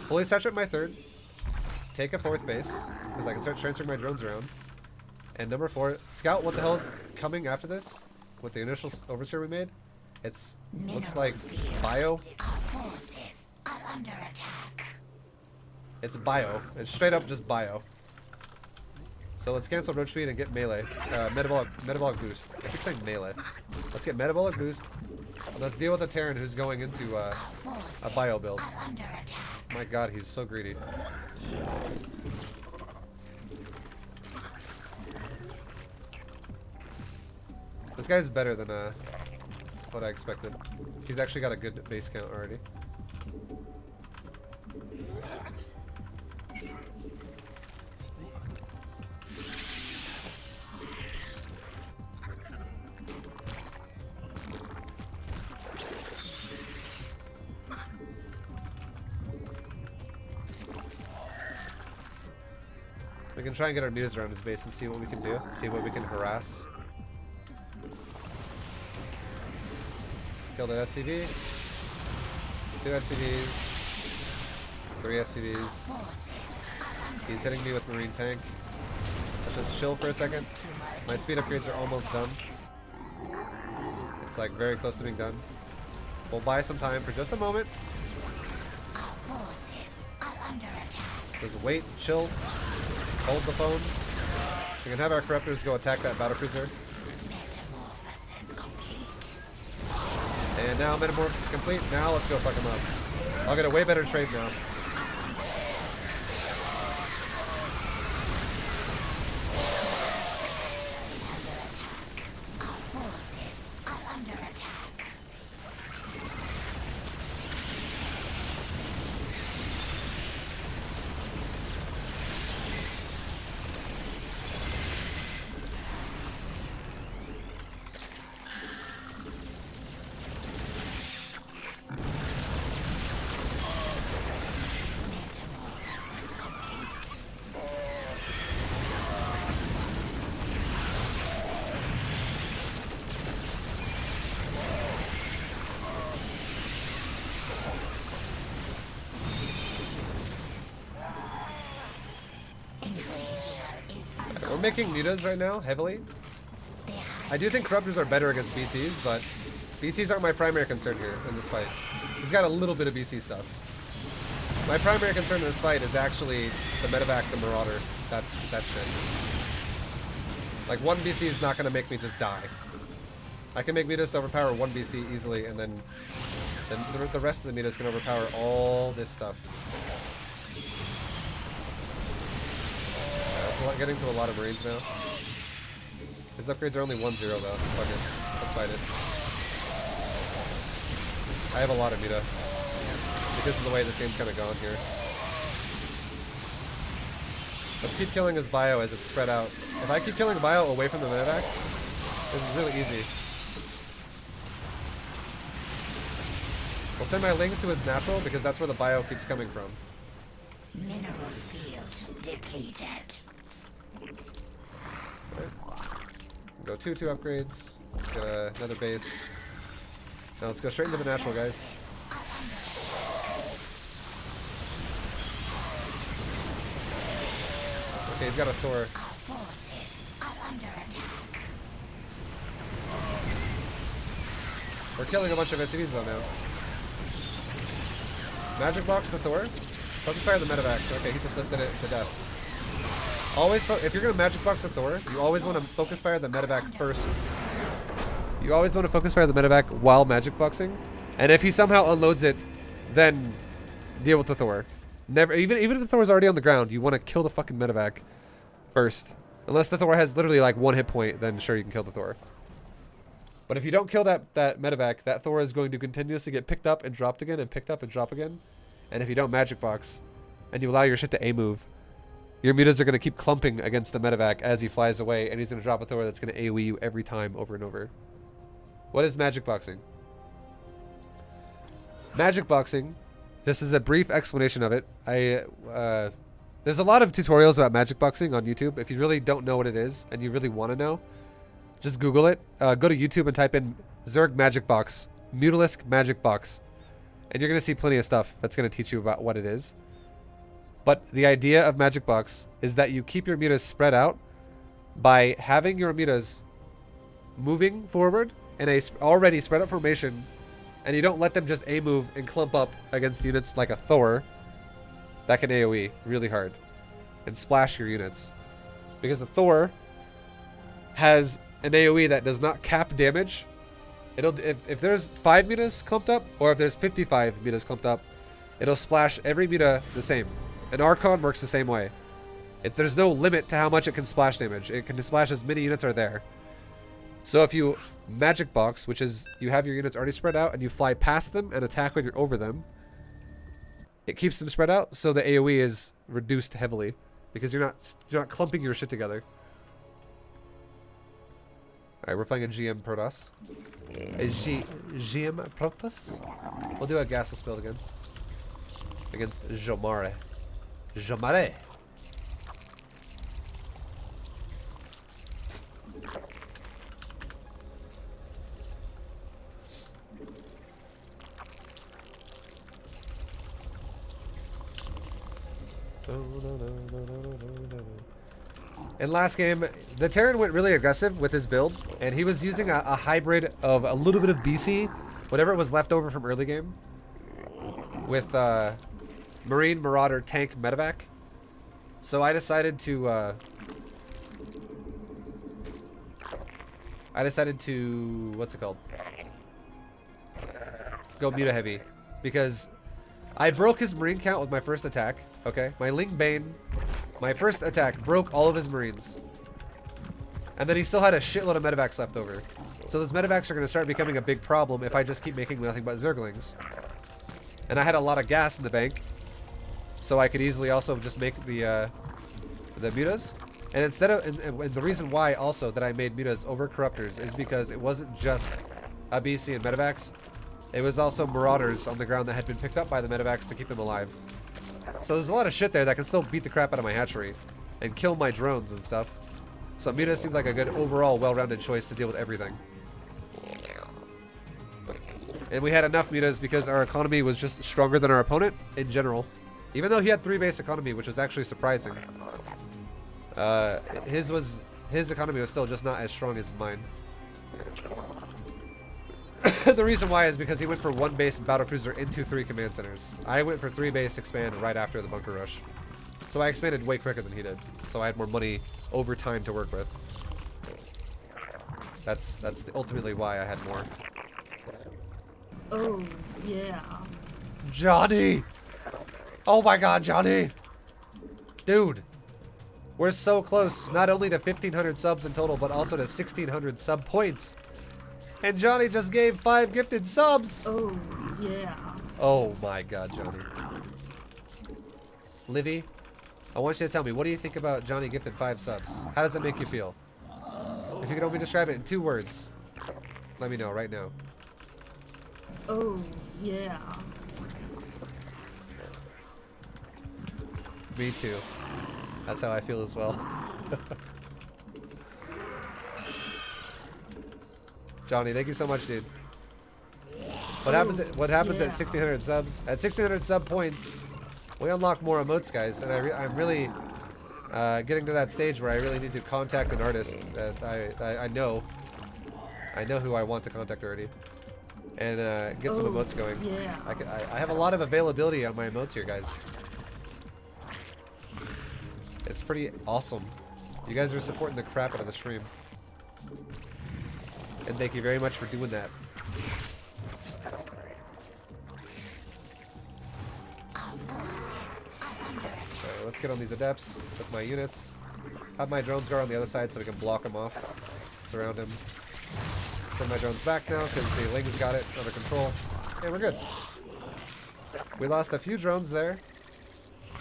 fully saturate my 3rd, take a 4th base, because I can start transferring my drones around. And number 4, scout what the hell is coming after this, with the initial Overseer we made. It's looks like bio. Our forces are under attack. It's bio. It's straight up just bio. So let's cancel roach speed and get melee. Metabolic boost. I keep saying melee. Let's get metabolic boost. And let's deal with the Terran who's going into a bio build. My god, he's so greedy. This guy's better than what I expected. He's actually got a good base count already. We can try and get our mutas around his base and see what we can do. See what we can harass. Killed an SCV. 2 SCVs. 3 SCVs. He's hitting me with Marine Tank. Let's just chill for a second. My speed upgrades are almost done. It's like very close to being done. We'll buy some time for just a moment. Just wait, chill, hold the phone. We can have our Corruptors go attack that battlecruiser. And now Metamorphosis is complete. Now let's go fuck him up. I'll get a way better trade now. We're making mutas right now, heavily. I do think Corruptors are better against BCs, but BCs aren't my primary concern here in this fight. He's got a little bit of BC stuff. My primary concern in this fight is actually the medevac, the Marauder. That shit. Like, 1 BC is not going to make me just die. I can make mutas to overpower 1 BC easily, and then the rest of the mutas can overpower all this stuff. Getting to a lot of Marines now. His upgrades are only 1-0 though. Fuck it. Let's fight it. I have a lot of muta. Because of the way this game's kind of gone here. Let's keep killing his bio as it's spread out. If I keep killing bio away from the medevacs, this is really easy. We'll send my Lings to his natural because that's where the bio keeps coming from. Mineral field depleted. Go 2 upgrades. Get another base. Now let's go straight into the natural, guys. Okay, he's got a Thor. We're killing a bunch of SCVs though now. Magic box the Thor. Focus fire the medevac. Okay, he just lifted it to death. Always, if you're gonna magic box the Thor, you always want to focus fire the medevac first. You always want to focus fire the medevac while magic boxing, and if he somehow unloads it, then deal with the Thor. Never, even if the Thor is already on the ground, you want to kill the fucking medevac first. Unless the Thor has literally like 1 hit point, then sure you can kill the Thor. But if you don't kill that medevac, that Thor is going to continuously get picked up and dropped again and picked up and drop again. And if you don't magic box and you allow your shit to A-move, your mutas are going to keep clumping against the medevac as he flies away, and he's going to drop a Thor that's going to AoE you every time over and over. What is magic boxing? Magic boxing, just as a brief explanation of it, there's a lot of tutorials about magic boxing on YouTube. If you really don't know what it is and you really want to know, just Google it. Go to YouTube and type in Zerg magic box, Mutalisk magic box, and you're going to see plenty of stuff that's going to teach you about what it is. But the idea of magic box is that you keep your mutas spread out by having your mutas moving forward in a already spread out formation, and you don't let them just A-move and clump up against units like a Thor that can AoE really hard and splash your units. Because the Thor has an AoE that does not cap damage. It'll if there's 5 mutas clumped up, or if there's 55 mutas clumped up, it'll splash every muta the same. An Archon works the same way. There's no limit to how much it can splash damage. It can splash as many units are there. So if you magic box, which is you have your units already spread out and you fly past them and attack when you're over them, it keeps them spread out, so the AoE is reduced heavily because you're not clumping your shit together. All right, we're playing a GM Protoss. A GM Protoss. We'll do a gasless build again against Jomare. Jomare. In last game, the Terran went really aggressive with his build, and he was using a hybrid of a little bit of BC, whatever was left over from early game, with Marine, Marauder, Tank, Medevac. So I decided to what's it called? Go Muta Heavy, because I broke his Marine count with my first attack. Okay, my Ling Bane, my first attack broke all of his Marines, and then he still had a shitload of Medevacs left over. So those Medevacs are going to start becoming a big problem if I just keep making nothing but Zerglings. And I had a lot of gas in the bank, so I could easily also just make the mutas. And instead of, and the reason why also that I made mutas over corruptors is because it wasn't just a BC and Medevacs. It was also Marauders on the ground that had been picked up by the Medevacs to keep them alive. So there's a lot of shit there that can still beat the crap out of my hatchery and kill my drones and stuff. So mutas seemed like a good overall well-rounded choice to deal with everything. And we had enough mutas because our economy was just stronger than our opponent in general. Even though he had 3 base economy, which was actually surprising. His economy was still just not as strong as mine. The reason why is because he went for 1 base battlecruiser into 3 command centers. I went for 3 base expand right after the bunker rush. So I expanded way quicker than he did. So I had more money over time to work with. That's ultimately why I had more. Oh, yeah. Johnny! Oh my god, Johnny! Dude! We're so close, not only to 1,500 subs in total, but also to 1,600 sub points. And Johnny just gave 5 gifted subs! Oh, yeah. Oh my god, Johnny. Livy, I want you to tell me, what do you think about Johnny gifted 5 subs? How does it make you feel? If you could only describe it in 2 words, let me know right now. Oh, yeah. Me too. That's how I feel as well. Johnny, thank you so much, dude. What happens at 1,600 subs? At 1,600 sub points, we unlock more emotes, guys, and I'm really getting to that stage where I really need to contact an artist that I know who I want to contact already. and get some emotes going. Yeah. I have a lot of availability on my emotes here, guys. It's pretty awesome. You guys are supporting the crap out of the stream. And thank you very much for doing that. So let's get on these adepts with my units. Have my drones guard on the other side so we can block him off. Surround him. Send my drones back now because the Ling's got it under control. And we're good. We lost a few drones there.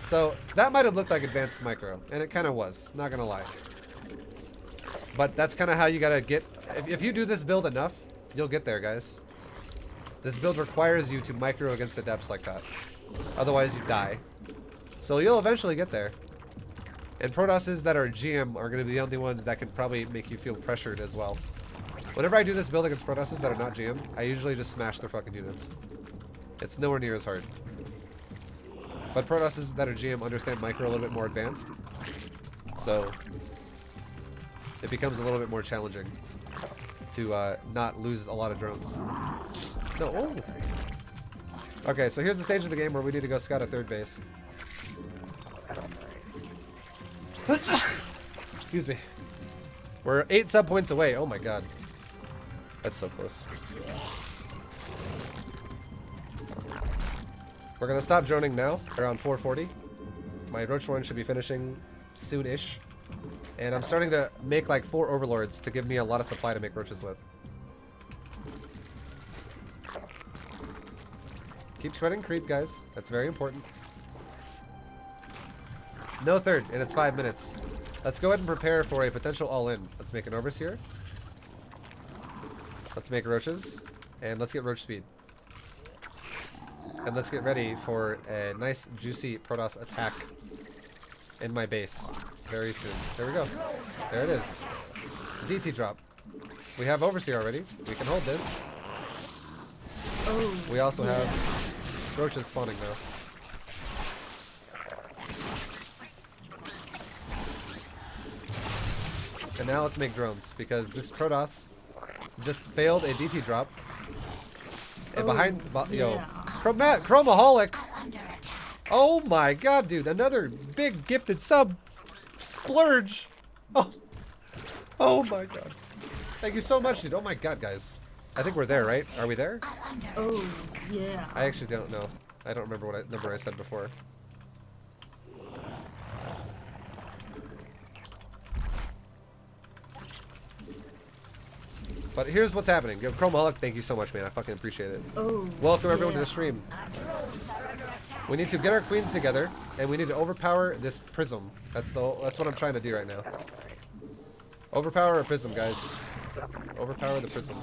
So that might have looked like advanced micro, and it kind of was, not gonna lie. But that's kind of how you gotta get, if you do this build enough, you'll get there, guys. This build requires you to micro against adepts like that. Otherwise you die. So you'll eventually get there. And Protosses that are GM are gonna be the only ones that can probably make you feel pressured as well. Whenever I do this build against Protosses that are not GM, I usually just smash their fucking units. It's nowhere near as hard. But Protosses that are GM understand micro a little bit more advanced. So it becomes a little bit more challenging to not lose a lot of drones. No, oh. Okay, so here's the stage of the game where we need to go scout a third base. Excuse me. We're 8 sub points away. Oh my god. That's so close. We're gonna stop droning now, around 4:40. My roach one should be finishing soon-ish. And I'm starting to make like 4 overlords to give me a lot of supply to make roaches with. Keep shredding creep, guys. That's very important. No third, and it's 5 minutes. Let's go ahead and prepare for a potential all-in. Let's make an overseer. Let's make roaches. And let's get roach speed. And let's get ready for a nice, juicy Protoss attack in my base very soon. There we go. There it is. DT drop. We have overseer already. We can hold this. Oh. We also have roaches spawning now. And now let's make drones because this Protoss just failed a DT drop. And behind, yo, Chromaholic. Oh my god, dude! Another big gifted sub, splurge. Oh my god! Thank you so much, dude. Oh my god, guys. I think we're there, right? Are we there? Oh, yeah. I actually don't know. I don't remember what number I said before. But here's what's happening. Yo, Chromaholic, thank you so much, man. I fucking appreciate it. Oh, Welcome everyone to the stream. We need to get our queens together, and we need to overpower this prism. That's what I'm trying to do right now. Overpower a prism, guys. Overpower the prism.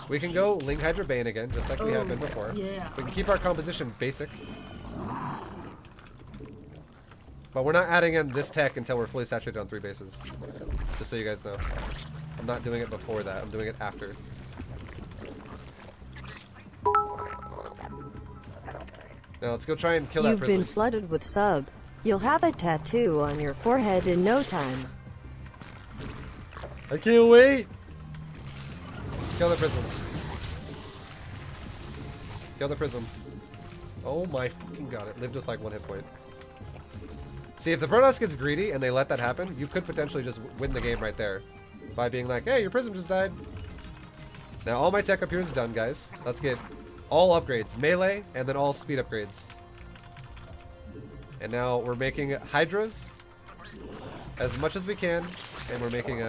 We can go Ling Hydra Bane again, just like we have been before. Yeah. We can keep our composition basic. But we're not adding in this tech until we're fully saturated on 3 bases. Just so you guys know. I'm not doing it before that. I'm doing it after. Now let's go try and kill that You've prism. been flooded with sub. You'll have a tattoo on your forehead in no time. I can't wait! Kill the prism. Kill the prism. Oh my fucking god, it lived with like 1 hit point. See, if the Protoss gets greedy and they let that happen, you could potentially just win the game right there. By being like, hey, your prism just died. Now all my tech up here is done, guys. Let's get all upgrades. Melee, and then all speed upgrades. And now we're making Hydras as much as we can. And we're making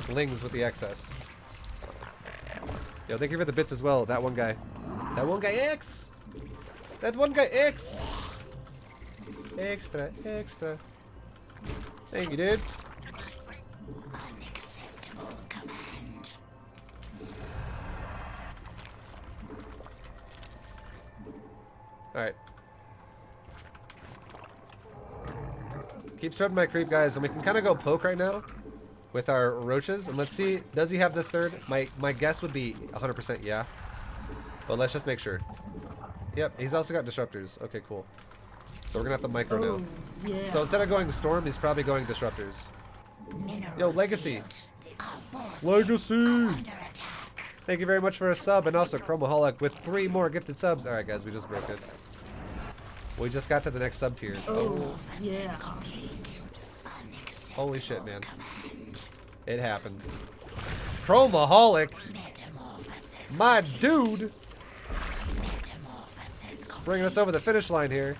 Lings with the excess. Yo, thank you for the bits as well. That one guy. That one guy X! That one guy X! Extra, extra. Thank you, dude. Unacceptable command. Alright. Keep spreading my creep, guys, and we can kind of go poke right now with our roaches. And let's see, does he have this third? My guess would be 100% yeah. But let's just make sure. Yep, he's also got disruptors. Okay, cool. So we're gonna have to micro now. Yeah. So instead of going to storm, he's probably going disruptors. Mineral Yo, legacy. field. Our forces Legacy! are under attack. Thank you very much for a sub, and also Chromaholic with 3 more gifted subs. Alright guys, we just broke it. We just got to the next sub tier. Oh, yeah. Holy shit, man. It happened. Chromaholic! My dude! Bringing us over the finish line here.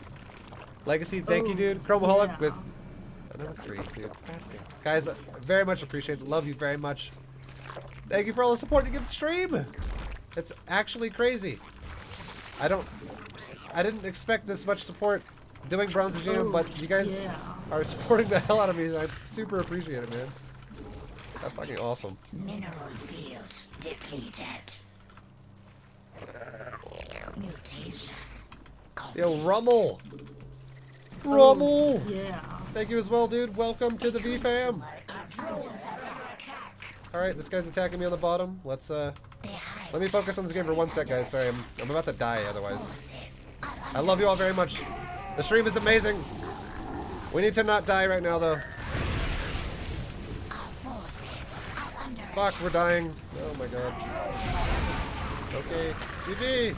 Legacy, thank you, dude. Chromaholic yeah. with another 3, dude. Guys, very much appreciate it. Love you very much. Thank you for all the support you give the stream. It's actually crazy. I didn't expect this much support doing Bronze and GM, but you guys are supporting the hell out of me, and I super appreciate it, man. That's fucking awesome. Mineral field depleted. Mutation. Yo, Rummel! Rummel! Yeah. Thank you as well, dude. Welcome to the V fam. Alright, this guy's attacking me on the bottom. Let's let me focus on this game for 1 sec, guys. Sorry, I'm about to die otherwise. I love you all very much. The stream is amazing. We need to not die right now, though. Fuck, we're dying. Oh my god. Okay, GG.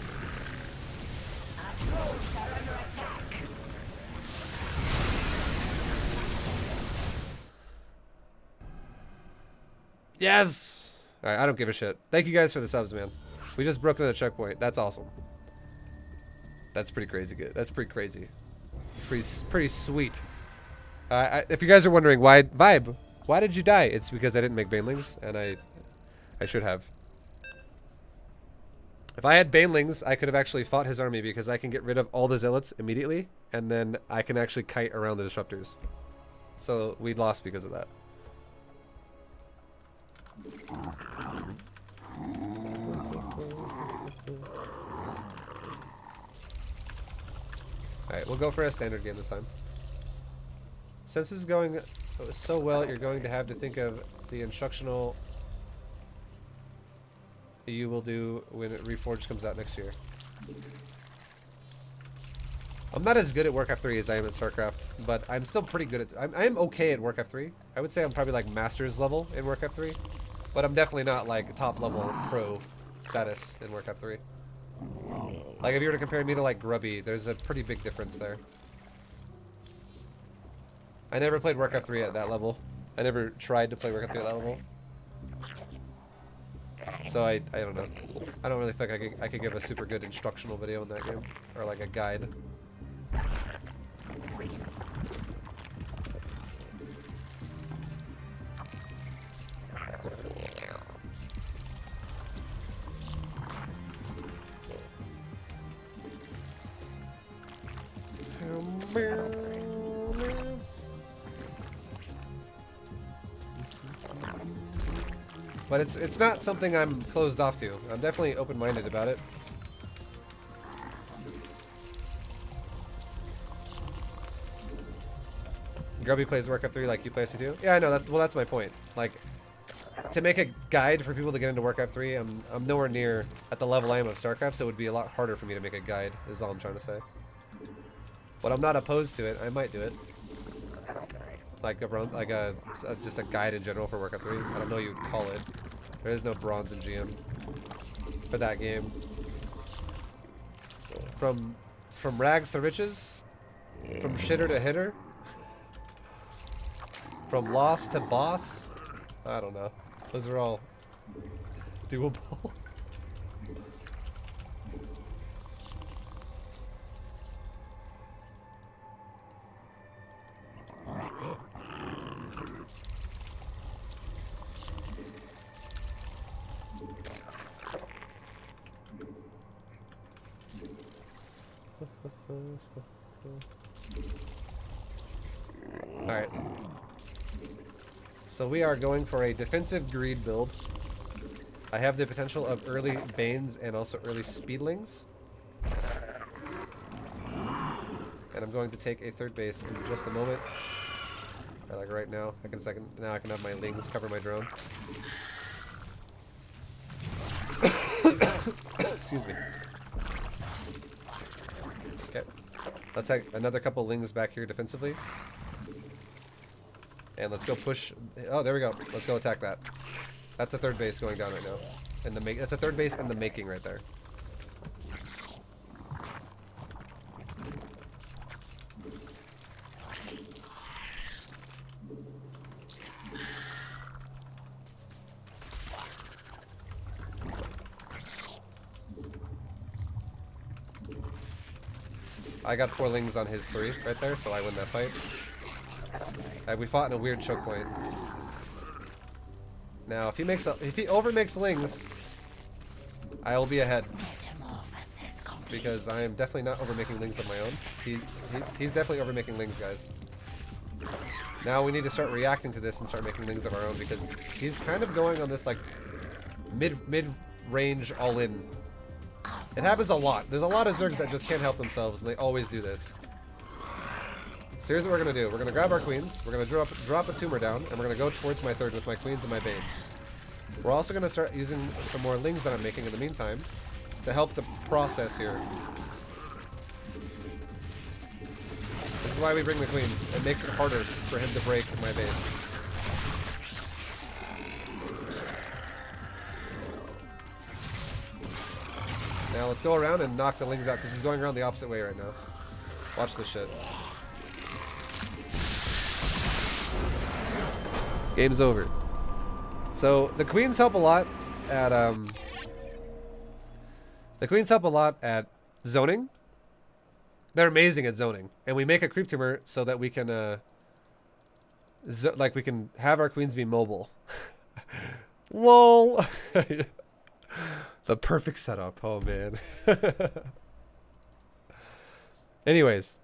Yes! Alright, I don't give a shit. Thank you guys for the subs, man. We just broke another checkpoint. That's awesome. That's pretty crazy good. That's pretty crazy. It's pretty sweet. If you guys are wondering why, ViBE, why did you die? It's because I didn't make banelings, and I should have. If I had banelings, I could have actually fought his army because I can get rid of all the zealots immediately, and then I can actually kite around the disruptors. So we lost because of that. Alright, we'll go for a standard game this time. Since this is going so well, you're going to have to think of the instructional you will do when Reforged comes out next year. I'm not as good at Warcraft 3 as I am at StarCraft, but I'm still pretty good at... I am okay at Warcraft 3. I would say I'm probably like Masters level in Warcraft 3, but I'm definitely not like top level pro status in Warcraft 3. Like if you were to compare me to like Grubby, there's a pretty big difference there. I never played Warcraft 3 at that level. I never tried to play Warcraft 3 at that level. So I don't know. I don't really think I could give a super good instructional video in that game. Or like a guide. But it's not something I'm closed off to. I'm definitely open-minded about it. Grubby plays Warcraft 3 like you play SC2? Yeah, I know. That's my point. Like, to make a guide for people to get into Warcraft 3, I'm nowhere near at the level I am of StarCraft, so it would be a lot harder for me to make a guide, is all I'm trying to say. But I'm not opposed to it. I might do it. Like just a guide in general for Warcraft 3. I don't know what you'd call it. There is no bronze in GM for that game. From rags to riches, from shitter to hitter, from lost to boss. I don't know. Those are all doable. Alright. So we are going for a defensive greed build. I have the potential of early Banes and also early Speedlings. And I'm going to take a third base in just a moment. Or like right now. Now I can have my Lings cover my drone. Excuse me. Okay. Let's have another couple Lings back here defensively. And let's go push. Oh, there we go. Let's go attack that. That's the third base going down right now. in the make. That's a third base in the making right there. I got 4 lings on his 3 right there, so I win that fight. We fought in a weird choke point. Now, if he overmakes lings, I will be ahead. Because I am definitely not overmaking lings of my own. He's definitely overmaking lings, guys. Now we need to start reacting to this and start making lings of our own, because he's kind of going on this like mid-range all-in. It happens a lot. There's a lot of Zergs that just can't help themselves, and they always do this. So here's what we're going to do. We're going to grab our queens, we're going to drop a tumor down, and we're going to go towards my third with my queens and my banes. We're also going to start using some more lings that I'm making in the meantime to help the process here. This is why we bring the queens. It makes it harder for him to break my base. Now let's go around and knock the lings out, because he's going around the opposite way right now. Watch this shit. Game's over. So the queens help a lot at zoning. They're amazing at zoning, and we make a creep tumor so that we can we can have our queens be mobile. Lol. The perfect setup. Oh man. Anyways,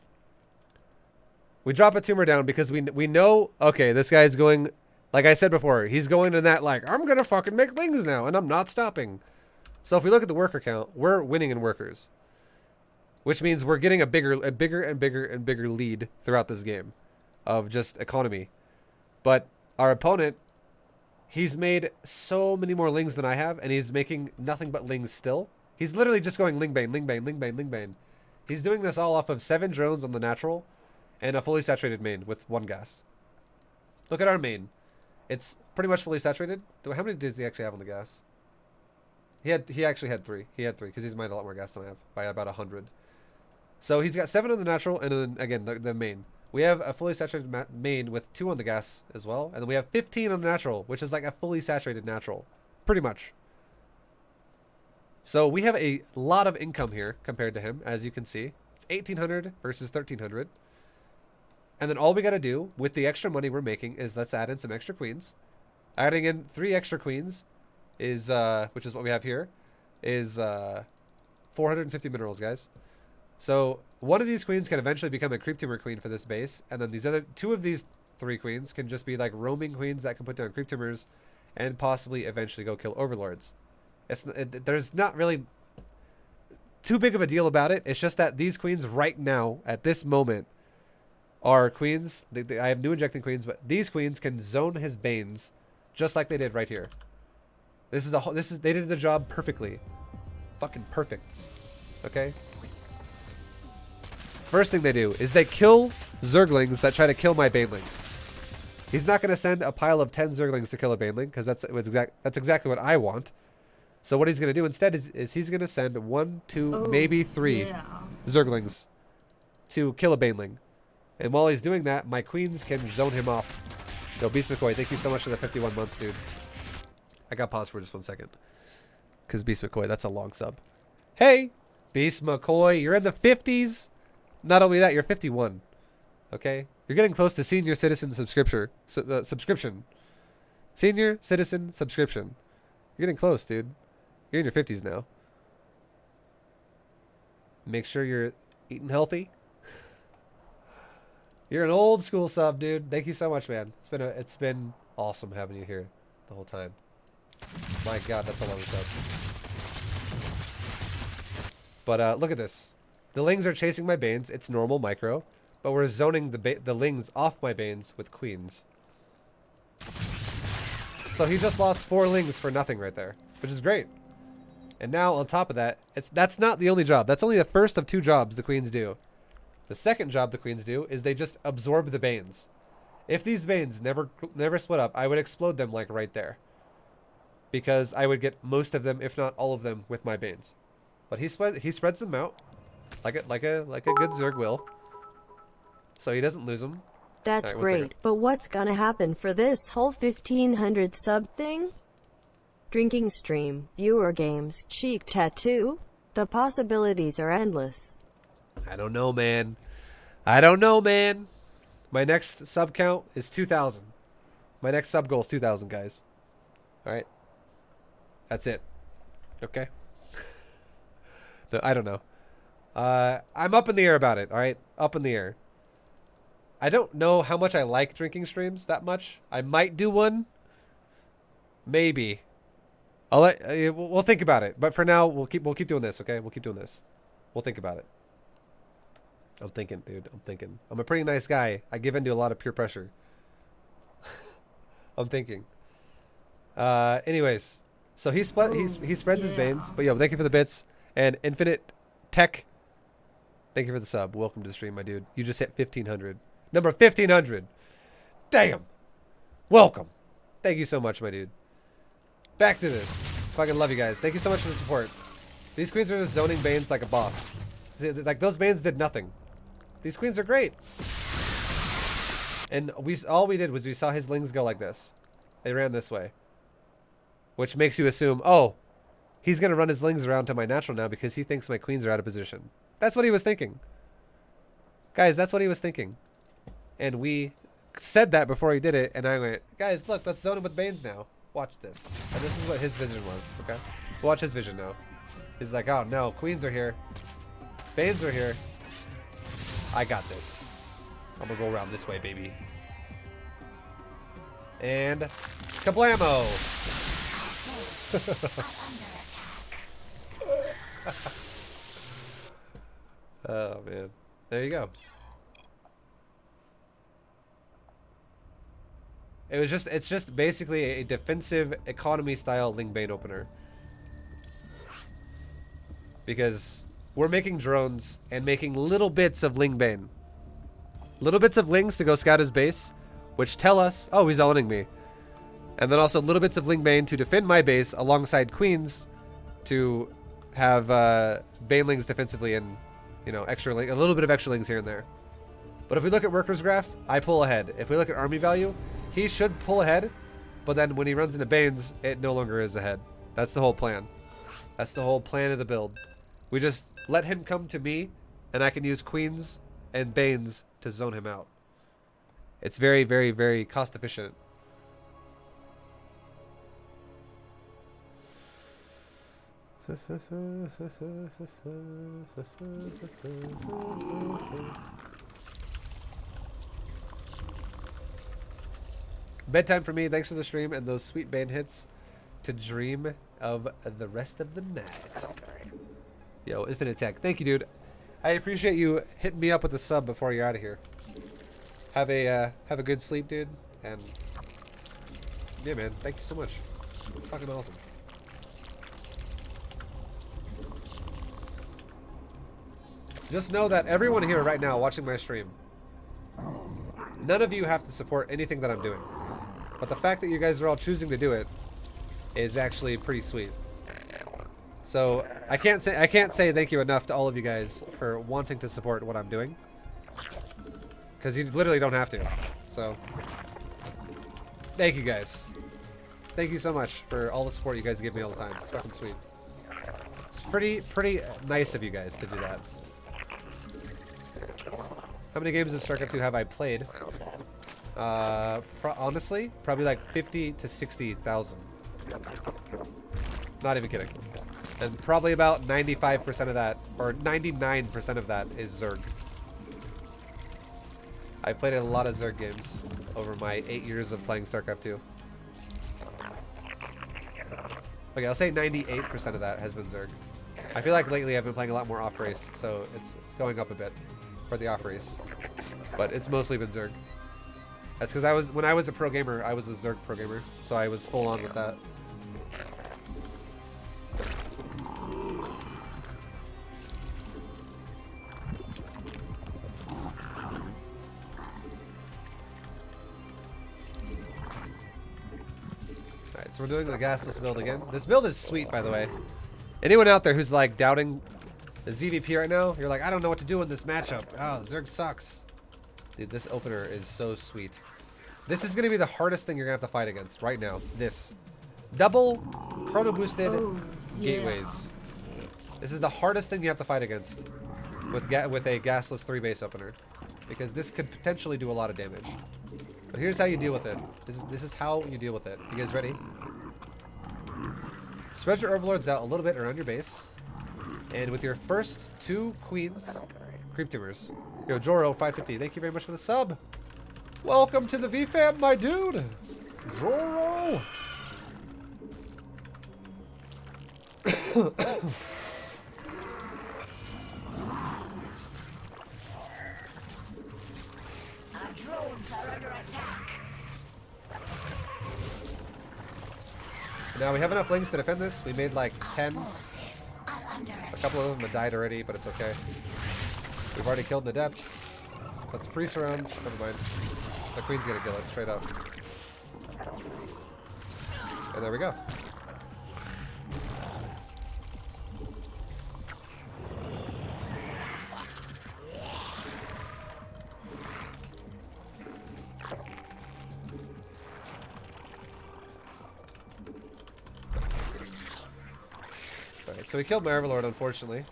we drop a tumor down because we know, okay, this guy's going, like I said before, he's going in that like, I'm gonna fucking make lings now and I'm not stopping. So if we look at the worker count, we're winning in workers, which means we're getting a bigger and bigger lead throughout this game of just economy. But our opponent, he's made so many more lings than I have, and he's making nothing but lings still. He's literally just going ling bane, ling bane, ling bane, ling bane. He's doing this all off of 7 drones on the natural and a fully saturated main with 1 gas. Look at our main. It's pretty much fully saturated. How many does he actually have on the gas? He actually had 3. He had 3 because he's mined a lot more gas than I have by about 100. So he's got 7 on the natural, and then again the main. We have a fully saturated main with 2 on the gas as well, and then we have 15 on the natural, which is like a fully saturated natural, pretty much. So we have a lot of income here compared to him, as you can see. It's 1,800 versus 1,300. And then all we got to do with the extra money we're making is let's add in some extra queens. Adding in 3 extra queens is, which is what we have here, is 450 minerals, guys. So one of these queens can eventually become a creep tumor queen for this base, and then these other 2 of these 3 queens can just be like roaming queens that can put down creep tumors and possibly eventually go kill overlords. There's not really too big of a deal about it. It's just that these queens right now, at this moment, are queens. I have new injecting queens, but these queens can zone his banes just like they did right here. They did the job perfectly. Fucking perfect. Okay? First thing they do is they kill Zerglings that try to kill my banelings. He's not going to send a pile of 10 Zerglings to kill a baneling, because that's exactly what I want. So what he's going to do instead is he's going to send 1, 2, maybe 3 Zerglings to kill a baneling. And while he's doing that, my queens can zone him off. Yo, Beast McCoy, thank you so much for the 51 months, dude. I got paused for just 1 second. Because Beast McCoy, that's a long sub. Hey, Beast McCoy, you're in the 50s. Not only that, you're 51. Okay? You're getting close to senior citizen subscription. Senior citizen subscription. You're getting close, dude. You're in your 50s now. Make sure you're eating healthy. You're an old school sub, dude. Thank you so much, man. It's been awesome having you here the whole time. My God, that's a long sub. But look at this. The lings are chasing my banes. It's normal micro, but we're zoning the lings off my banes with queens. So he just lost 4 lings for nothing right there, which is great. And now on top of that, that's not the only job. That's only the first of 2 jobs the queens do. The second job the queens do is they just absorb the banes. If these banes never split up, I would explode them like right there. because I would get most of them, if not all of them, with my Banes. But he spreads them out like a good Zerg will, so he doesn't lose them. That's Alright, 1 great, second. but what's gonna happen for this whole 1500 sub thing? Drinking stream, viewer games, cheek tattoo? The possibilities are endless. I don't know, man. I don't know, man. My next sub count is 2,000. My next sub goal is 2,000, guys. All right. That's it. Okay. No, I don't know. I'm up in the air about it. All right, up in the air. I don't know how much I like drinking streams that much. I might do one. Maybe. We'll think about it. But for now, we'll keep doing this. Okay, we'll keep doing this. We'll think about it. I'm thinking, dude. I'm thinking. I'm a pretty nice guy. I give in to a lot of peer pressure. I'm thinking. Anyways, so he spreads his Banes. But yo, thank you for the bits. And Infinite Tech, thank you for the sub. Welcome to the stream, my dude. You just hit 1,500. Number 1,500. Damn. Welcome. Thank you so much, my dude. Back to this. Fucking love you guys. Thank you so much for the support. These queens are just zoning Banes like a boss. Like, those Banes did nothing. These queens are great. And all we did was we saw his lings go like this. They ran this way. Which makes you assume, oh, he's going to run his lings around to my natural now because he thinks my queens are out of position. That's what he was thinking. Guys, that's what he was thinking. And we said that before he did it, and I went, guys, look, let's zone him with Banes now. Watch this. And this is what his vision was, okay? Watch his vision now. He's like, oh, no, queens are here. Banes are here. I got this. I'm going to go around this way, baby. And kablamo! Oh, man. There you go. It's just basically a defensive economy style Ling Bane opener. Because we're making drones and making little bits of Ling Bane. Little bits of Lings to go scout his base, which tell us, oh, he's owning me. And then also little bits of Ling Bane to defend my base alongside queens to have Banelings defensively and, you know, extra a little bit of extra Lings here and there. But if we look at workers graph, I pull ahead. If we look at army value, he should pull ahead, but then when he runs into Banes, it no longer is ahead. That's the whole plan. That's the whole plan of the build. We just let him come to me, and I can use queens and Banes to zone him out. It's very, very, very cost efficient. Bedtime for me. Thanks for the stream and those sweet Bane hits to dream of the rest of the night. Yo, Infinite Tech. Thank you, dude. I appreciate you hitting me up with a sub before you're out of here. Have a good sleep, dude. And yeah, man. Thank you so much. It's fucking awesome. Just know that everyone here right now watching my stream, none of you have to support anything that I'm doing. But the fact that you guys are all choosing to do it is actually pretty sweet. So I can't say thank you enough to all of you guys for wanting to support what I'm doing, because you literally don't have to. So thank you guys. Thank you so much for all the support you guys give me all the time. It's fucking sweet. It's pretty nice of you guys to do that. How many games of StarCraft 2 have I played? Honestly, probably like 50 to 60,000. Not even kidding. And probably about 95% of that, or 99% of that, is Zerg. I played a lot of Zerg games over my 8 years of playing StarCraft 2. Okay, I'll say 98% of that has been Zerg. I feel like lately I've been playing a lot more off-race, so it's going up a bit for the off-race. But it's mostly been Zerg. That's because when I was a pro gamer, I was a Zerg pro gamer, so I was full on with that. Alright, so So we're doing the gasless build again. This build is sweet, by the way. Anyone out there who's like doubting the ZVP right now, you're like, I don't know what to do in this matchup. Oh, Zerg sucks. Dude, this opener is so sweet. This is going to be the hardest thing you're going to have to fight against right now. This. Double chrono boosted gateways. This is the hardest thing you have to fight against with a gasless 3 base opener. Because this could potentially do a lot of damage. But here's how you deal with it. This is how you deal with it. You guys ready? Spread your overlords out a little bit around your base. And with your first 2 queens, creep tumors. Yo, Joro 550, thank you very much for the sub. Welcome to the VFam, my dude. Joro. Our drones are under attack. Now we have enough lings to defend this. We made like 10. Forces are under A attack. couple of them have died already, but it's okay. We've already killed an adept. Let's pre-surround. Never mind. The queen's gonna kill it straight up. And there we go. Alright, so we killed my Overlord, unfortunately.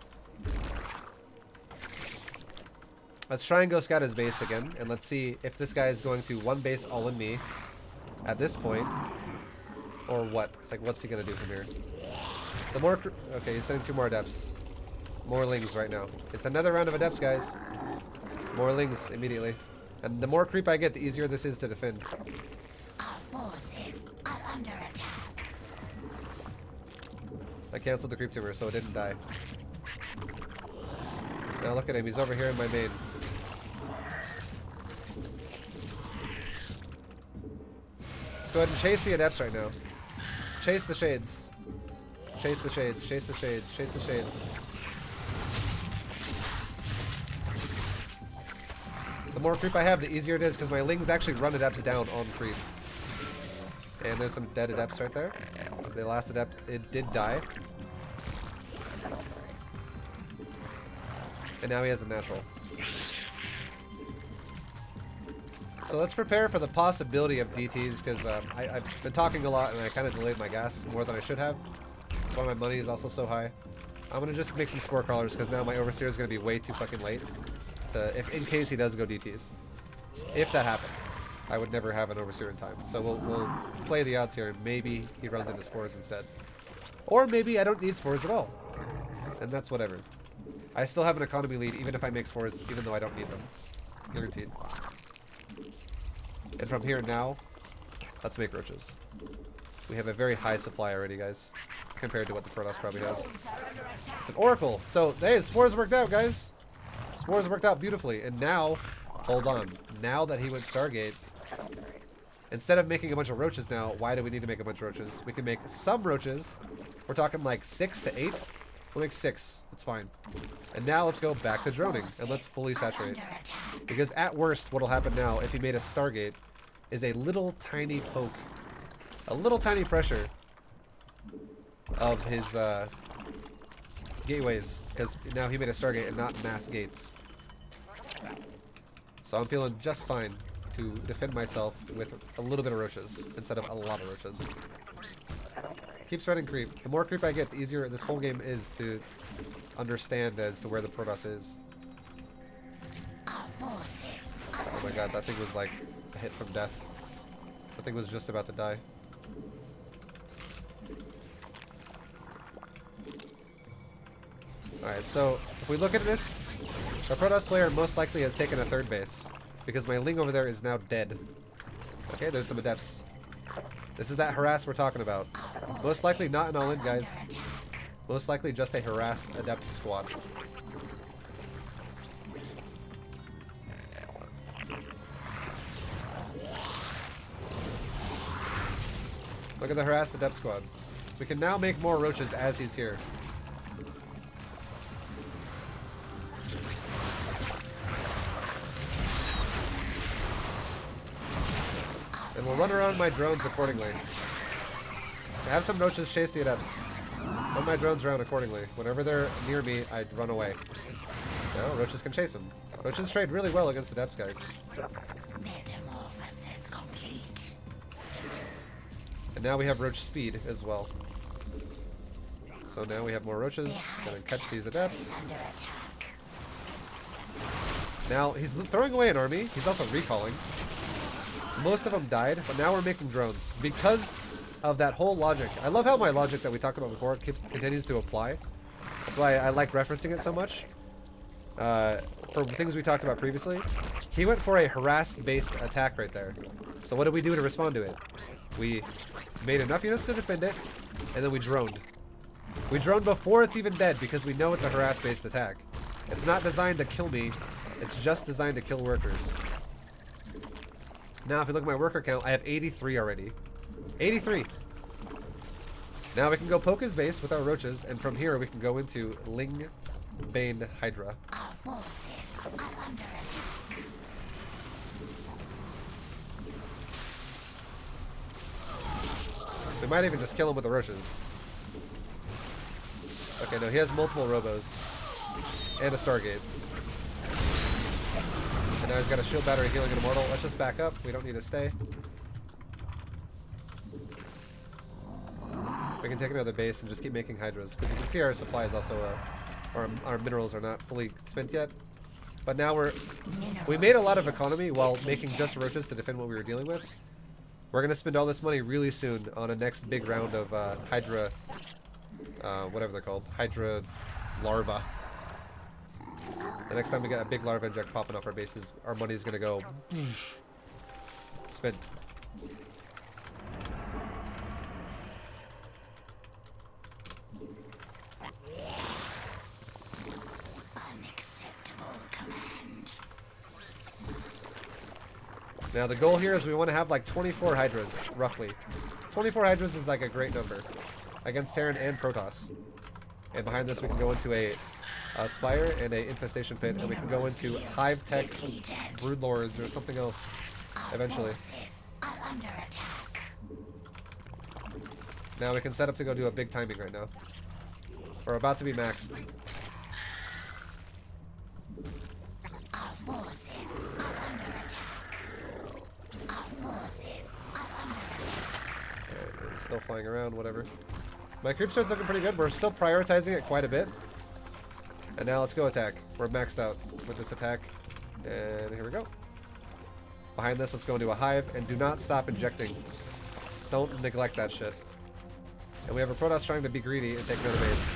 Let's try and go scout his base again, and let's see if this guy is going to 1 base all in me at this point, or what. Like, what's he gonna do from here? The more, okay, he's sending 2 more adepts. More lings right now. It's another round of adepts, guys. More lings immediately. And the more creep I get, the easier this is to defend. Our forces are under attack. I canceled the creep tumor, so it didn't die. Now look at him, he's over here in my main. Let's go ahead and chase the adepts right now. Chase the shades. Chase the shades, chase the shades, chase the shades. The more creep I have, the easier it is, because my lings actually run adepts down on creep. And there's some dead adepts right there. The last adept, it did die. And now he has a natural. So let's prepare for the possibility of DTs, because I've been talking a lot and I kind of delayed my gas more than I should have. That's why my money is also so high. I'm going to just make some spore crawlers, because now my Overseer is going to be way too fucking late. In case he does go DTs. If that happened. I would never have an Overseer in time. So we'll play the odds here, and maybe he runs into spores instead. Or maybe I don't need spores at all. And that's whatever. I still have an economy lead even if I make spores, even though I don't need them. Guaranteed. And from here now, let's make roaches. We have a very high supply already, guys, compared to what the Protoss probably has. It's an Oracle! So, hey, spores worked out, guys! Spores worked out beautifully. And now, hold on. Now that he went Stargate, instead of making a bunch of roaches now, why do we need to make a bunch of roaches? We can make some roaches. We're talking like 6 to 8. We'll make 6. It's fine. And now let's go back to droning, and let's fully saturate. Because at worst, what'll happen now, if he made a Stargate, is a little tiny poke. A little tiny pressure of his gateways. Because now he made a Stargate and not mass gates. So I'm feeling just fine to defend myself with a little bit of roaches instead of a lot of roaches. Keep spreading creep. The more creep I get, the easier this whole game is to understand as to where the Protoss is. Oh my god, that thing was like a hit from death. That thing was just about to die. Alright, so if we look at this, the Protoss player most likely has taken a 3rd base, because my Ling over there is now dead. Okay, there's some adepts. This is that harass we're talking about. Most likely not an all-in, guys. Most likely just a harass adept squad. Look at the harassed adept squad. We can now make more roaches as he's here. And we'll run around my drones accordingly. have some roaches chase the adepts. Run my drones around accordingly. Whenever they're near me, I run away. No, roaches can chase them. Roaches trade really well against adepts, guys. Metamorphosis complete. And now we have roach speed as well. So now we have more roaches. Gonna catch these adepts. Under attack. Now he's throwing away an army. He's also recalling. Most of them died, but now we're making drones because of that whole logic. I love how my logic that we talked about before continues to apply. That's why I like referencing it so much. For things we talked about previously, he went for a harass-based attack right there. So what did we do to respond to it? We made enough units to defend it, and then we droned. We droned before it's even dead because we know it's a harass-based attack. It's not designed to kill me, it's just designed to kill workers. Now if you look at my worker count, I have 83 already. 83! Now we can go poke his base with our roaches, and from here we can go into Ling Bane Hydra. Our forces are under attack. We might even just kill him with the roaches. Okay, no, he has multiple robos. And a Stargate. And now he's got a shield battery healing an immortal. Let's just back up. We don't need to stay. We can take another base and just keep making hydras. Because you can see our supply is also, our minerals are not fully spent yet. But now we made a lot of economy while making just roaches to defend what we were dealing with. We're going to spend all this money really soon on a next big round of Hydra, whatever they're called, Hydra larva. The next time we get a big larva inject popping off our bases, our money's going to go spent. Unacceptable command. Now the goal here is we want to have like 24 Hydras, roughly. 24 Hydras is like a great number against Terran and Protoss. And behind this we can go into a Spire and a Infestation Pit, and we can go into Hive Tech Brood Lords or something else eventually. Forces are under attack. Now we can set up to go do a big timing right now. We're about to be maxed. Our forces are under attack. Our forces are under attack. Alright, it's still flying around, whatever. My creep sword's looking pretty good. We're still prioritizing it quite a bit. And now let's go attack. We're maxed out with this attack. And here we go. Behind this, let's go into a hive and do not stop injecting. Don't neglect that shit. And we have a Protoss trying to be greedy and take another base.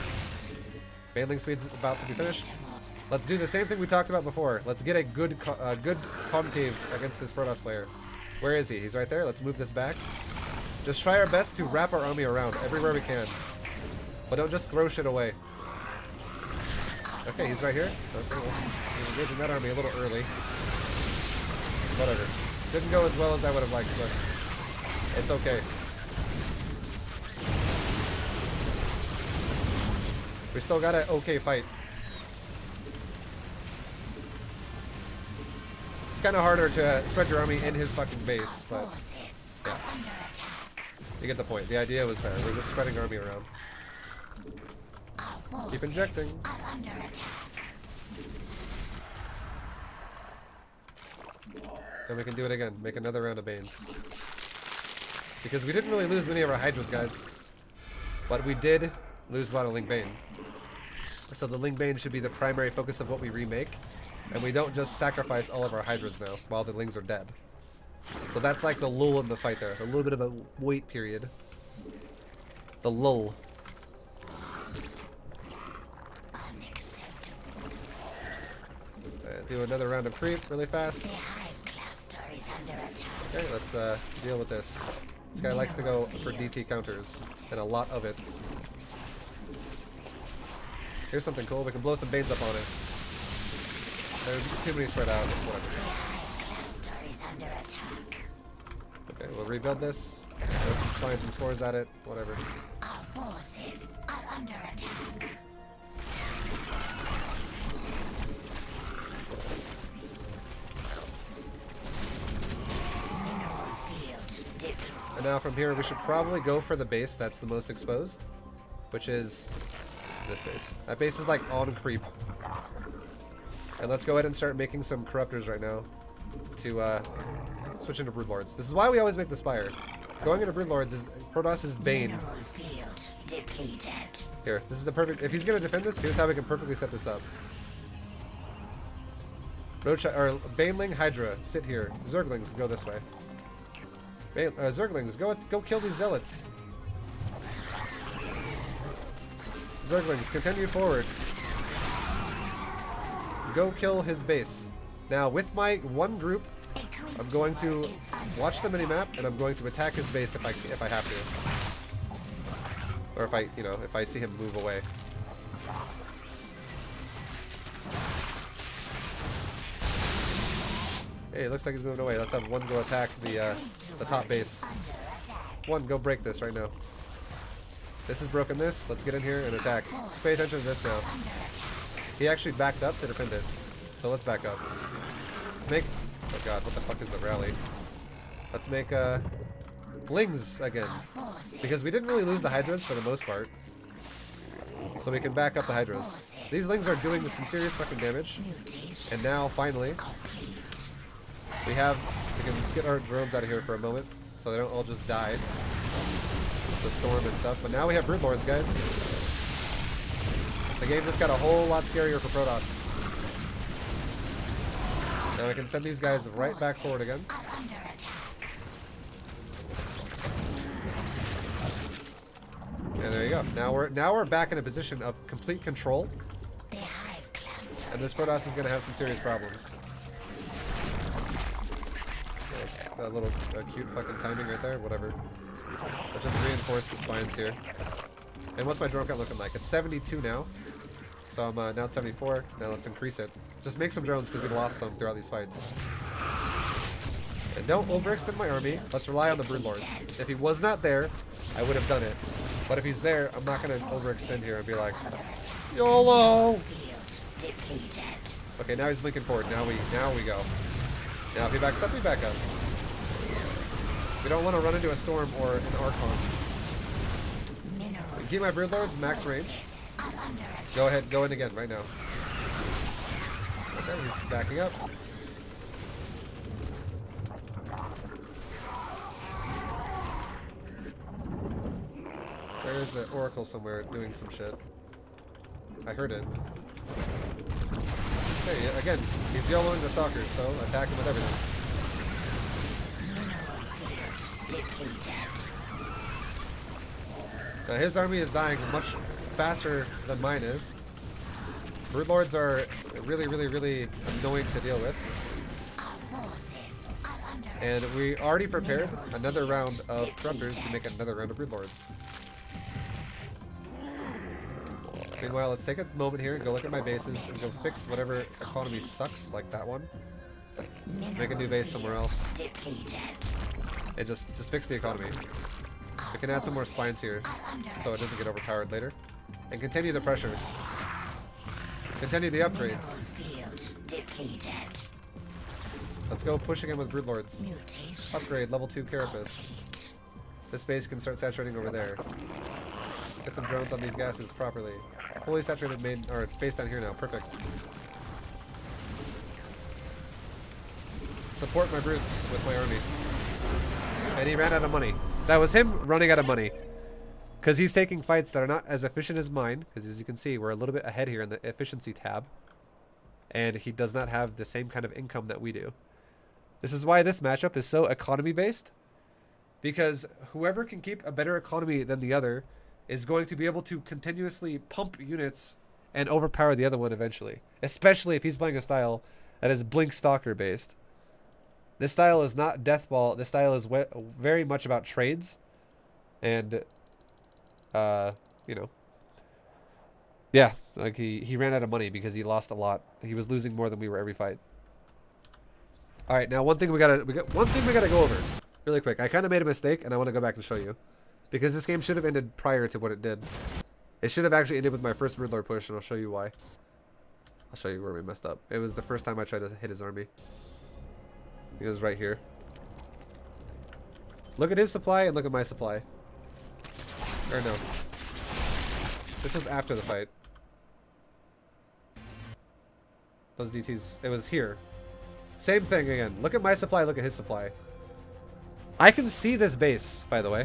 Bandling speed's about to be finished. Let's do the same thing we talked about before. Let's get a good concave against this Protoss player. Where is he? He's right there. Let's move this back. Just try our best to wrap our army around everywhere we can. But don't just throw shit away. Okay, he's right here. Okay, well, he's engaging that army a little early. Whatever. Didn't go as well as I would have liked, but it's okay. We still got an okay fight. It's kind of harder to spread your army in his fucking base, but Forces yeah, are under attack. you get the point. The idea was fair. We're just spreading army around. Our Keep forces injecting. are under attack. And we can do it again. Make another round of Banes. Because we didn't really lose many of our Hydras, guys. But we did lose a lot of Ling Bane. So the Ling Bane should be the primary focus of what we remake. And we don't just sacrifice all of our Hydras now while the Lings are dead. So that's like the lull in the fight there. A little bit of a wait period. The lull. Unacceptable. Do another round of creep really fast. The hive cluster is under attack. Okay, let's deal with this. This guy likes to go for DT counters, and a lot of it. Here's something cool. We can blow some Banes up on it. There's too many spread out. It's whatever. The hive cluster is under attack. Okay, we'll rebuild this. Throw some spines and spores at it. Whatever. Our forces are under attack. Mineral field deployed. And now from here, we should probably go for the base that's the most exposed, which is this base. That base is like on creep. And let's go ahead and start making some corruptors right now to switch into broodlords. This is why we always make the spire. Going into broodlords is Protoss's bane. Mineral field depleted. Here, this is the perfect. If he's gonna defend this, here's how we can perfectly set this up. Or Baneling, Hydra, sit here. Zerglings, go this way. Zerglings, go kill these zealots. Zerglings, continue forward. Go kill his base. Now, with my one group, I'm going to watch the minimap and I'm going to attack his base if I have to, or if I see him move away. Hey, it looks like he's moving away. Let's have one go attack the top base. One, go break this right now. This has broken this. Let's get in here and attack. Let's pay attention to this now. He actually backed up to defend it. So let's back up. Let's make... Oh god, what the fuck is the rally? Let's make Glings again. Because we didn't really lose the Hydras for the most part. So we can back up the Hydras. These Lings are doing some serious fucking damage. And now, finally, we can get our drones out of here for a moment. So they don't all just die. The storm and stuff. But now we have broodlords, guys. The game just got a whole lot scarier for Protoss. Now I can send these guys right back forward again. And there you go. Now we're back in a position of complete control. And this Protoss is going to have some serious problems. That little cute fucking timing right there. Whatever. Let's just reinforce the spines here. And what's my drone count looking like? It's 72 now. So I'm now at 74. Now let's increase it. Just make some drones because we lost some throughout these fights. And don't overextend my army. Let's rely on the broodlords. If he was not there, I would have done it. But if he's there, I'm not going to overextend here and be like, YOLO! Okay, now he's blinking forward. Now we go. Now if he backs up, we back up. We don't want to run into a storm or an Archon. Keep my broodlords max range. Go ahead, go in again right now. Okay, he's backing up. There's an Oracle somewhere doing some shit. I heard it. Okay, yeah, again, he's YOLOing the stalkers, so attack him with everything. Now his army is dying much faster than mine is. Broodlords are really, really, really annoying to deal with. And we already prepared another round of corruptors to make another round of broodlords. Meanwhile, let's take a moment here and go look at my bases and go fix whatever economy sucks, like that one. Let's make a new base somewhere else. And just fix the economy. We can add some more spines here so it doesn't get overpowered later. And continue the pressure. Continue the upgrades. Let's go push again with broodlords. Upgrade level 2 carapace. This base can start saturating over there. Get some drones on these gases properly. Fully saturated main or base down here now. Perfect. Support my brutes with my army. And he ran out of money. That was him running out of money. Because he's taking fights that are not as efficient as mine. Because as you can see, we're a little bit ahead here in the efficiency tab. And he does not have the same kind of income that we do. This is why this matchup is so economy based. Because whoever can keep a better economy than the other is going to be able to continuously pump units and overpower the other one eventually. Especially if he's playing a style that is Blink Stalker based. This style is not Deathball. This style is very much about trades. And, you know. Yeah, like he ran out of money because he lost a lot. He was losing more than we were every fight. All right, now one thing we gotta go over really quick. I kind of made a mistake, and I want to go back and show you because this game should have ended prior to what it did. It should have actually ended with my first Broodlord push, and I'll show you why. I'll show you where we messed up. It was the first time I tried to hit his army. It was right here. Look at his supply and look at my supply. Or no. This was after the fight. Those DTs, it was here. Same thing again. Look at my supply, look at his supply. I can see this base, by the way.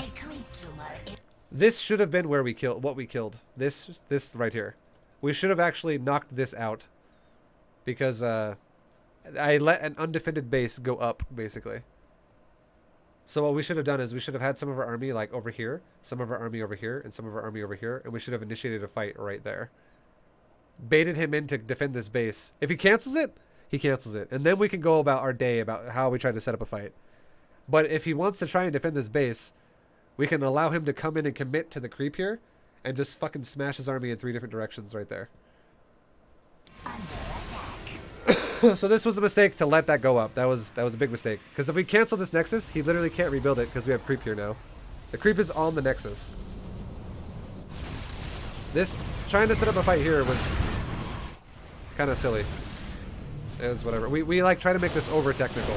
This should have been where we killed, what we killed. This right here. We should have actually knocked this out. Because I let an undefended base go up, basically. So what we should have done is we should have had some of our army like over here, some of our army over here, and some of our army over here, and we should have initiated a fight right there. Baited him in to defend this base. If he cancels it, he cancels it. And then we can go about our day about how we try to set up a fight. But if he wants to try and defend this base, we can allow him to come in and commit to the creep here and just fucking smash his army in 3 different directions right there. So this was a mistake to let that go up. That was a big mistake. Because if we cancel this Nexus, he literally can't rebuild it because we have creep here now. The creep is on the Nexus. This, trying to set up a fight here was kind of silly. It was whatever. We like try to make this over technical.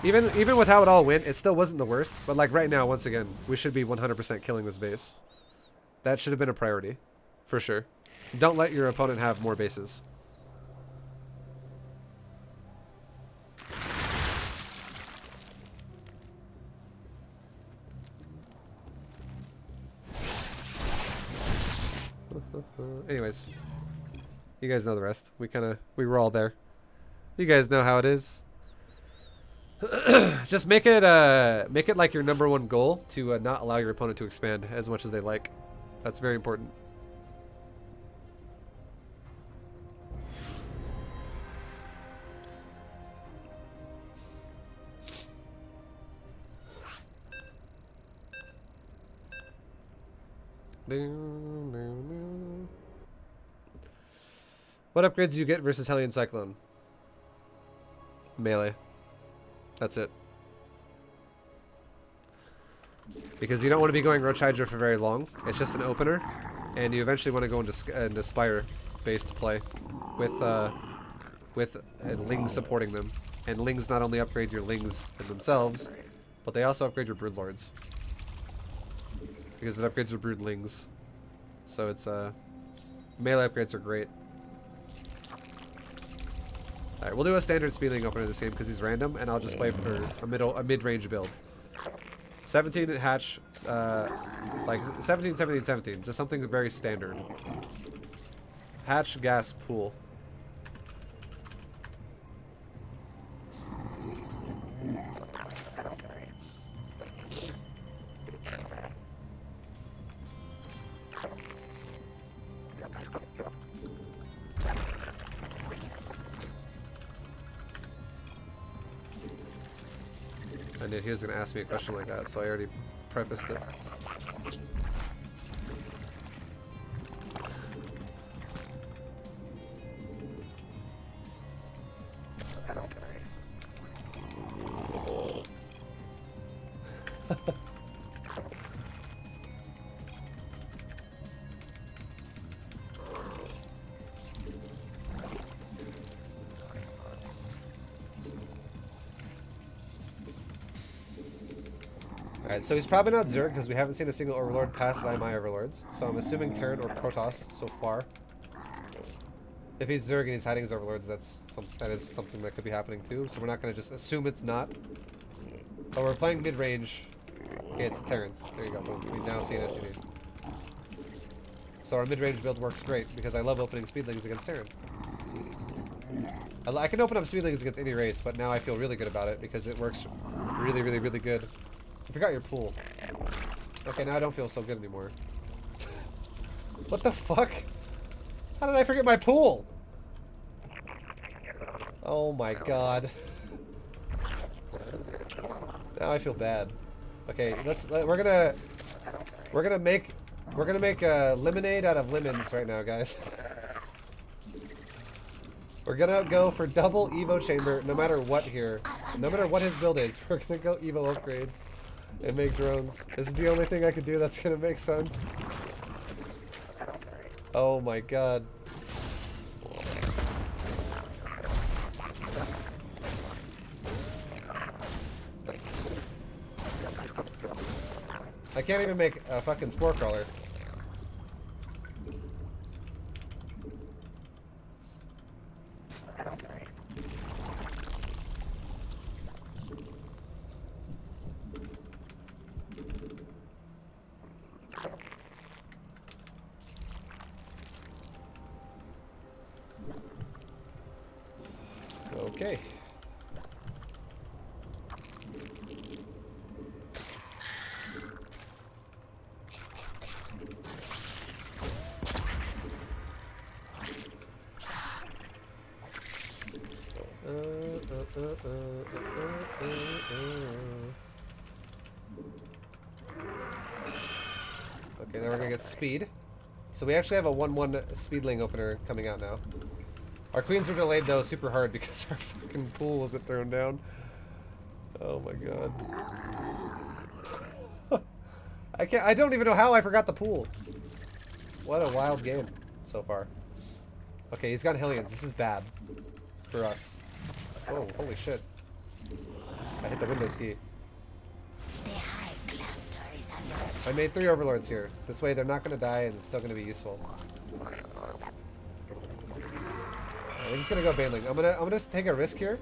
Even with how it all went, it still wasn't the worst. But like right now, once again, we should be 100% killing this base. That should have been a priority, for sure. Don't let your opponent have more bases. Anyways, you guys know the rest. We were all there. You guys know how it is. Just make it like your #1 goal to not allow your opponent to expand as much as they like. That's very important. What upgrades do you get versus Hellion Cyclone? Melee. That's it. Because you don't want to be going Roach Hydra for very long. It's just an opener, and you eventually want to go into Spire-based play with Lings supporting them. And Lings not only upgrade your Lings themselves, but they also upgrade your Broodlords. Because it upgrades your Broodlings. So it's melee upgrades are great. Alright, we'll do a standard speedling opener this game because he's random, and I'll just play for a mid-range build. 17 hatch, like 17, 17, 17, just something very standard. Hatch, gas, pool. I knew he was going to ask me a question like that, so I already prefaced it. Alright, so he's probably not Zerg because we haven't seen a single Overlord pass by my Overlords. So I'm assuming Terran or Protoss so far. If he's Zerg and he's hiding his Overlords, that is something that could be happening too. So we're not going to just assume it's not. But we're playing mid-range. Okay, it's a Terran. There you go. Boom. We now see an SCD. So our mid-range build works great because I love opening Speedlings against Terran. I can open up Speedlings against any race, but now I feel really good about it because it works really, really, really good. You forgot your pool. Okay, now I don't feel so good anymore. What the fuck? How did I forget my pool? Oh my god. Now I feel bad. Okay, we're gonna make lemonade out of lemons right now, guys. We're gonna go for double Evo chamber no matter what here. No matter what his build is, we're gonna go Evo upgrades and make drones. This is the only thing I can do that's gonna make sense. Oh my god. I can't even make a fucking spore crawler. Okay. Okay, now we're gonna get speed. So we actually have a 1-1 speedling opener coming out now. Our queens were delayed though super hard because our fucking pool wasn't thrown down. Oh my god. I don't even know how I forgot the pool. What a wild game so far. Okay, he's got Hellions. This is bad for us. Oh, holy shit. I hit the windows key. I made 3 overlords here. This way they're not going to die and it's still going to be useful. We're just going to go Baneling. I'm gonna take a risk here.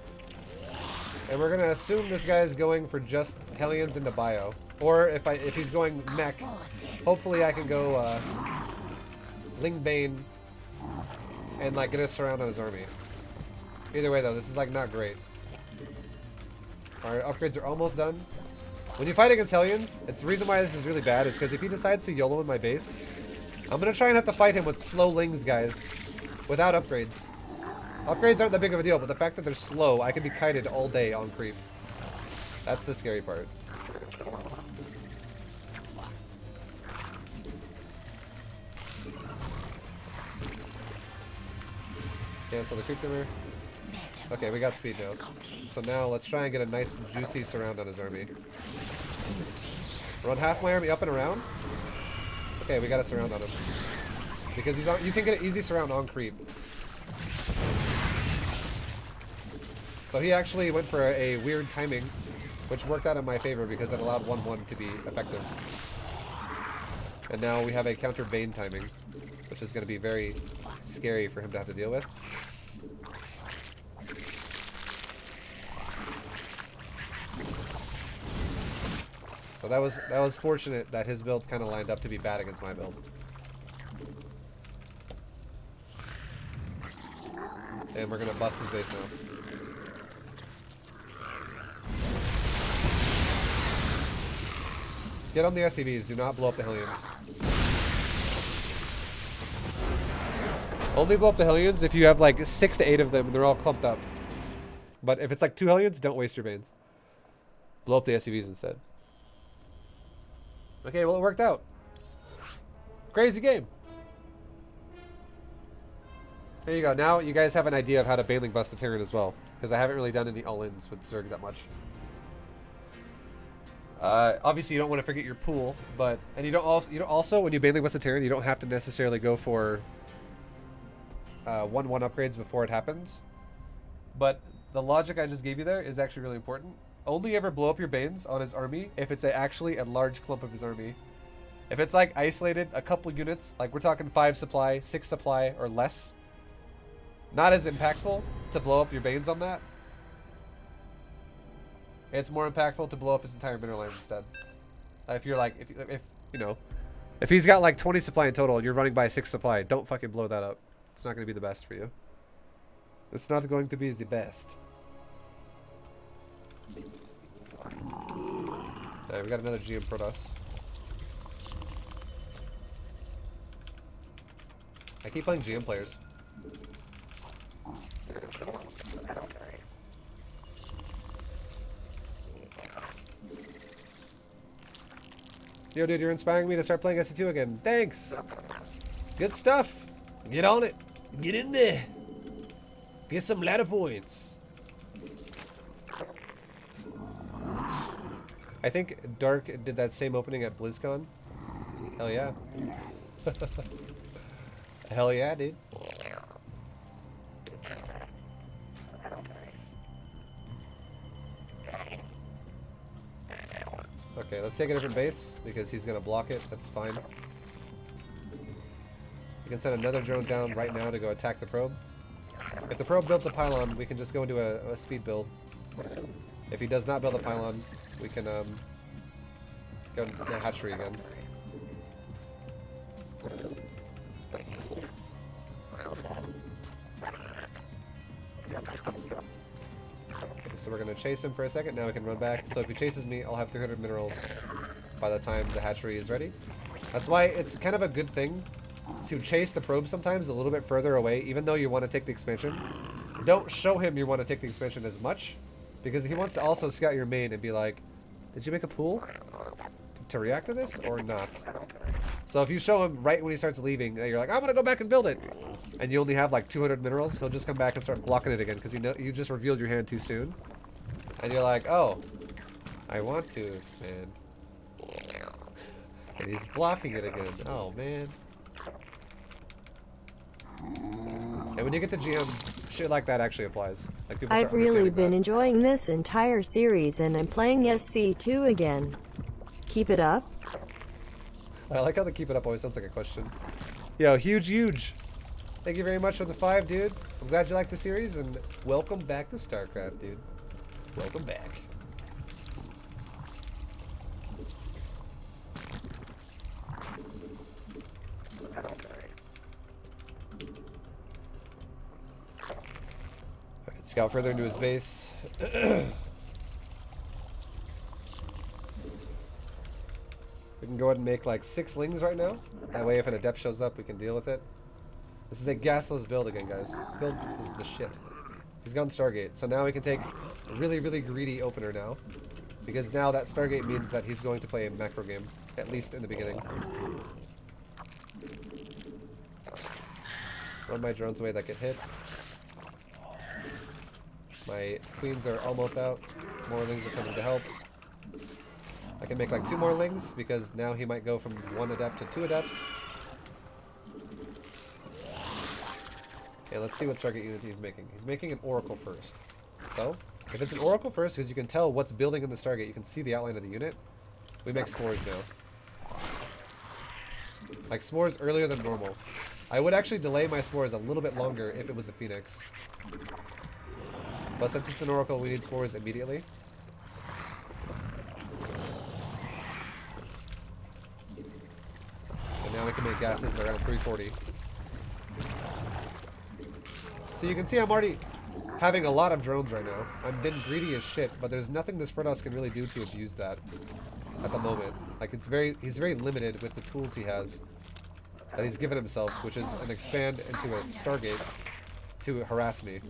And we're going to assume this guy is going for just Hellions into bio. Or if he's going mech, hopefully I can go Ling Bane and like get a surround on his army. Either way though, this is like not great. Our upgrades are almost done. When you fight against Hellions, it's the reason why this is really bad is because if he decides to YOLO in my base, I'm gonna try and have to fight him with slow Lings guys without upgrades. Upgrades aren't that big of a deal, but the fact that they're slow, I can be kited all day on creep. That's the scary part. Cancel the creep timber. Okay, we got speed now. So now let's try and get a nice juicy surround on his army. Run half my army up and around. Okay, we got a surround on him. Because he's on, you can get an easy surround on creep. So he actually went for a weird timing, which worked out in my favor because it allowed 1-1 to be effective. And now we have a counter Bane timing, which is going to be very scary for him to have to deal with. So that was fortunate that his build kind of lined up to be bad against my build. And we're gonna bust his base now. Get on the SCVs, do not blow up the Hellions. Only blow up the Hellions if you have like 6 to 8 of them and they're all clumped up. But if it's like 2 Hellions, don't waste your Banes. Blow up the SCVs instead. Okay, well it worked out. Crazy game. There you go. Now you guys have an idea of how to Baneling bust the Terran as well. Because I haven't really done any all-ins with Zerg that much. Obviously you don't want to forget your pool, but and you don't also when you Baneling bust the Terran, you don't have to necessarily go for 1-1 upgrades before it happens. But the logic I just gave you there is actually really important. Only ever blow up your Banes on his army if it's actually a large clump of his army. If it's like isolated, a couple units, like we're talking 5 supply, 6 supply, or less, not as impactful to blow up your Banes on that. It's more impactful to blow up his entire mineral line instead. If you're like, if you know, if he's got like 20 supply in total and you're running by 6 supply, don't fucking blow that up. It's not going to be the best for you. It's not going to be the best. Alright, we got another GM Protoss. I keep playing GM players. Yo, dude, you're inspiring me to start playing SC2 again. Thanks! Good stuff! Get on it! Get in there! Get some ladder points. I think Dark did that same opening at BlizzCon. Hell yeah. Hell yeah, dude. Okay, let's take a different base because he's gonna block it. That's fine. You can send another drone down right now to go attack the probe. If the probe builds a pylon, we can just go into a speed build. If he does not build a pylon, we can go into the hatchery again. So we're going to chase him for a second, now we can run back. So if he chases me, I'll have 300 minerals by the time the hatchery is ready. That's why it's kind of a good thing to chase the probe sometimes a little bit further away, even though you want to take the expansion. Don't show him you want to take the expansion as much, because he wants to also scout your main and be like, did you make a pool to react to this or not? So if you show him right when he starts leaving that you're like, I'm going to go back and build it, and you only have like 200 minerals, he'll just come back and start blocking it again because you just revealed your hand too soon. And you're like, oh, I want to expand. And he's blocking it again. Oh, man. And when you get to GM, shit like that actually applies. Like people start I've really understanding been that. enjoying this entire series and I'm playing SC2 again. Keep it up. I like how the keep it up always sounds like a question. Yo, huge. Thank you very much for the 5, dude. I'm glad you liked the series, and welcome back to StarCraft, dude. Welcome back. Alright, scout further into his base. We can go ahead and make like 6 lings right now. That way if an adept shows up, we can deal with it. This is a gasless build again, guys. This build is the shit. He's gone Stargate, so now we can take a really greedy opener now. Because now that Stargate means that he's going to play a macro game, at least in the beginning. Run my drones away that get hit. My queens are almost out. More lings are coming to help. I can make like 2 more lings because now he might go from 1 adept to 2 adepts. Okay, let's see what Stargate unity he's making. He's making an Oracle first. So, if it's an Oracle first, because you can tell what's building in the Stargate, you can see the outline of the unit, we make spores now. Like spores earlier than normal. I would actually delay my spores a little bit longer if it was a Phoenix. But since it's an Oracle, we need spores immediately. And now we can make gases around 340. So you can see I'm already having a lot of drones right now. I've been greedy as shit, but there's nothing this Protoss can really do to abuse that at the moment. Like he's very limited with the tools he has that he's given himself, which is an expand into a Stargate to harass me.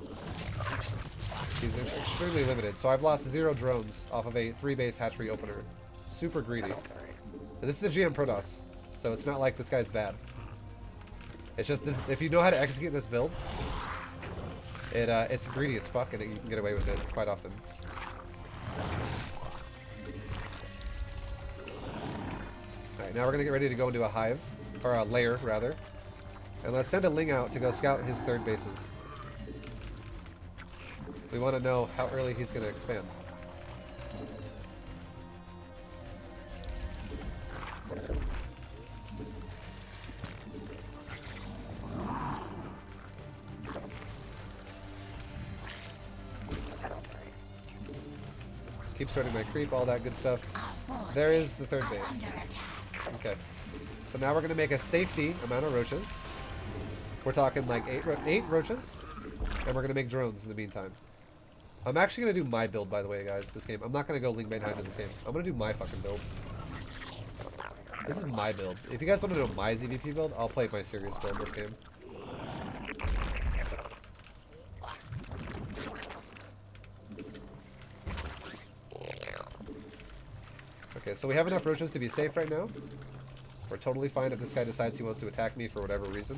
He's extremely limited. So I've lost 0 drones off of a 3-base hatchery opener. Super greedy. And this is a GM Protoss, so it's not like this guy's bad. It's just this, if you know how to execute this build, it's greedy as fuck, and you can get away with it quite often. Alright, now we're gonna get ready to go into a hive, or a lair rather, and let's send a Ling out to go scout his 3rd bases. We want to know how early he's gonna expand. Keep starting my creep, all that good stuff. There is the 3rd base. Okay. So now we're going to make a safety amount of roaches. We're talking like 8 roaches. And we're going to make drones in the meantime. I'm actually going to do my build, by the way, guys, this game. I'm not going to go Ling Bane Hive in this game. I'm going to do my fucking build. This is my build. If you guys want to know my ZVP build, I'll play my serious build this game. Okay, so we have enough roaches to be safe right now. We're totally fine if this guy decides he wants to attack me for whatever reason.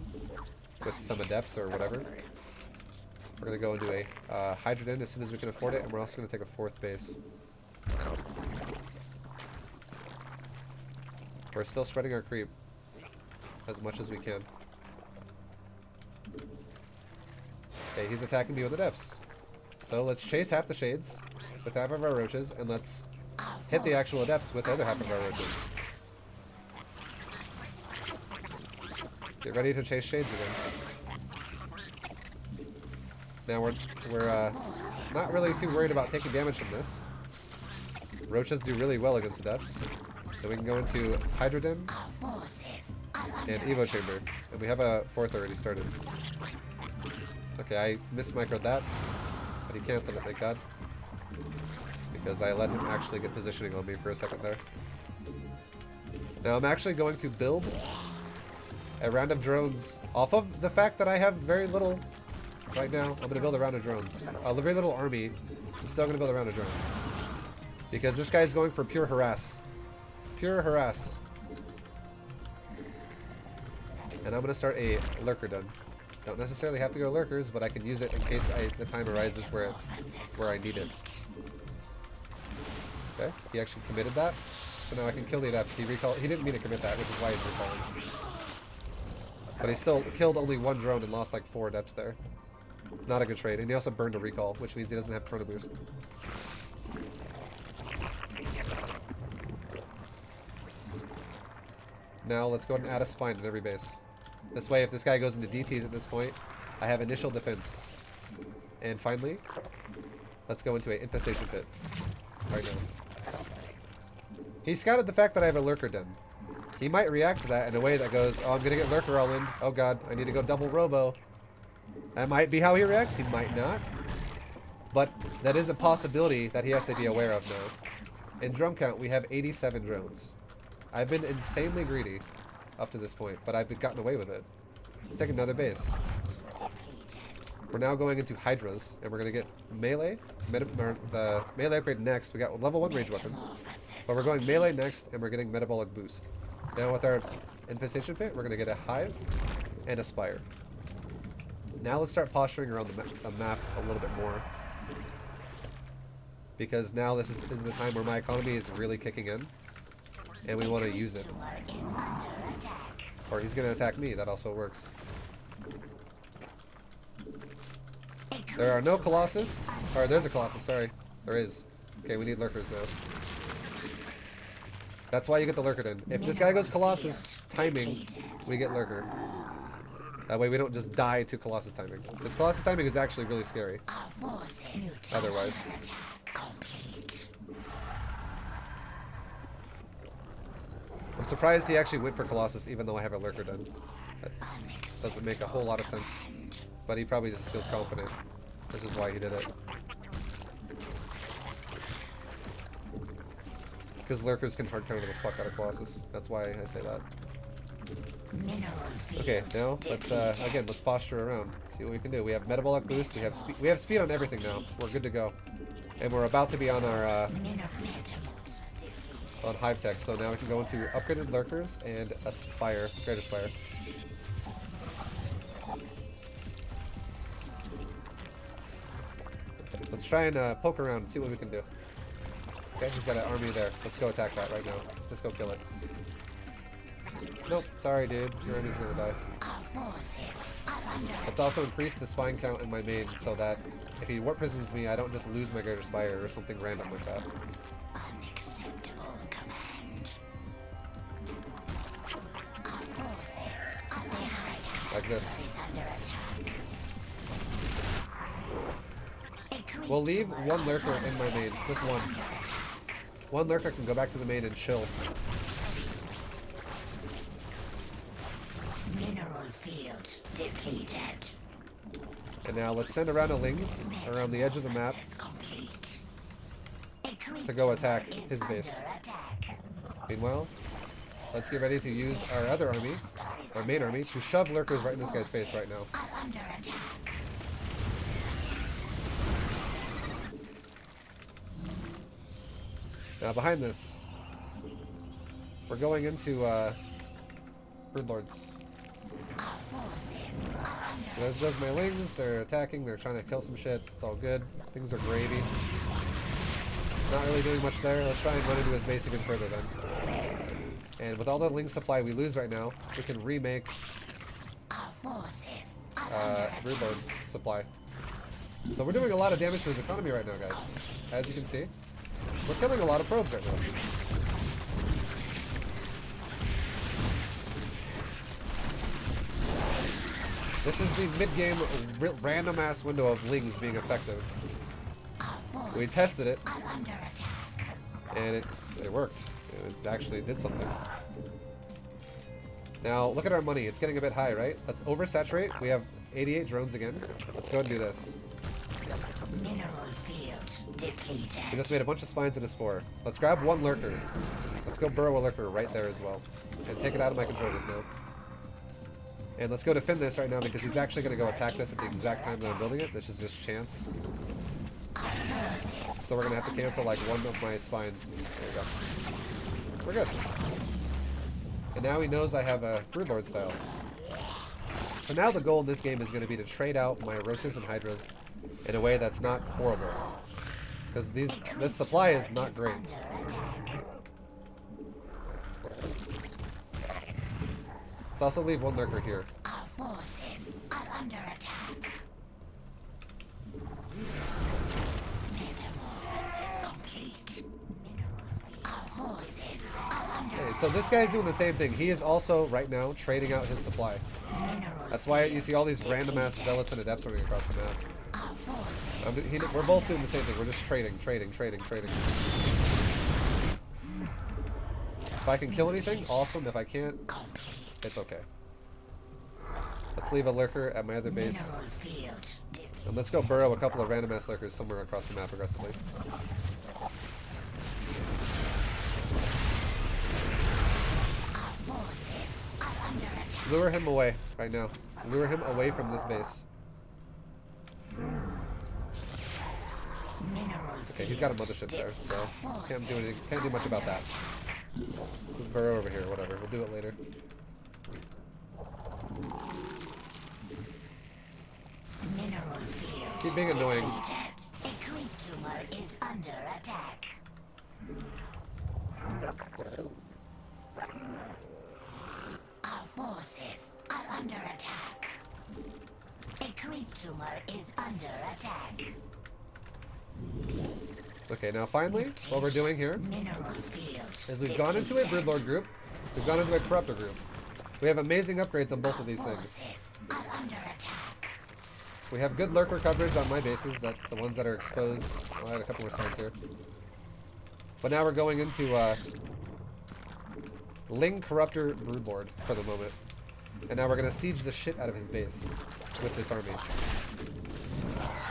With some adepts or whatever. We're gonna go into a hydrogen as soon as we can afford it, and we're also gonna take a 4th base. We're still spreading our creep as much as we can. Okay, he's attacking me with the depths. So let's chase half the shades with half of our roaches, and let's hit the actual adepts with the other half of our roaches. Get ready to chase shades again. Now we're not really too worried about taking damage from this. Roaches do really well against adepts. So we can go into Hydroden and Evo Chamber. And we have a 4th already started. Okay, I mismicroed that. But he canceled it, thank God. Because I let him actually get positioning on me for a second there. Now I'm actually going to build a round of drones off of the fact that I have very little right now. I'm going to build a round of drones. A very little army. I'm still going to build a round of drones. Because this guy's going for pure harass. Pure harass. And I'm going to start a lurker den. Don't necessarily have to go lurkers, but I can use it in case the time arises where I need it. Okay, he actually committed that. So now I can kill the adepts. He didn't mean to commit that, which is why he's recalling. But he still killed only 1 drone and lost like 4 adepts there. Not a good trade. And he also burned a recall, which means he doesn't have chrono boost. Now let's go ahead and add a spine in every base. This way, if this guy goes into DTs at this point, I have initial defense. And finally, let's go into an infestation pit right now. He scouted the fact that I have a lurker den. He might react to that in a way that goes, oh, I'm going to get lurker all in. Oh god, I need to go double robo. That might be how he reacts. He might not. But that is a possibility that he has to be aware of now. In drone count, we have 87 drones. I've been insanely greedy up to this point, but I've gotten away with it. Let's take another base. We're now going into Hydras, and we're going to get melee, the melee upgrade next. We got level 1 range weapon, but we're going melee next, and we're getting metabolic boost. Now with our infestation pit, we're going to get a hive and a spire. Now let's start posturing around the map a little bit more. Because now this is the time where my economy is really kicking in. And we want to use it. Or he's going to attack me. That also works. There are no Colossus. Or there's a Colossus, sorry. There is. Okay, we need lurkers now. That's why you get the lurker den. If this guy goes Colossus timing, we get lurker. That way we don't just die to Colossus timing. Because Colossus timing is actually really scary. Otherwise. I'm surprised he actually went for Colossus even though I have a lurker den. That doesn't make a whole lot of sense. But he probably just feels confident. Which is why he did it. Because lurkers can hard counter the fuck out of Colossus. That's why I say that. Okay, now let's let's posture around. See what we can do. We have metabolic boost, we have speed on everything now. We're good to go. And we're about to be on our on Hive Tech, so now we can go into upgraded lurkers and a spire, greater spire. Let's try and poke around and see what we can do. Okay, he's got an army there. Let's go attack that right now. Let's go kill it. Nope, sorry dude, your army's gonna die. Let's also increase the spine count in my main so that if he warp prisms me, I don't just lose my greater spire or something random like that. Like this. We'll leave one lurker in my main, just one. One lurker can go back to the main and chill. Mineral field depleted. And now let's send a round of lings around the edge of the map to go attack his base. Meanwhile, let's get ready to use our other army, our main army, to shove lurkers right in this guy's face right now. Now behind this, we're going into Broodlords. There goes my lings. They're attacking. They're trying to kill some shit. It's all good. Things are gravy. Not really doing much there. Let's try and run into his base even further then. And with all the ling supply we lose right now, we can remake Broodlord supply. So we're doing a lot of damage to his economy right now, guys. As you can see, we're killing a lot of probes right now. This is the mid-game random-ass window of lings being effective. We tested it, and it worked. It actually did something. Now, look at our money. It's getting a bit high, right? Let's oversaturate. We have 88 drones again. Let's go and do this. Mineral field depleted. We just made a bunch of spines and a spore. Let's grab one lurker. Let's go burrow a lurker right there as well. And take it out of my control group now. And let's go defend this right now because he's actually going to go attack this at the exact time that I'm building it. This is just chance. So we're going to have to cancel like one of my spines. There we go. We're good. And now he knows I have a Broodlord style. So now the goal in this game is going to be to trade out my roaches and hydras in a way that's not horrible. Because this supply is not great. Let's also leave one lurker here. Our forces are under attack. Metamorphosis complete. Our forces are under Okay, so this guy's doing the same thing. He is also, right now, trading out his supply. That's why you see all these random-ass zealots and adepts running across the map. We're both doing the same thing. We're just trading. If I can kill anything, awesome. If I can't, it's okay. Let's leave a lurker at my other base. And let's go burrow a couple of random ass lurkers somewhere across the map aggressively. Lure him away right now. Lure him away from this base. Okay, he's got a mothership there, so can't do much about that. Just burrow over here, whatever. We'll do it later. Keep being annoying. A creature is under attack. Our forces are under attack. A creature is under attack. Okay, now finally, what we're doing here Mineral field is we've gone into a Broodlord group, we've gone into a Corruptor group. We have amazing upgrades on both of these things. forces are under attack. We have good lurker coverage on my bases, the ones that are exposed. Oh, I had a couple more signs here. But now we're going into Ling Corruptor Broodlord for the moment. And now we're going to siege the shit out of his base with this army.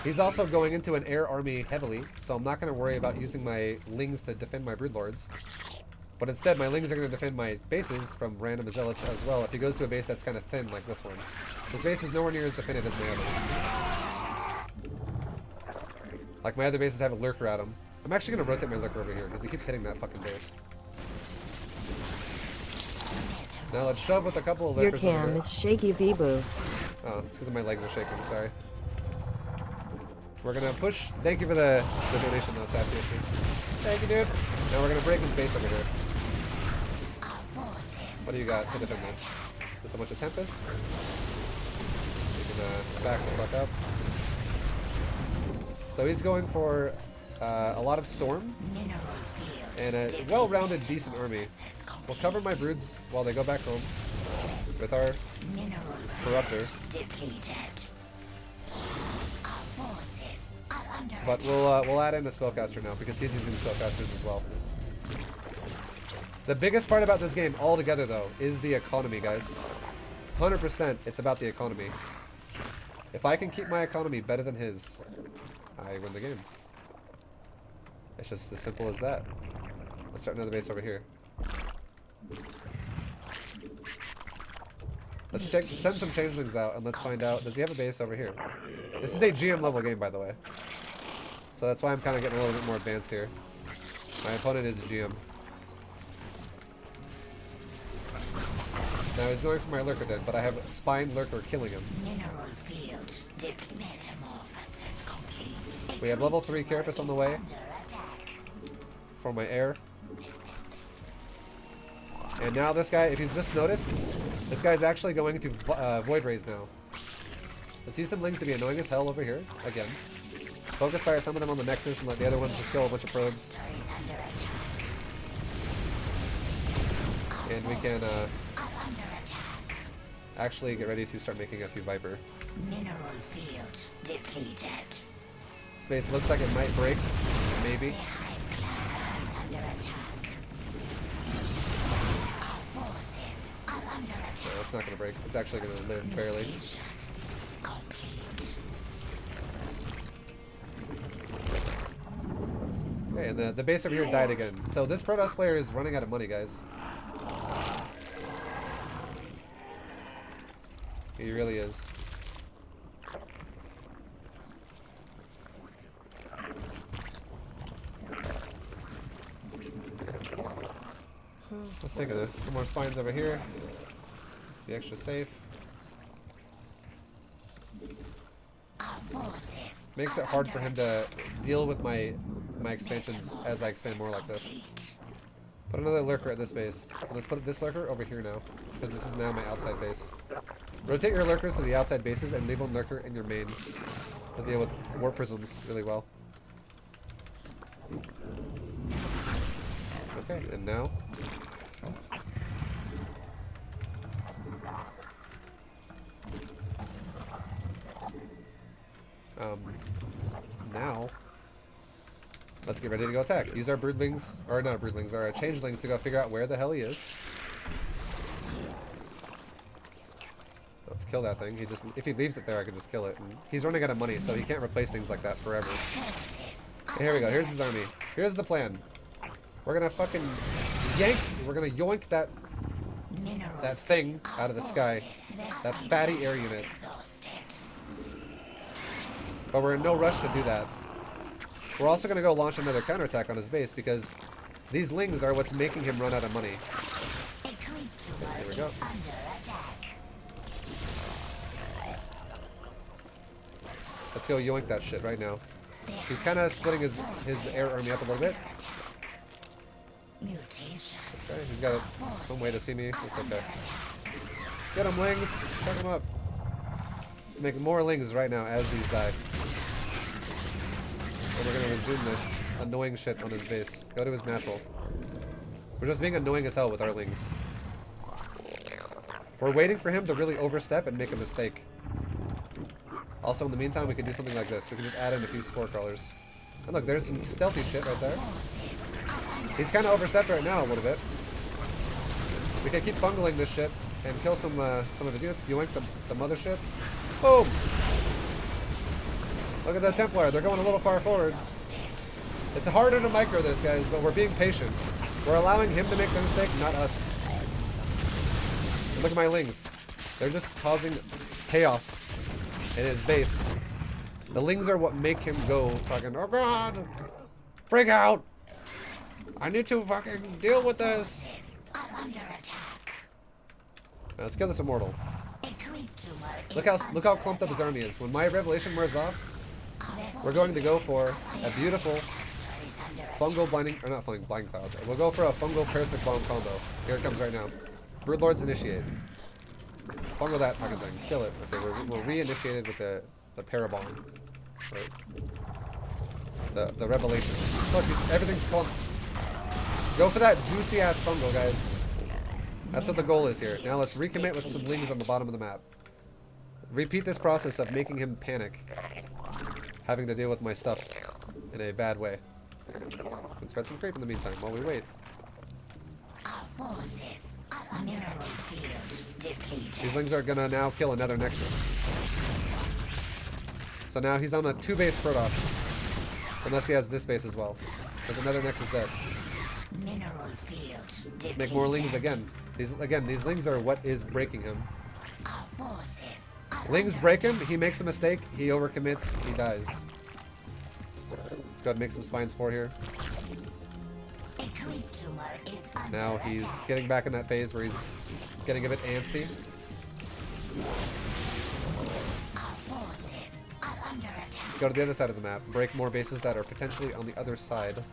He's also going into an air army heavily, so I'm not going to worry about using my lings to defend my Broodlords. But instead, my lings are going to defend my bases from random zealots as well if he goes to a base that's kind of thin like this one. This base is nowhere near as defended as my others. Like my other bases have a lurker at them. I'm actually going to rotate my lurker over here because he keeps hitting that fucking base. Now let's shove with a couple of Your lurkers over cam here. is shaky, ViBE. Oh, it's because my legs are shaking, sorry. We're gonna push. Thank you for the donation though, Sassy. Thank you, dude. Now we're gonna break his base over here. What do you got to defend this? Just a bunch of Tempest? We can back the fuck up. So he's going for a lot of Storm and a well-rounded, decent army. We'll cover my broods while they go back home with our Corruptor. But we'll add in a Spellcaster now because he's using Spellcasters as well. The biggest part about this game altogether though is the economy, guys. 100% it's about the economy. If I can keep my economy better than his, I win the game. It's just as simple as that. Let's start another base over here. Let's send some changelings out and let's find out. Does he have a base over here? This is a GM level game, by the way. So that's why I'm kind of getting a little bit more advanced here. My opponent is a GM. Now Now he's going for my lurker den, but I have a spine lurker killing him. Mineral field metamorphosis complete. We have level 3 carapace on the way Under attack. for my air. And now this guy, if you've just noticed, this guy's actually going to Void Raise now. Let's use some Lings to be annoying as hell over here, again. Focus fire some of them on the Nexus and let the other ones just kill a bunch of probes. Is under attack. And we can Are under attack. actually get ready to start making a few Viper. Mineral field depleted. Space looks like it might break, maybe. Hive cluster is under attack. Our forces are under attack. So it's not going to break. It's actually going to live barely. Mutation complete. Okay, and the base over here died again. So this Protoss player is running out of money, guys. He really is. Let's take some more spines over here. Let's be extra safe. Our forces Makes it are hard for under him to deal with my expansions as I expand more like this. complete. Put another lurker at this base. Let's put this lurker over here now, because this is now my outside base. Rotate your lurkers to the outside bases and leave one lurker in your main to deal with warp prisms really well. Okay, and now now let's get ready to go attack. Use our broodlings, or not broodlings, our changelings to go figure out where the hell he is. Let's kill that thing. If he leaves it there, I can just kill it. And he's running out of money, so he can't replace things like that forever. Forces are Okay, here we go. Here's his army. Here's the plan. We're gonna fucking yank. We're gonna yoink that mineral thing out of the sky. That fatty air unit. exhausted. But we're in no rush to do that. We're also gonna go launch another counterattack on his base because these lings are what's making him run out of money. A creep tumor Here we is go. under attack. Let's go yoink that shit right now. He's kind of splitting his air army up a little bit. Mutation. Okay, he's got some way to see me. It's okay. Get him, lings. Fuck him up. Let's make more lings right now as these die. So we're gonna resume this annoying shit on his base. Go to his natural. We're just being annoying as hell with our lings. We're waiting for him to really overstep and make a mistake. Also, in the meantime, we can do something like this. We can just add in a few spore crawlers. And look, there's some stealthy shit right there. He's kind of overstepped right now a little bit. We can keep bungling this shit and kill some of his units. Yoink the mothership. Boom! Look at that Templar. They're going a little far forward. It's harder to micro this, guys, but we're being patient. We're allowing him to make the mistake, not us. And look at my lings. They're just causing chaos in his base. The lings are what make him go fucking, oh god! Freak out! I need to fucking deal with this! Are under attack. Now, let's kill this immortal. A creep tumor is Look how clumped up his army is. When my revelation wears off, we're going to go for a beautiful fungal blinding, or not blind cloud. We'll go for a fungal parasitic bomb combo. Here it comes right now. Broodlords initiate. Fungal that fucking thing. Kill it. Okay, we're re-initiated with the parabomb. Right. The revelation. Look, everything's clumped. Go for that juicy ass fungal, guys. That's what the goal is here. Now let's recommit with some lings on the bottom of the map. Repeat this process of making him panic. Having to deal with my stuff in a bad way. And spread some creep in the meantime while we wait. Our forces are mineral field depleted. These lings are gonna now kill another Nexus. So now he's on a 2-base Protoss. Unless he has this base as well. There's another Nexus dead. Mineral field depleted. Let's make more lings again. These lings are what is breaking him. Our forces are Lings break him, he makes a mistake, he overcommits, he dies. Let's go ahead and make some spine spore here. a creep tumor is under Now he's attack. getting back in that phase where he's getting a bit antsy. Our forces are under attack. Let's go to the other side of the map. Break more bases that are potentially on the other side.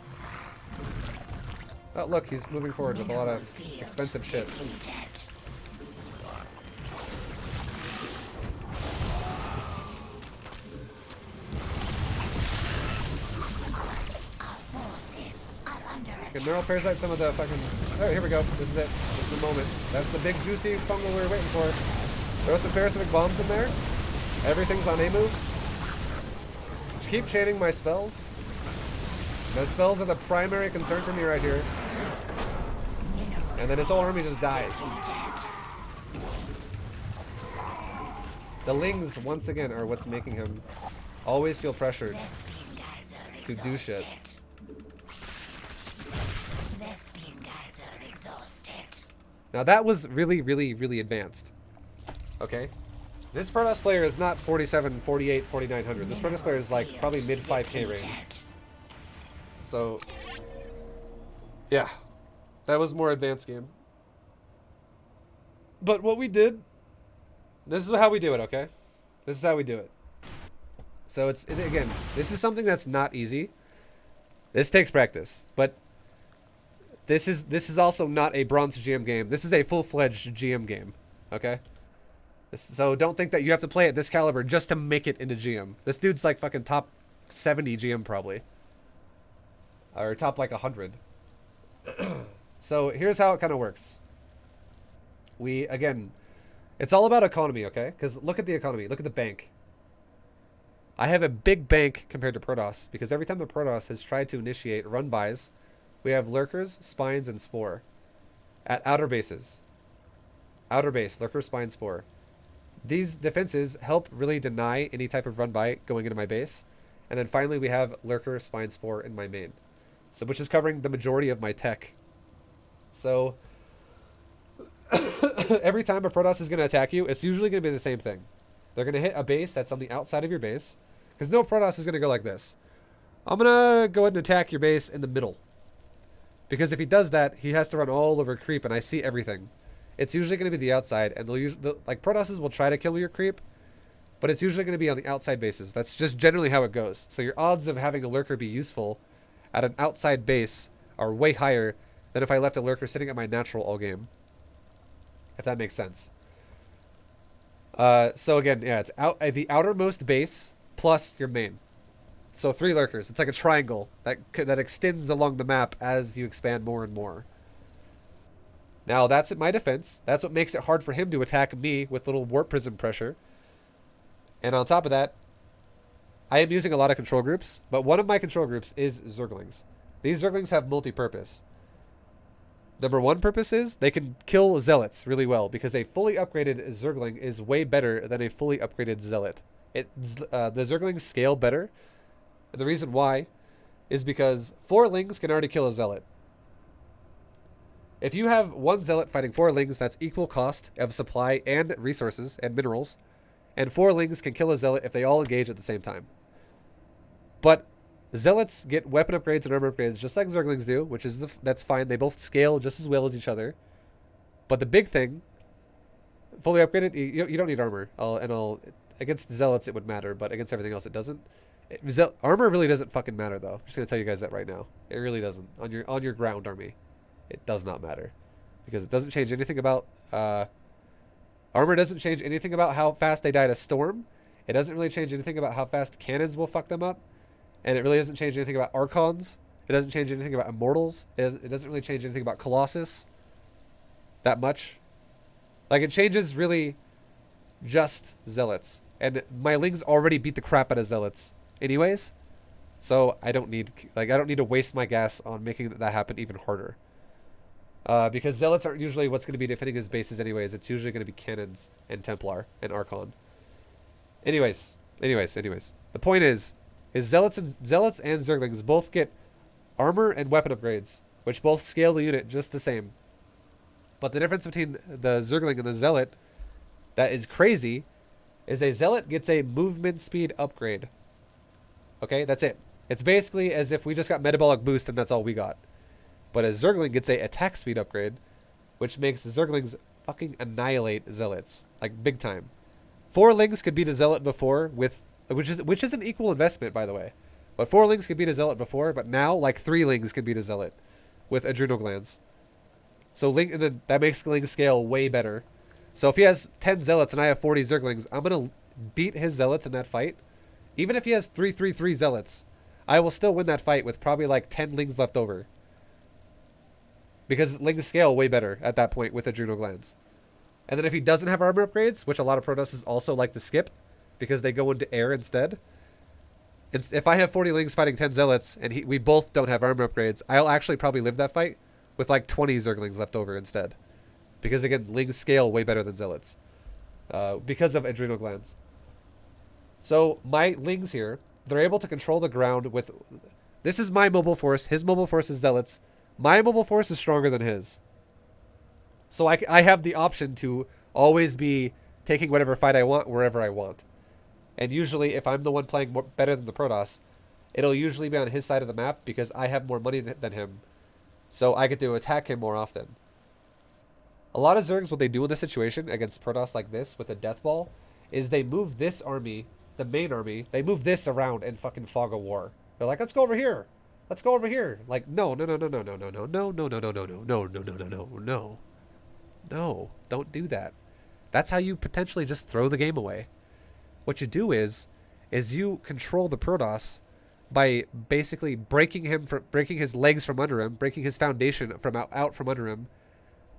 Oh, look, he's moving forward with a lot of expensive shit. Depleted. Our forces are under attack. Can neural parasite some of the fucking... Oh, here we go. This is it. This is the moment. That's the big juicy fungal we were waiting for. Throw some parasitic bombs in there. Everything's on A move. Just keep chaining my spells. My spells are the primary concern for me right here. And then his whole army just dies. The Lings, once again, are what's making him always feel pressured Thespian guys are to do shit. Thespian guys are exhausted. Now that was really, really, really advanced. Okay? This Protoss player is not 47, 48, 4900. This Protoss player is like probably mid 5k range. So, yeah. That was more advanced game. But what we did, this is how we do it, okay? This is how we do it. So again, this is something that's not easy. This takes practice, but this is also not a bronze GM game. This is a full-fledged GM game, okay? So don't think that you have to play at this caliber just to make it into GM. This dude's like fucking top 70 GM probably. Or top like 100. So here's how it kind of works. Again, it's all about economy, okay? Because look at the economy. Look at the bank. I have a big bank compared to Protoss because every time the Protoss has tried to initiate run-bys, we have Lurkers, Spines, and Spore at outer bases. Outer base, Lurker, Spine, Spore. These defenses help really deny any type of run-by going into my base. And then finally we have Lurker, Spine, Spore in my main. So which is covering the majority of my tech. So every time a Protoss is going to attack you, it's usually going to be the same thing. They're going to hit a base that's on the outside of your base. Because no Protoss is going to go like this. I'm going to go ahead and attack your base in the middle. Because if he does that, he has to run all over creep, and I see everything. It's usually going to be the outside, and like Protosses will try to kill your creep, but it's usually going to be on the outside bases. That's just generally how it goes. So your odds of having a Lurker be useful at an outside base are way higher than if I left a Lurker sitting at my natural all game. If that makes sense. So again, yeah, it's the outermost base plus your main. So 3 Lurkers. It's like a triangle that extends along the map as you expand more and more. Now that's at my defense. That's what makes it hard for him to attack me with little warp prism pressure. And on top of that, I am using a lot of control groups, but one of my control groups is Zerglings. These Zerglings have multi-purpose. Number 1 purpose is they can kill Zealots really well because a fully upgraded Zergling is way better than a fully upgraded Zealot. The Zerglings scale better. And the reason why is because 4 Lings can already kill a Zealot. If you have 1 Zealot fighting 4 Lings, that's equal cost of supply and resources and minerals. And 4 Lings can kill a Zealot if they all engage at the same time. But Zealots get weapon upgrades and armor upgrades just like Zerglings do, which is that's fine. They both scale just as well as each other. But the big thing, fully upgraded, you don't need armor. Against Zealots it would matter, but against everything else it doesn't. Armor really doesn't fucking matter though. I'm just gonna tell you guys that right now. It really doesn't. On your ground army, it does not matter because it doesn't change anything about armor. Doesn't change anything about how fast they die to storm. It doesn't really change anything about how fast cannons will fuck them up. And it really doesn't change anything about Archons. It doesn't change anything about Immortals. It doesn't really change anything about Colossus. That much. Like, it changes really just Zealots. And my Lings already beat the crap out of Zealots anyways. So I don't need to waste my gas on making that happen even harder. Because Zealots aren't usually what's going to be defending his bases anyways. It's usually going to be Cannons and Templar and Archon. Anyways. The point is Zealots and Zerglings both get armor and weapon upgrades, which both scale the unit just the same. But the difference between the Zergling and the Zealot that is crazy is a Zealot gets a movement speed upgrade. Okay, that's it. It's basically as if we just got metabolic boost and that's all we got. But a Zergling gets a attack speed upgrade, which makes the Zerglings fucking annihilate zealots. Like, big time. 4 lings could beat a zealot before with... Which is an equal investment, by the way. But 4 lings could beat a zealot before, but now, like, 3 lings can beat a zealot with adrenal glands. So that makes ling scale way better. So if he has 10 zealots and I have 40 zerglings, I'm going to beat his zealots in that fight. Even if he has 3 zealots, I will still win that fight with probably like 10 lings left over. Because lings scale way better at that point with adrenal glands. And then if he doesn't have armor upgrades, which a lot of Protoss also like to skip because they go into air instead. If I have 40 lings fighting 10 zealots and we both don't have armor upgrades, I'll actually probably live that fight with like 20 zerglings left over instead. Because again, lings scale way better than zealots. Because of adrenal glands. So my lings here, they're able to control the ground with... This is my mobile force. His mobile force is zealots. My mobile force is stronger than his. So I have the option to always be taking whatever fight I want wherever I want. And usually if I'm the one playing better than the Protoss, it'll usually be on his side of the map because I have more money than him. So I get to attack him more often. A lot of Zergs, what they do in this situation against Protoss like this with a Death Ball is they move this army, the main army, they move this around in fucking Fog of War. They're like, let's go over here. Let's go over here. Like, no. No, don't do that. That's how you potentially just throw the game away. What you do is you control the Protoss by basically breaking his legs from under him, breaking his foundation from out from under him,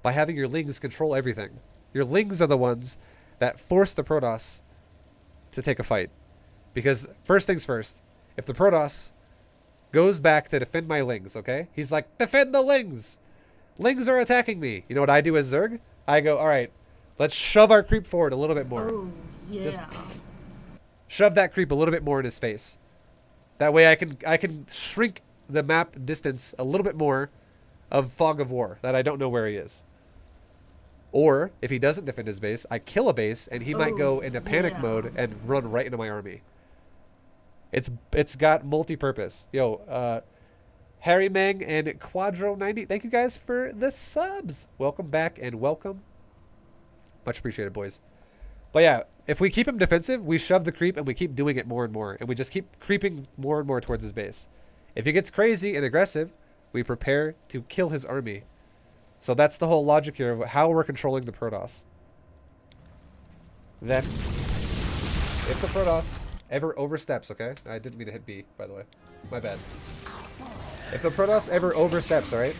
by having your lings control everything. Your lings are the ones that force the Protoss to take a fight. Because first things first, if the Protoss goes back to defend my lings, okay? He's like, defend the lings! Lings are attacking me. You know what I do as Zerg? I go, alright, let's shove our creep forward a little bit more. Oh, yeah. Just shove that creep a little bit more in his face. That way I can shrink the map distance a little bit more of Fog of War that I don't know where he is. Or if he doesn't defend his base, I kill a base and he might go into panic mode and run right into my army. It's got multi-purpose. Yo, Harry Meng and Quadro90, thank you guys for the subs. Welcome back and welcome. Much appreciated, boys. But yeah, if we keep him defensive, we shove the creep and we keep doing it more and more. And we just keep creeping more and more towards his base. If he gets crazy and aggressive, we prepare to kill his army. So that's the whole logic here of how we're controlling the Protoss. Then, if the Protoss ever oversteps, okay? I didn't mean to hit B, by the way. My bad. If the Protoss ever oversteps, alright?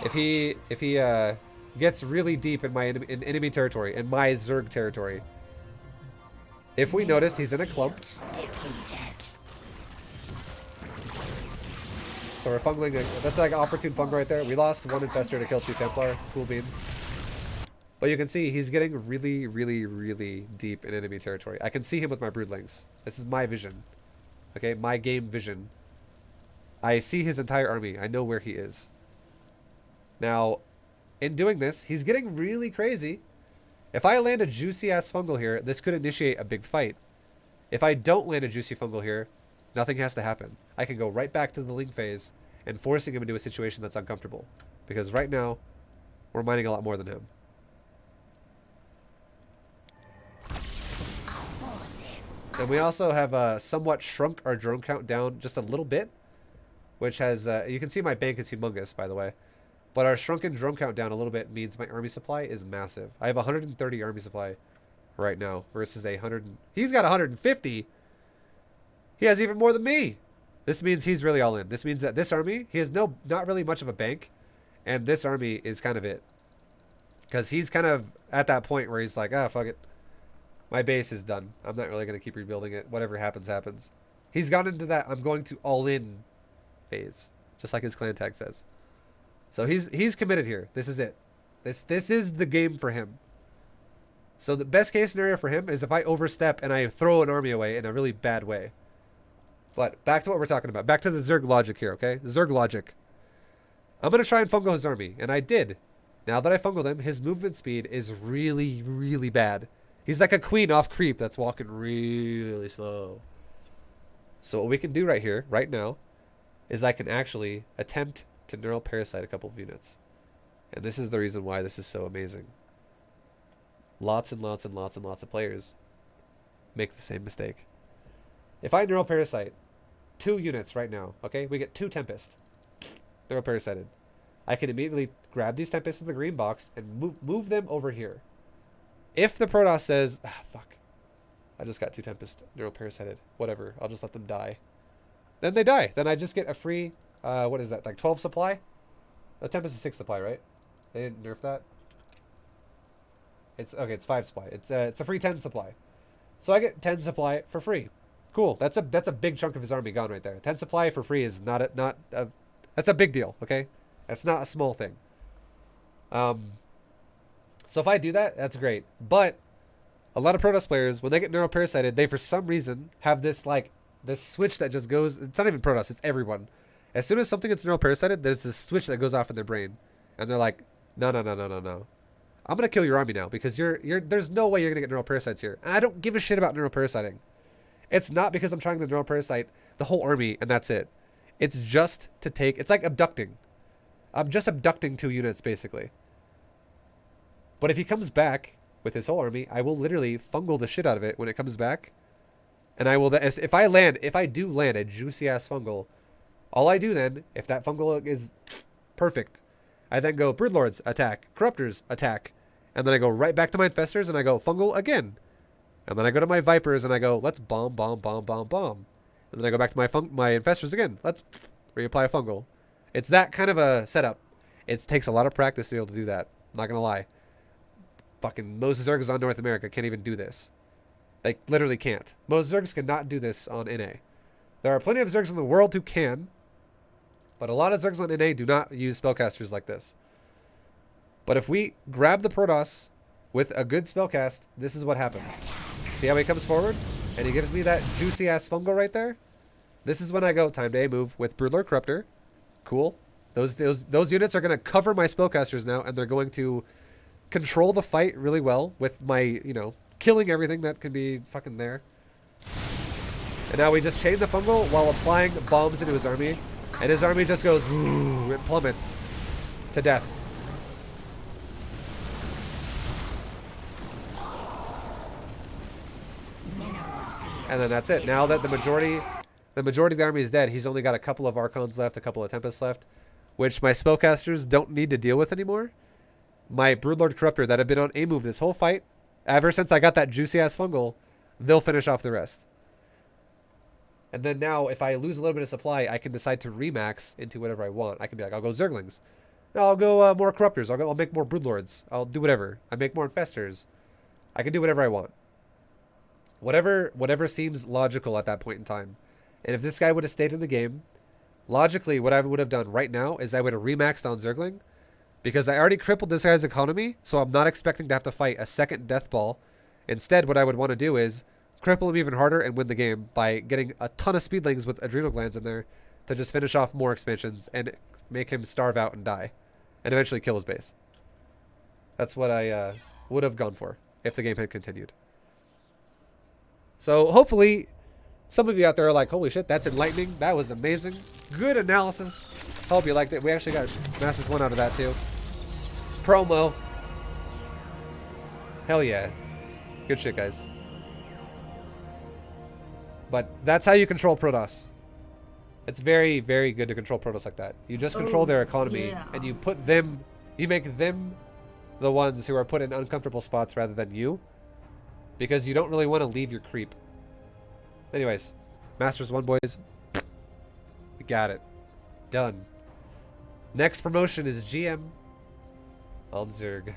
If he gets really deep in my enemy territory, in my Zerg territory, if we notice he's in a clump, so we're fungling, that's like opportune fung right there. We lost 1 infestor to kill 2 Templar. Cool beans. But you can see he's getting really, really, really deep in enemy territory. I can see him with my broodlings. This is my vision. Okay, my game vision. I see his entire army. I know where he is. Now, in doing this, he's getting really crazy. If I land a juicy ass fungal here, this could initiate a big fight. If I don't land a juicy fungal here, nothing has to happen. I can go right back to the ling phase and forcing him into a situation that's uncomfortable. Because right now, we're mining a lot more than him. And we also have somewhat shrunk our drone count down just a little bit. Which has, you can see my bank is humongous, by the way. But our shrunken drone count down a little bit means my army supply is massive. I have 130 army supply right now versus 100. He's got 150. He has even more than me. This means he's really all in. This means that this army, he has not really much of a bank. And this army is kind of it. Because he's kind of at that point where he's like, ah, fuck it. My base is done. I'm not really going to keep rebuilding it. Whatever happens, happens. He's gone into that I'm going to all in phase. Just like his clan tag says. So he's committed here. This is it. This is the game for him. So the best case scenario for him is if I overstep and I throw an army away in a really bad way. But back to what we're talking about. Back to the Zerg logic here, okay? Zerg logic. I'm going to try and fungal his army. And I did. Now that I fungled him, his movement speed is really, really bad. He's like a queen off creep that's walking really slow. So what we can do right here, right now, is I can actually attempt to neural parasite a couple of units. And this is the reason why this is so amazing. Lots and lots and lots and lots of players make the same mistake. If I Neuroparasite 2 units right now, okay, we get 2 Tempest. Neuroparasited. I can immediately grab these Tempests in the green box and move them over here. If the Protoss says, fuck, I just got 2 Tempest Neuroparasited, whatever, I'll just let them die. Then they die. Then I just get a free, what is that, like 12 supply? The Tempest is 6 supply, right? They didn't nerf that? It's, okay, it's 5 supply. It's a free 10 supply. So I get 10 supply for free. Cool. That's a big chunk of his army gone right there. 10 supply for free is not a that's a big deal, okay? That's not a small thing. So if I do that, that's great. But a lot of Protoss players, when they get Neuroparasited, they for some reason have this like this switch that just goes. It's not even Protoss, it's everyone. As soon as something gets Neuroparasited, there's this switch that goes off in their brain, and they're like, no. I'm gonna kill your army now because there's no way you're gonna get Neuroparasites here. And I don't give a shit about Neuroparasiting. It's not because I'm trying to Neuroparasite the whole army and that's it. It's just to take. It's like abducting. I'm just abducting 2 units basically. But if he comes back with his whole army, I will literally fungal the shit out of it when it comes back. And I will, if I do land a juicy ass fungal, all I do then, if that fungal is perfect, I then go Broodlords, attack, Corruptors, attack, and then I go right back to my Infestors and I go fungal again. And then I go to my Vipers and I go, let's bomb. And then I go back to my Infestors again. Let's reapply a fungal. It's that kind of a setup. It takes a lot of practice to be able to do that. I'm not going to lie. Fucking most Zergs on North America can't even do this. They literally can't. Most Zergs cannot do this on NA. There are plenty of Zergs in the world who can, but a lot of Zergs on NA do not use spellcasters like this. But if we grab the Protoss with a good spellcast, this is what happens. See how he comes forward? And he gives me that juicy ass fungal right there? This is when I go, time to A move with Broodlord Corruptor. Cool. Those units are going to cover my spellcasters now, and they're going to control the fight really well with my, you know, killing everything that can be fucking there. And now we just chain the fungal while applying bombs into his army. And his army just goes, woo, it plummets to death. And then that's it. Now that the majority of the army is dead, he's only got a couple of Archons left, a couple of Tempests left, which my spellcasters don't need to deal with anymore. My Broodlord Corruptor that have been on A move this whole fight, ever since I got that juicy ass fungal, they'll finish off the rest. And then now, if I lose a little bit of supply, I can decide to remax into whatever I want. I can be like, I'll go Zerglings. No, I'll go more Corruptors. I'll make more Broodlords. I'll do whatever. I make more Infestors. I can do whatever I want. Whatever seems logical at that point in time. And if this guy would have stayed in the game, logically, what I would have done right now is I would have remaxed on Zergling, because I already crippled this guy's economy, so I'm not expecting to have to fight a second death ball. Instead, what I would want to do is cripple him even harder and win the game by getting a ton of speedlings with adrenal glands in there to just finish off more expansions and make him starve out and die, and eventually kill his base. That's what I would have gone for if the game had continued. So hopefully some of you out there are like, holy shit, that's enlightening. That was amazing. Good analysis. Hope you liked it. We actually got Masters 1 out of that too. Promo. Hell yeah. Good shit, guys. But that's how you control Protoss. It's very, very good to control Protoss like that. You just control their economy, and you put them, you make them the ones who are put in uncomfortable spots rather than you. Because you don't really want to leave your creep. Anyways, Masters 1, boys. We got it. Done. Next promotion is GM on Zerg.